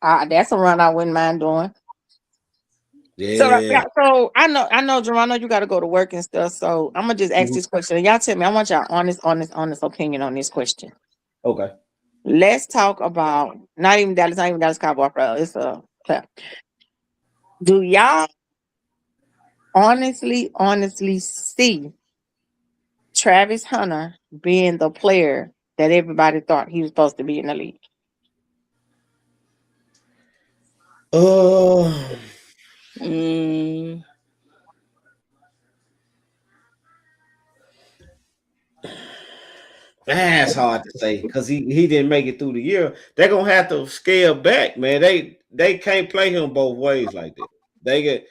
That's a run I wouldn't mind doing. Yeah. So I know, Jerome, you got to go to work and stuff. So I'm gonna just ask this question. And y'all tell me. I want y'all honest opinion on this question. Okay. Let's talk about not even Dallas Cowboy. It's a clap. Do y'all honestly see Travis Hunter being the player that everybody thought he was supposed to be in the league? Mm. That's hard to say because he didn't make it through the year. They're gonna have to scale back, man. They can't play him both ways like that.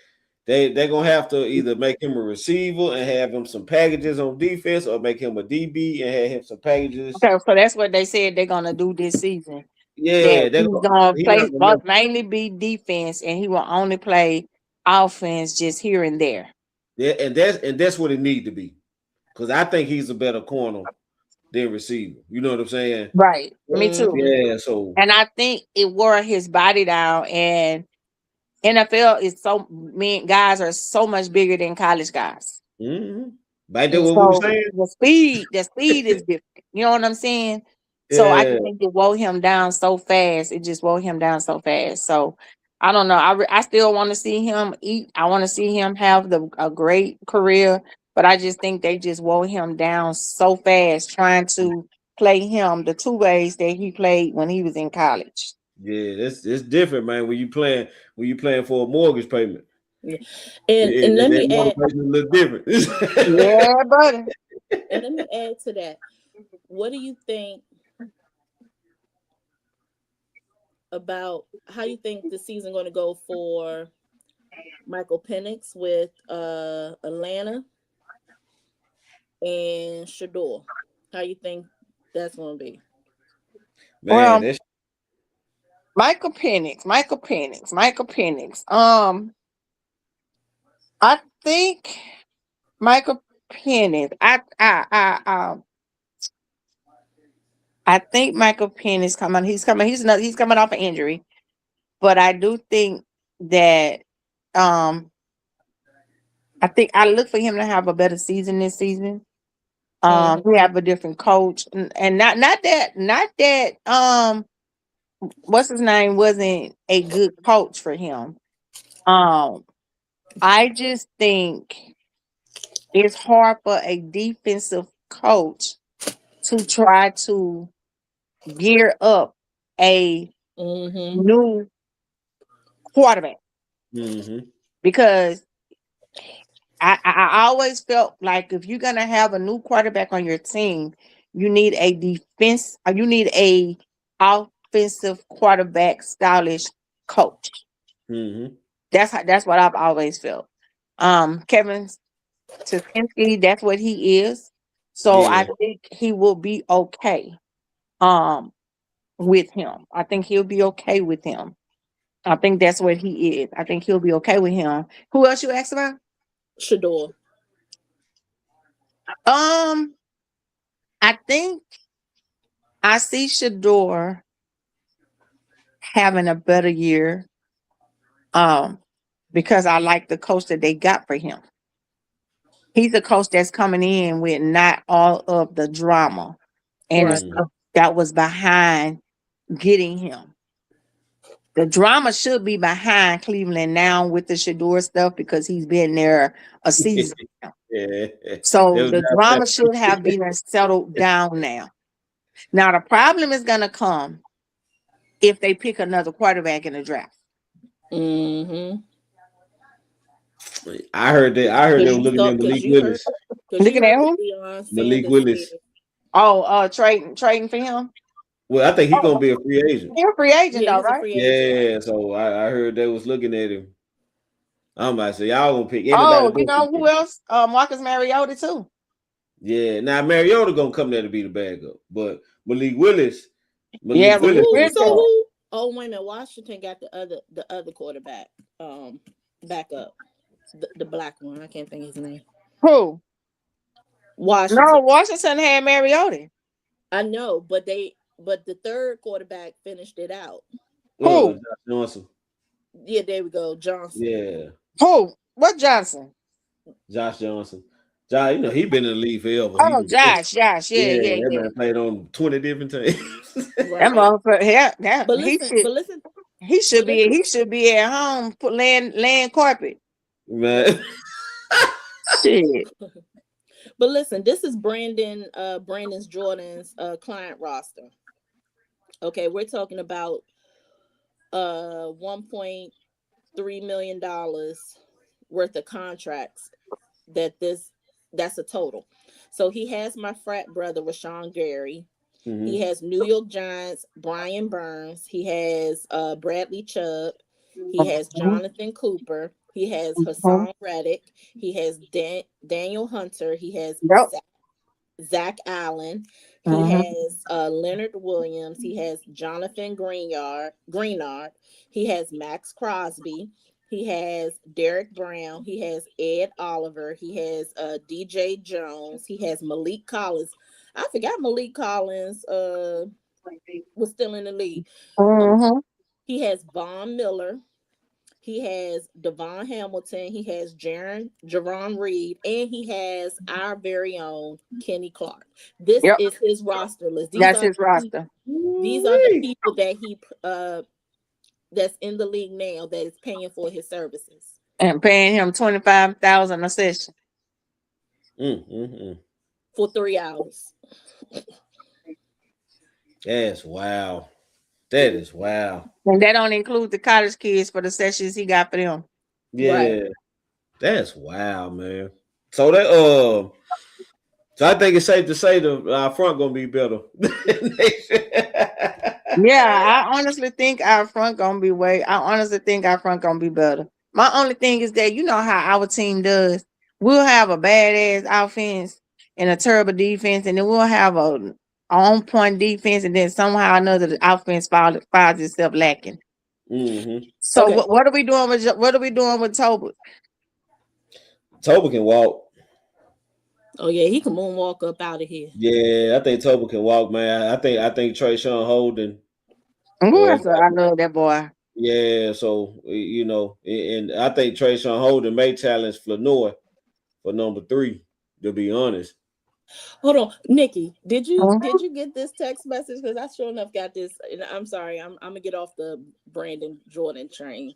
They're gonna have to either make him a receiver and have him some packages on defense, or make him a DB and have him some packages. Okay, so that's what they said they're gonna do this season. Yeah, That he's gonna he play not gonna but mainly be defense, and he will only play offense just here and there. Yeah, and that's what it need to be. Because I think he's a better corner than receiver. You know what I'm saying? Right. Me too. Yeah, so And I think it wore his body down. And NFL is guys are so much bigger than college guys. Back there, And what we were so saying? the speed is different. You know what I'm saying? So I just think it wore him down so fast. It just wore him down so fast. So I don't know. I still want to see him eat. I want to see him have a great career. But I just think they just wore him down so fast trying to play him the two ways that he played when he was in college. Yeah, it's different, man. When you playing for a mortgage payment. Yeah. And let me add a little different. Yeah, buddy. And let me add to that. What do you think about how you think the season going to go for Michael Penix with Atlanta and Shador? How you think that's going to be? Man, well, Michael Penix. I think Michael Penix. I think Michael Penix coming. He's coming. He's coming off an injury, but I do think that I think I look for him to have a better season this season. We have a different coach, and not that what's his name wasn't a good coach for him. I just think it's hard for a defensive coach to try to gear up a new quarterback because I always felt like if you're gonna have a new quarterback on your team, you need a defense or you need a offensive quarterback stylish coach. That's what I've always felt. Kevin Stefanski, that's what he is. So I think he will be okay with him. I think he'll be okay with him. I think that's what he is. I think he'll be okay with him. Who else you asked about? Shador. I think I see Shador having a better year. Because I like the coach that they got for him. He's a coach that's coming in with not all of the drama and the stuff that was behind getting him. The drama should be behind Cleveland now with the Shador stuff because he's been there a season now. So the drama should have been settled down now. Now the problem is going to come if they pick another quarterback in the draft. I heard they were looking at Malik Willis. Looking at who? Malik Willis. Oh, trading for him. Well, I think he's gonna be a free agent. He's a free agent, though, right? Yeah. So I heard they was looking at him. I'm about to say y'all gonna pick anybody. Oh, you know who else? Marcus Mariota too. Yeah, now Mariota gonna come there to be the backup, but Malik Willis. So who? Oh, wait a minute. Washington got the other quarterback backup, the black one. I can't think of his name. Who? Washington. No, Washington had Mariota. I know, but the third quarterback finished it out. Who? Josh Johnson. Yeah, there we go, Johnson. Yeah. Who? What Johnson? Josh Johnson. Josh, you know he been in the league forever. Oh, Josh. Yeah. That man played on 20 different teams. That motherfucker. But listen. He should be at home laying carpet. Man. Shit. But listen, this is Jordan's client roster. Okay, we're talking about $1.3 million worth of contracts that's a total. So he has my frat brother Rashawn Gary. Mm-hmm. He has New York Giants Brian Burns. He has Bradley Chubb. He has Jonathan Cooper. He has Hassan Reddick. He has Daniel Hunter. He has Zach Allen. He has Leonard Williams. He has Jonathan Greenard. He has Max Crosby. He has Derek Brown. He has Ed Oliver. He has DJ Jones. He has Malik Collins. I forgot Malik Collins was still in the league. He has Von Miller. He has Devon Hamilton. He has Jerron Reed. And he has our very own Kenny Clark. This is his roster list. That's his roster. These are the people that he that's in the league now that is paying for his services. And paying him $25,000 a session. For 3 hours. That's wow. That is wow. And that don't include the college kids for the sessions he got for them. Yeah. Right. That's wow, man. So that so I think it's safe to say our front gonna be better. Yeah, I honestly think our front gonna be better. My only thing is that you know how our team does. We'll have a badass offense and a terrible defense, and then we'll have a on-point defense, and then somehow or another the offense finds itself lacking. So okay. What are we doing with Tolbert? Tolbert can walk. Oh yeah, he can moonwalk up out of here. Yeah, I think Tolbert can walk, man. I think Trayshawn Holden. I love that boy. Yeah, so you know, and I think Trayshawn Holden may challenge Flanoy for number 3. To be honest. Hold on, Nikki. Did you get this text message? Because I sure enough got this. And I'm sorry, I'm gonna get off the Brandon Jordan train.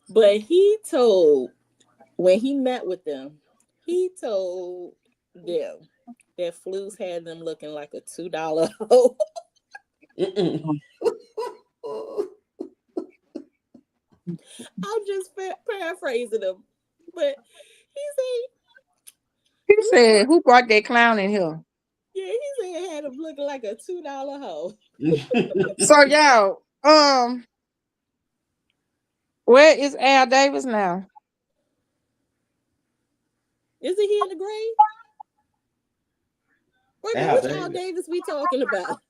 But he told when he met with them, he told them that Flus had them looking like a $2 hoe. I'm just paraphrasing him, but he said, "Who brought that clown in here?" Yeah, he said it had him looking like a $2 hoe. So y'all, where is Al Davis now? Isn't he in the grave? Which Al Davis we talking about?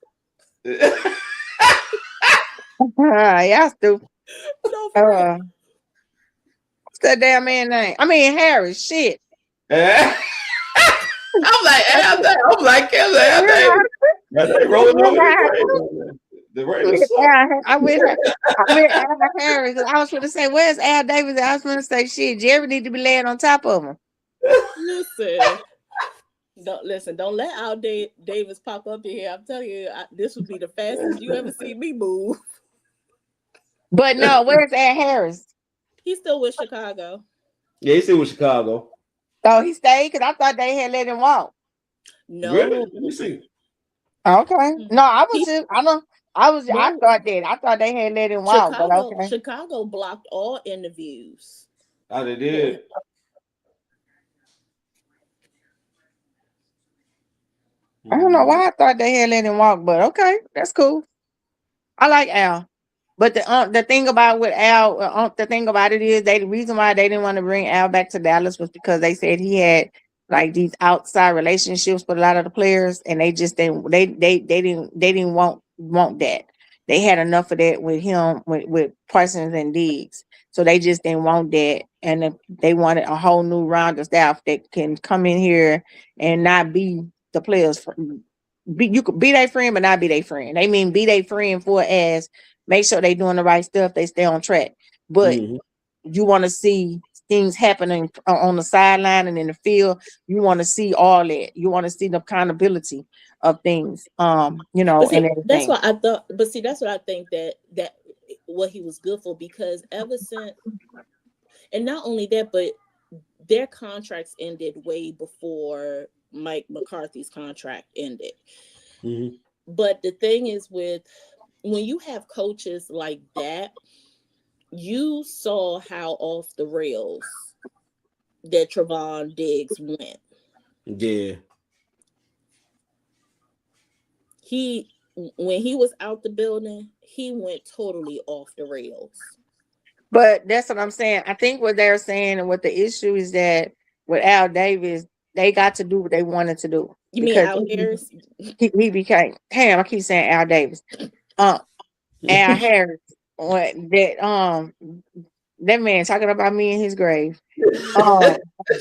Y'all stupid. No, what's that damn man name? I mean Harris. Shit. I'm like Al Davis. I'm like Al Davis. They rolling over the Raiders. I went Al Harris. I was going to say, where's Al Davis? I was going to say, shit, Jerry need to be laying on top of him. Listen. Don't let Al Davis pop up in here. I'm telling you, this would be the fastest you ever see me move. But no, where's Al Harris? He's still with Chicago. Yeah, he's still with Chicago. Oh, he stayed? Because I thought they had let him walk. No. Really? Let me see. Okay. No, I thought they had let him walk. But okay. Chicago blocked all interviews. Oh, they did. I don't know why I thought they had let him walk, but okay, that's cool. I like Al. But the thing about with Al, the thing about it is the reason why they didn't want to bring Al back to Dallas was because they said he had like these outside relationships with a lot of the players, and they just didn't want that. They had enough of that with him with Parsons and Diggs, so they just didn't want that, and they wanted a whole new round of staff that can come in here and not be the players. You could be their friend, but not be their friend. They mean be their friend for as make sure they doing the right stuff, they stay on track. But you want to see things happening on the sideline and in the field. You want to see all that. You want to see the accountability of things. And everything. That's what I thought. But see, that's what I think that what he was good for, because ever since, And not only that, but their contracts ended way before Mike McCarthy's contract ended. Mm-hmm. But the thing is, with when you have coaches like that, you saw how off the rails that Trevon Diggs went. Yeah. When he was out the building, he went totally off the rails. But that's what I'm saying. I think what they're saying and what the issue is that with Al Davis, they got to do what they wanted to do. You mean Al Harris? He became. Damn, I keep saying Al Davis. Al Harris. What that man talking about me in his grave.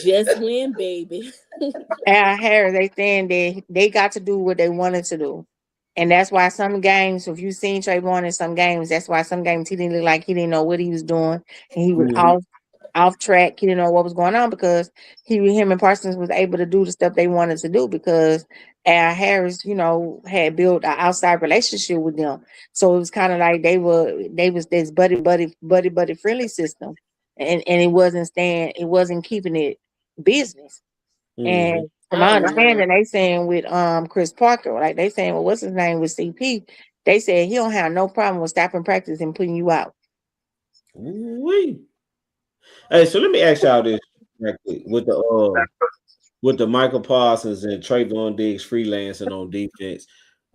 Just win, baby. Al Harris, they saying they got to do what they wanted to do. And that's why some games, if you've seen Trayvon in some games, that's why some games he didn't look like he didn't know what he was doing. And he was off track. He didn't know what was going on because him and Parsons was able to do the stuff they wanted to do because Al Harris, had built an outside relationship with them. So it was kind of like they was this buddy friendly system. And it wasn't keeping it business. And from my understanding, they saying with Chris Parker, like they saying, well, what's his name with CP? They said he don't have no problem with stopping practice and putting you out. Hey, so let me ask y'all this with the Michael Parsons and Trayvon Diggs freelancing on defense.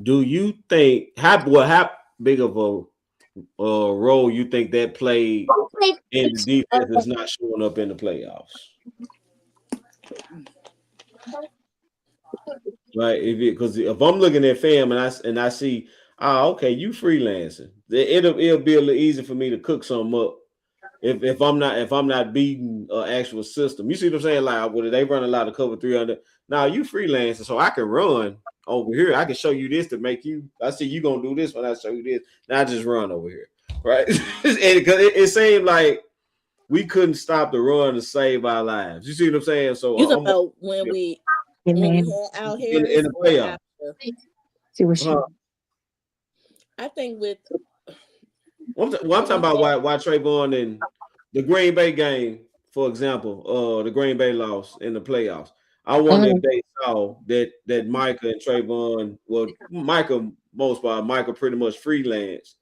Do you think how big of a role you think that played in the defense is not showing up in the playoffs? Right, because if I'm looking at film and I see, okay, you freelancing, it'll be a little easy for me to cook something up. If I'm not beating an actual system, you see what I'm saying? Like, well, they run a lot of cover 300. Now you freelancing, so I can run over here. I can show you this to make you. I see you gonna do this when I show you this. Now I just run over here, right? And because it seemed like we couldn't stop the run to save our lives. You see what I'm saying? So you talking about when we had Al Harris in the playoff. I think with. I'm talking about why Trayvon in the Green Bay game, for example, the Green Bay loss in the playoffs. I wonder if they saw that Micah and Trayvon, well, Micah pretty much freelance,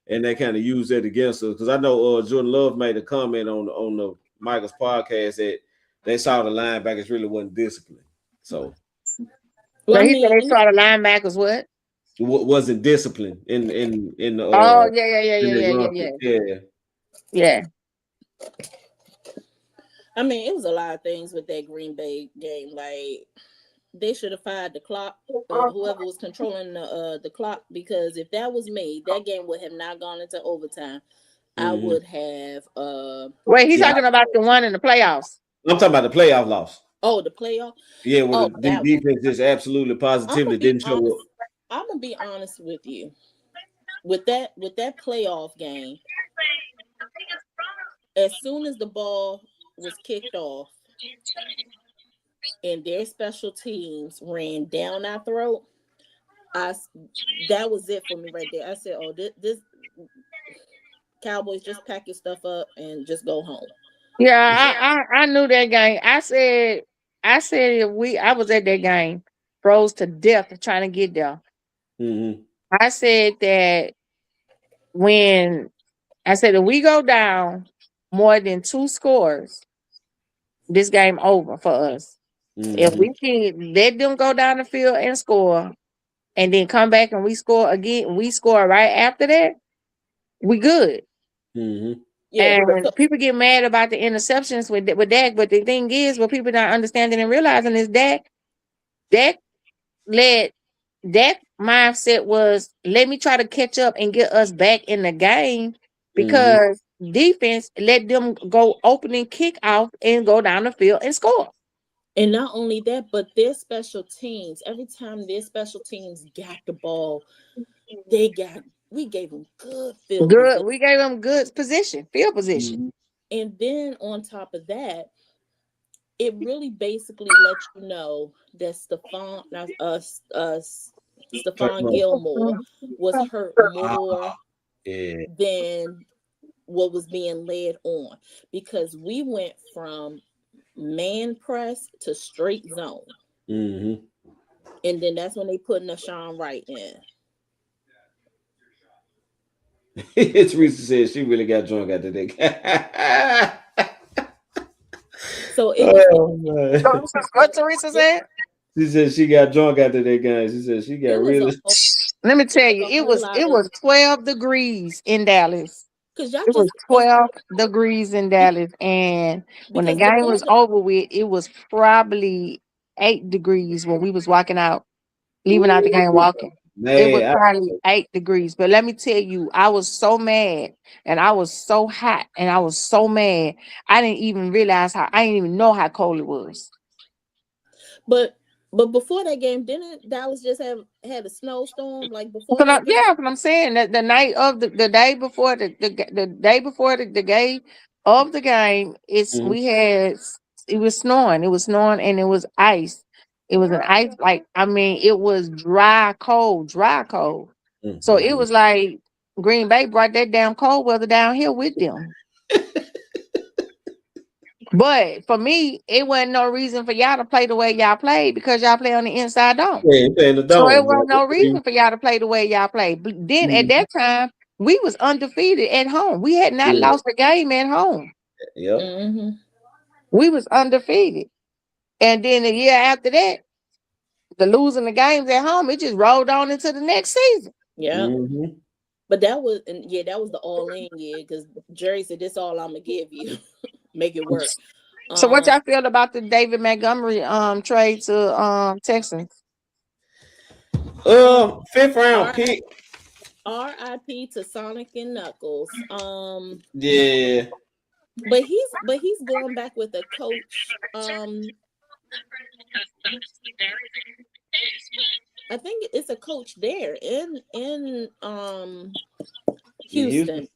and they kind of use that against us. Because I know Jordan Love made a comment on the Micah's podcast that they saw the linebackers really wasn't disciplined. So, well, he said they saw the linebackers what? Wasn't disciplined in the yeah. I mean, it was a lot of things with that Green Bay game. Like they should have fired the clock, whoever was controlling the clock, because if that was me, that game would have not gone into overtime. I would have. Wait, he's talking about the one in the playoffs. I'm talking about the playoff loss. Oh, the playoff. Yeah, well, the defense just absolutely positively didn't show up. I'm gonna be honest with you. With that playoff game, as soon as the ball was kicked off and their special teams ran down our throat, that was it for me right there. I said, "Oh, this Cowboys, just pack your stuff up and just go home." Yeah, I knew that game. I said I was at that game, froze to death trying to get there. I said that if we go down more than 2 scores, this game over for us. If we can let them go down the field and score, and then come back and we score again, we score right after that, we good. Yeah, and people get mad about the interceptions with Dak, but the thing is, what people not understanding and realizing is Dak mindset was, let me try to catch up and get us back in the game, because defense let them go opening kick off and go down the field and score. And not only that, but their special teams, every time their special teams got the ball, we gave them good field position. We gave them good field position. And then on top of that, it really basically lets you know that Stephon Gilmore was hurt more than what was being led on, because we went from man press to straight zone. Mm-hmm. And then that's when they put Nashawn Wright in. Teresa said she really got drunk after that. So it was. What Teresa said? She said she got drunk after that game. She said she got really. Let me tell you, it was 12 degrees in Dallas. Because y'all it was 12 degrees in Dallas, and when the game was over with, it was probably 8 degrees when we was walking out, leaving out the game walking. Man, it was probably 8 degrees. But let me tell you, I was so mad, and I was so hot, and I was so mad. I didn't even realize I didn't even know how cold it was. But before that game, didn't Dallas just had a snowstorm like before? Yeah, what I'm saying, that the night of the day before the day before the day of the game, it was snowing. It was snowing, and it was ice. It was an ice, like, I mean, it was dry cold. Mm-hmm. So it was like Green Bay brought that damn cold weather down here with them. But for me, it wasn't no reason for y'all to play the way y'all played, because y'all play on the inside dome. Yeah, the dome. So it wasn't no reason for y'all to play the way y'all played. But then at that time, we was undefeated at home. We had not lost a game at home. Yep. Mm-hmm. We was undefeated. And then the year after that, the losing the games at home, it just rolled on into the next season. Yeah. Mm-hmm. But that was the all-in year, because Jerry said, "This all I'm gonna give you." Make it work. So what y'all feel about the David Montgomery trade to Texans? 5th round pick. R.I.P. to Sonic and Knuckles. Yeah. But he's going back with a coach. I think it's a coach there in Houston.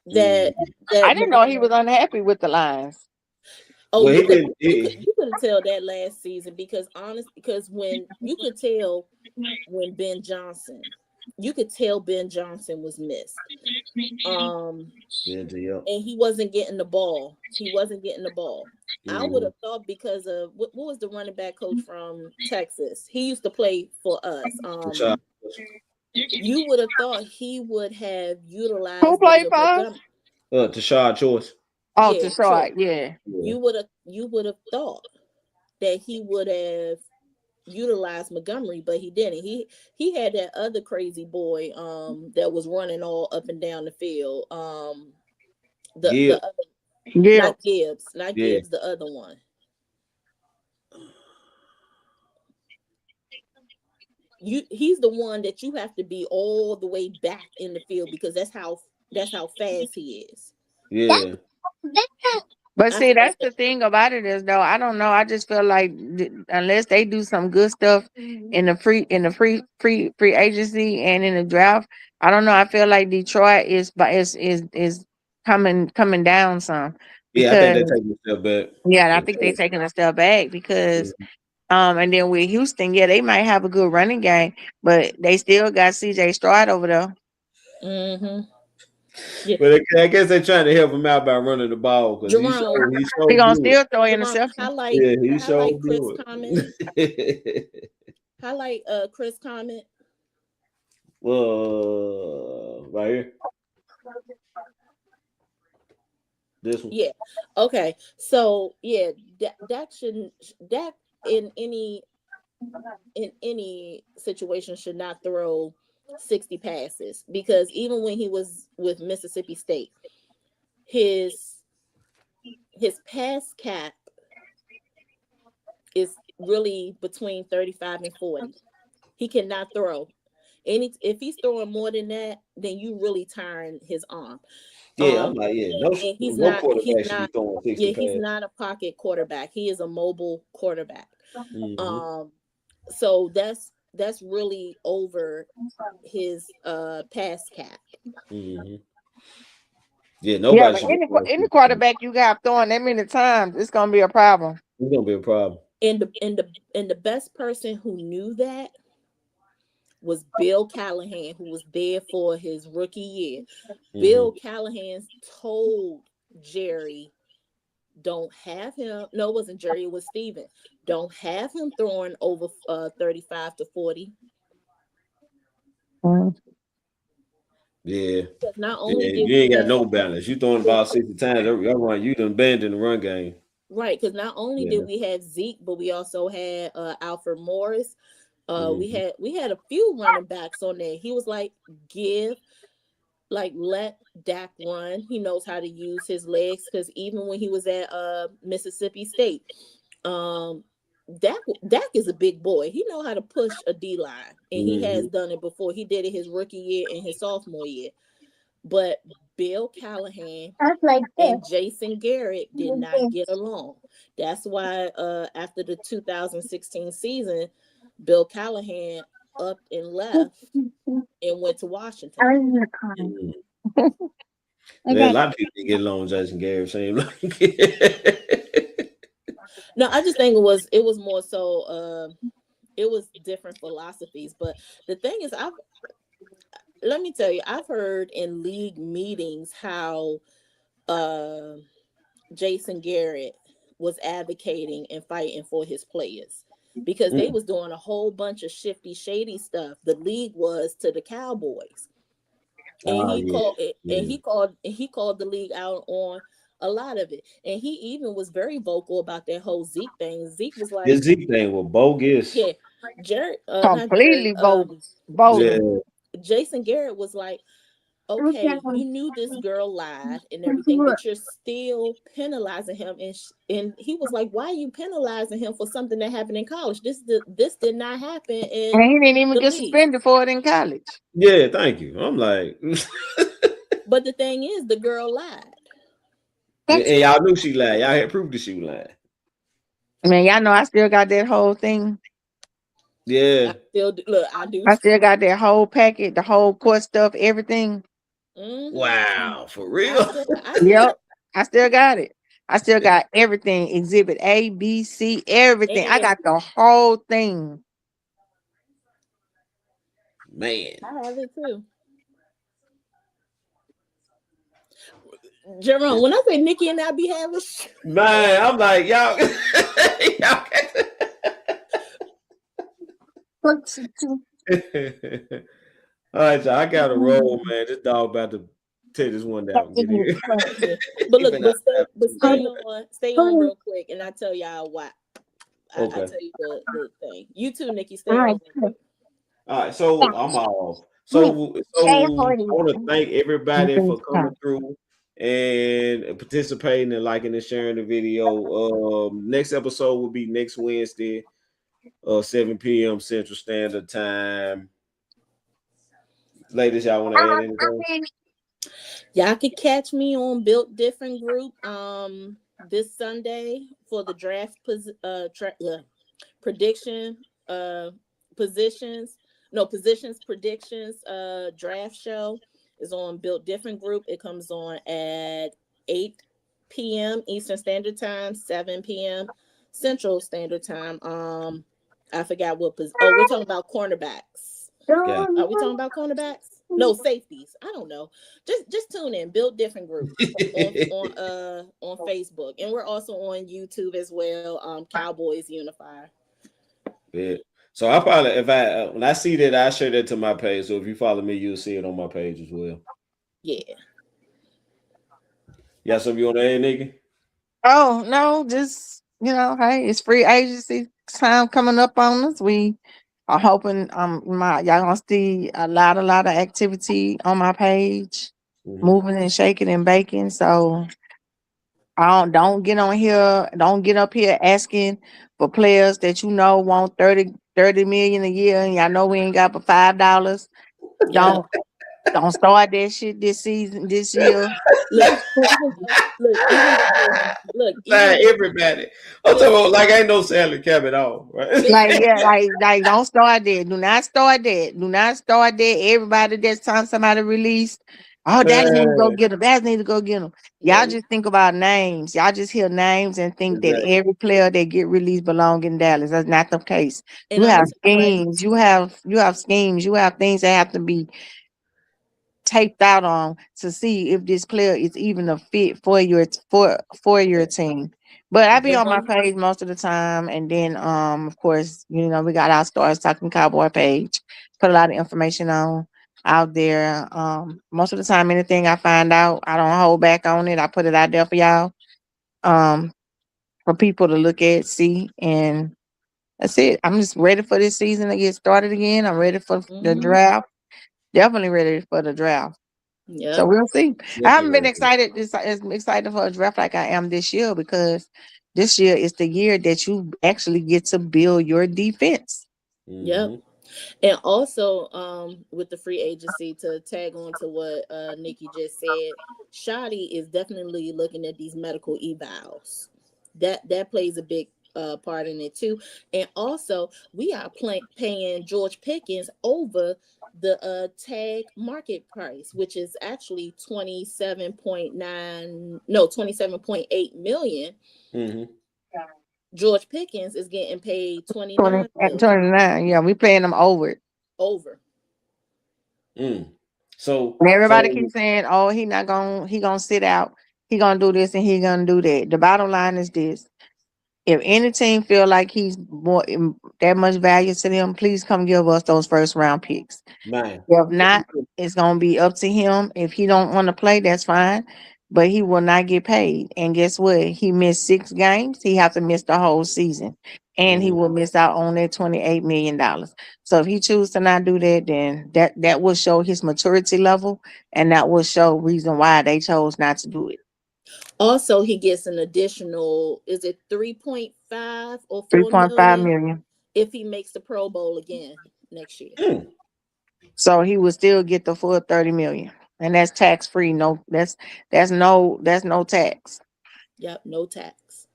That I didn't know he was unhappy with the Lions. Oh, well, you couldn't tell that last season, because when you could tell when Ben Johnson was missed. And he wasn't getting the ball. Mm-hmm. I would have thought, because of what was the running back coach from Texas? He used to play for us. You would have thought he would have utilized. Who played for us? Tashard Choice. Oh, yeah, Tashard, yeah. You would have thought that he would have utilized Montgomery, but he didn't. He had that other crazy boy that was running all up and down the field. The other, not Gibbs, the other one. He's the one that you have to be all the way back in the field, because that's how fast he is. Yeah. But see, that's the thing about it is, though, I don't know. I just feel like unless they do some good stuff in the free agency and in the draft, I don't know. I feel like Detroit is coming down some. Because, I think they're taking a step back. Yeah, I think they're taking a step back because, and then with Houston, they might have a good running game, but they still got CJ Stroud over there. Mm-hmm. Yeah. But I guess they're trying to help him out by running the ball, because he's gonna still throw interceptions. Highlight Chris comment. Highlight Chris comment. Right here. This one. Yeah. Okay. So that in any situation should not throw 60 passes, because even when he was with Mississippi State, his pass cap is really between 35 and 40. He cannot throw if he's throwing more than that, then you really tiring his arm. Yeah, I'm like, he's not a pocket quarterback. He is a mobile quarterback. Mm-hmm. So that's really over his pass cap. Mm-hmm. Yeah, nobody. Yeah, any quarterback you got throwing that many times, it's gonna be a problem. It's gonna be a problem. And the best person who knew that was Bill Callahan, who was there for his rookie year. Bill Callahan told Jerry, don't have him. No, it wasn't Jerry, it was Steven. Don't have him throwing over 35 to 40. Yeah. Because not only did you ain't got no balance. You throwing about 60 times. You done abandoned the run game. Right, because not only did we have Zeke, but we also had Alfred Morris. We had a few running backs on there. He was like, let Dak run. He knows how to use his legs, because even when he was at Mississippi State, Dak is a big boy. He know how to push a D line, and he has done it before. He did it his rookie year and his sophomore year. But Bill Callahan and Jason Garrett did not get along. That's why after the 2016 season, Bill Callahan upped and left and went to Washington. A lot of people get along with Jason Garrett. Same like No, I just think it was more so it was different philosophies. But the thing is, let me tell you, I've heard in league meetings how Jason Garrett was advocating and fighting for his players, because they was doing a whole bunch of shifty, shady stuff. The league was to the Cowboys, and he called the league out on a lot of it. And he even was very vocal about that whole Zeke thing. Zeke was like, the Zeke thing was bogus. Yeah, Jared, completely bogus. Yeah. Jason Garrett was like, okay, you knew this girl lied and everything, but you're still penalizing him. And he was like, why are you penalizing him for something that happened in college? This did not happen. And he didn't even get suspended for it in college. Yeah, thank you. I'm like, but the thing is, the girl lied. And y'all knew she lied. Y'all had proof that she lied. Man, y'all know I still got that whole thing. Yeah. I do. I still got that whole packet, the whole court stuff, everything. Wow, for real? Yep. I still got it. I still got everything. Exhibit A, B, C, everything. I got the whole thing. Man. I have it too. Jerome, when I say Nikki and I be having, man, I'm like, y'all. All right, y'all, I got a roll, man. This dog about to take this one down. but stay on real quick, and I tell y'all why. I tell you the thing. You too, Nikki. Stay on. All right, so I'm off. So I want to thank everybody for coming through and participating and liking and sharing the video. Next episode will be next Wednesday, 7 p.m. Central Standard Time. Ladies, y'all want to add anything? Y'all could catch me on Built Different Group this Sunday for the draft positions predictions draft show is on Built Different Group. It comes on at 8 p.m. Eastern Standard Time, 7 p.m. Central Standard Time. I forgot what we're talking about cornerbacks. Yeah. Are we talking about cornerbacks? No, safeties. I don't know. Just tune in. Build Different Group on Facebook, and we're also on YouTube as well. Cowboys Unify. Yeah. So I probably, when I see that, I share that to my page. So if you follow me, you'll see it on my page as well. Yeah. Yeah. So you want to add, Nikki? Oh no, just hey, it's free agency time coming up on us. We are hoping y'all gonna see a lot of activity on my page, moving and shaking and baking. So don't get on here, don't get up here asking for players that want 30 million a year, and y'all know we ain't got but $5. Yeah. Don't start that shit this year. Look, everybody. I'm talking about like ain't no salary cap at all, right? Like don't start that. Do not start that. Do not start that. Everybody that's time somebody released, Oh, Dallas need to go Man. get him. Dallas need to go get him. Y'all just think about names. Y'all just hear names and think that every player that get released belong in Dallas. That's not the case. And You have schemes. You have schemes. You have things that have to be taped out on to see if this player is even a fit for your team. But I be on my page most of the time, and then of course, we got our Stars Talking Cowboy page. Put a lot of information on out there. Most of the time, anything I find out, I don't hold back on it. I put it out there for y'all, for people to look at, see, and that's it. I'm just ready for this season to get started again. I'm ready for the draft. Definitely ready for the draft. Yeah. So we'll see. I haven't been excited as excited for a draft like I am this year, because this year is the year that you actually get to build your defense. Yep. And also, with the free agency, to tag on to what Nikki just said, Shotty is definitely looking at these medical evals. That plays a big part in it too. And also, we are paying George Pickens over the tag market price, which is actually 27.8 million. George Pickens is getting paid 29 million. 29. Yeah, we paying them over. So everybody keeps saying, "Oh, he gonna sit out. He gonna do this and he gonna do that." The bottom line is this: if any team feel like he's more that much value to them, please come give us those first round picks. Man. If not, it's gonna be up to him. If he don't want to play, that's fine, but he will not get paid. And guess what? He missed 6 games. He have to miss the whole season, and he will miss out on that $28 million. So if he chooses to not do that, then that will show his maturity level, and that will show reason why they chose not to do it. Also, he gets an additional, is it 3.5 or 3.5 million if he makes the Pro Bowl again next year. So he will still get the full 30 million. And that's tax free. No, that's no tax. Yep, no tax.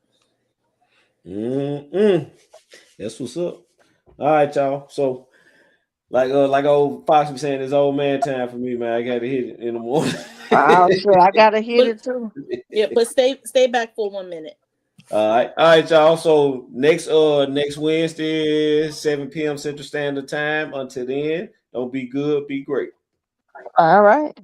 That's what's up. All right, y'all. So like old Fox was saying, it's old man time for me, man. I gotta hit it in the morning. Oh shit, I gotta hit it too. Yeah, but stay back for 1 minute. All right, y'all. So next Wednesday, 7 p.m. Central Standard Time. Until then, don't be good, be great. All right.